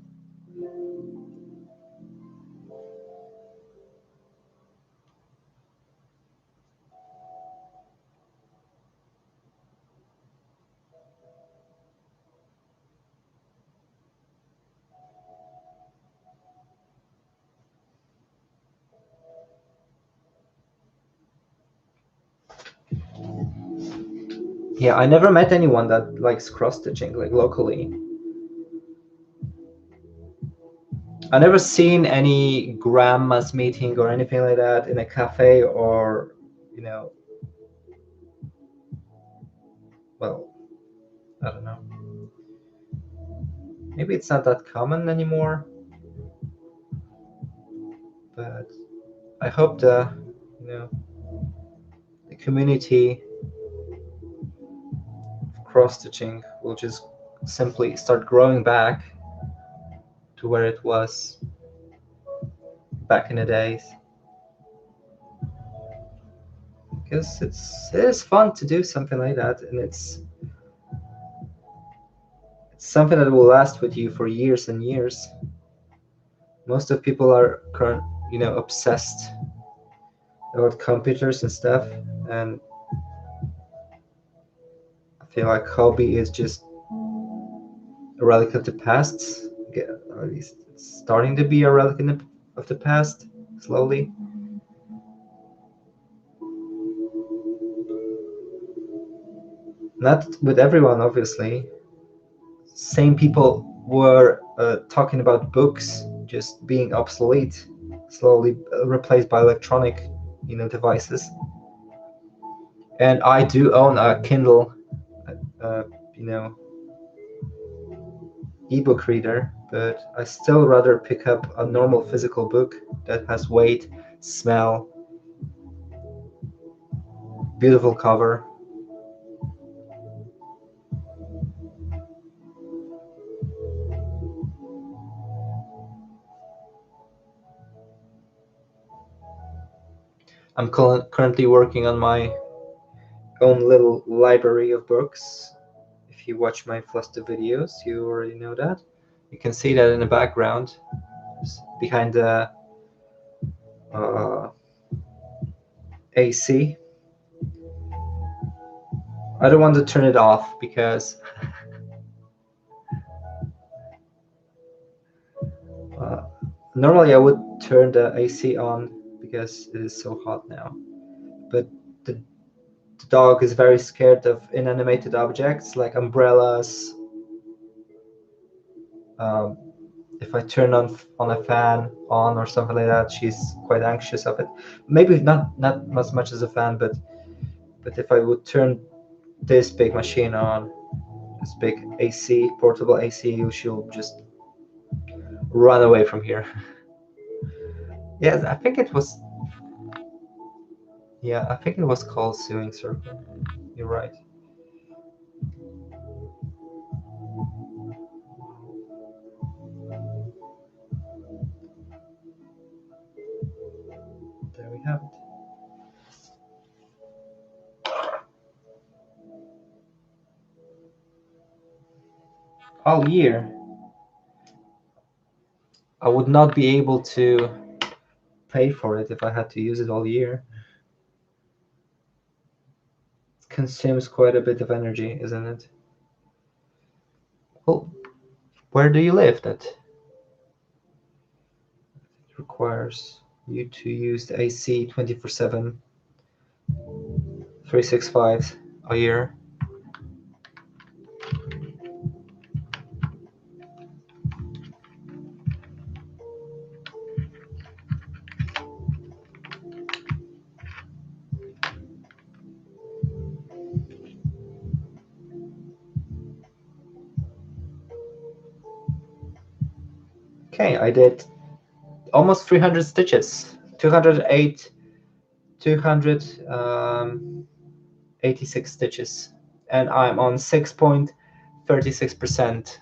Yeah, I never met anyone that likes cross-stitching, like locally. I never seen any grandma's meeting or anything like that in a cafe or, you know, well, I don't know. Maybe it's not that common anymore, but I hope the community of cross-stitching will just simply start growing back to where it was back in the days. Because it is fun to do something like that, and it's something that will last with you for years and years. Most of people are obsessed about computers and stuff, and I feel like hobby is just a relic of the past. At least it's starting to be a relic of the past slowly. Not with everyone, obviously. Same people were talking about books just being obsolete, slowly replaced by electronic, devices. And I do own a Kindle, uh, you know, ebook reader, but I still rather pick up a normal physical book that has weight, smell, beautiful cover. I'm currently working on my own little library of books. If you watch my Fluster videos, you already know that. You can see that in the background, behind the uh, AC. I don't want to turn it off because uh, normally I would turn the AC on because it is so hot now. But the dog is very scared of inanimated objects like umbrellas. Um, if I turn on a fan on or something like that, she's quite anxious of it. Maybe not as much as a fan, but if I would turn this big machine on, this big AC, portable AC, she'll just run away from here. Yeah, I think it was. Yeah, I think it was called sewing circle. You're right. There we have it. All year, I would not be able to pay for it if I had to use it all year. It consumes quite a bit of energy, isn't it? Well, where do you live that requires you to use the AC 24/7, 365 a year? Okay, I did almost 300 stitches, 208, 286 stitches, and I'm on 6.36%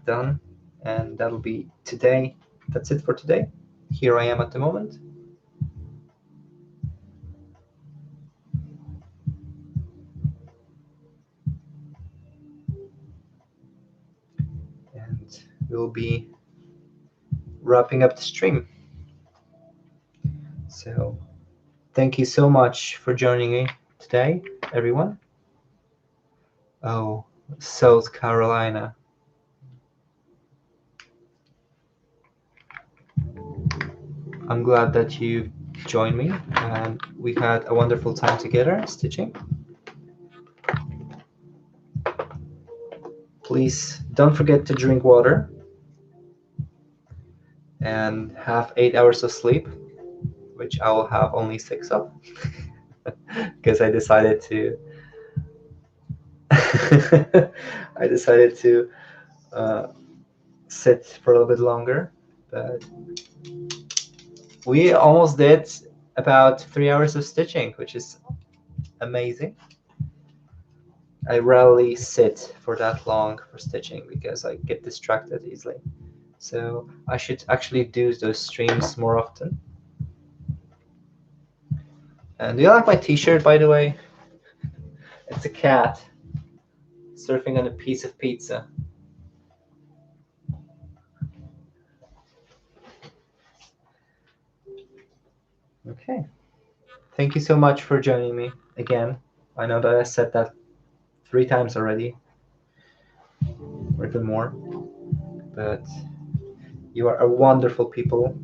done, and that'll be today. That's it for today. Here I am at the moment. we'll be wrapping up the stream. So thank you so much for joining me today, everyone. Oh, South Carolina. I'm glad that you joined me, and we had a wonderful time together stitching. Please don't forget to drink water and have 8 hours of sleep, which I will have only 6 of because I decided to sit for a little bit longer, but we almost did about 3 hours of stitching, which is amazing. I rarely sit for that long for stitching because I get distracted easily. So I should actually do those streams more often. And do you like my t-shirt, by the way? It's a cat surfing on a piece of pizza. Okay. Thank you so much for joining me again. I know that I said that 3 times already, or even more, but you are a wonderful people.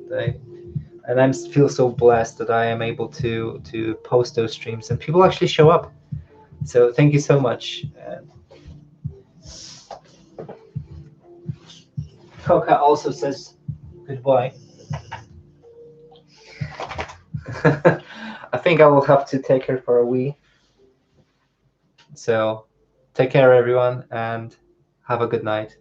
And I feel so blessed that I am able to post those streams and people actually show up. So thank you so much. And Coca also says goodbye. I think I will have to take her for a wee. So take care, everyone, and have a good night.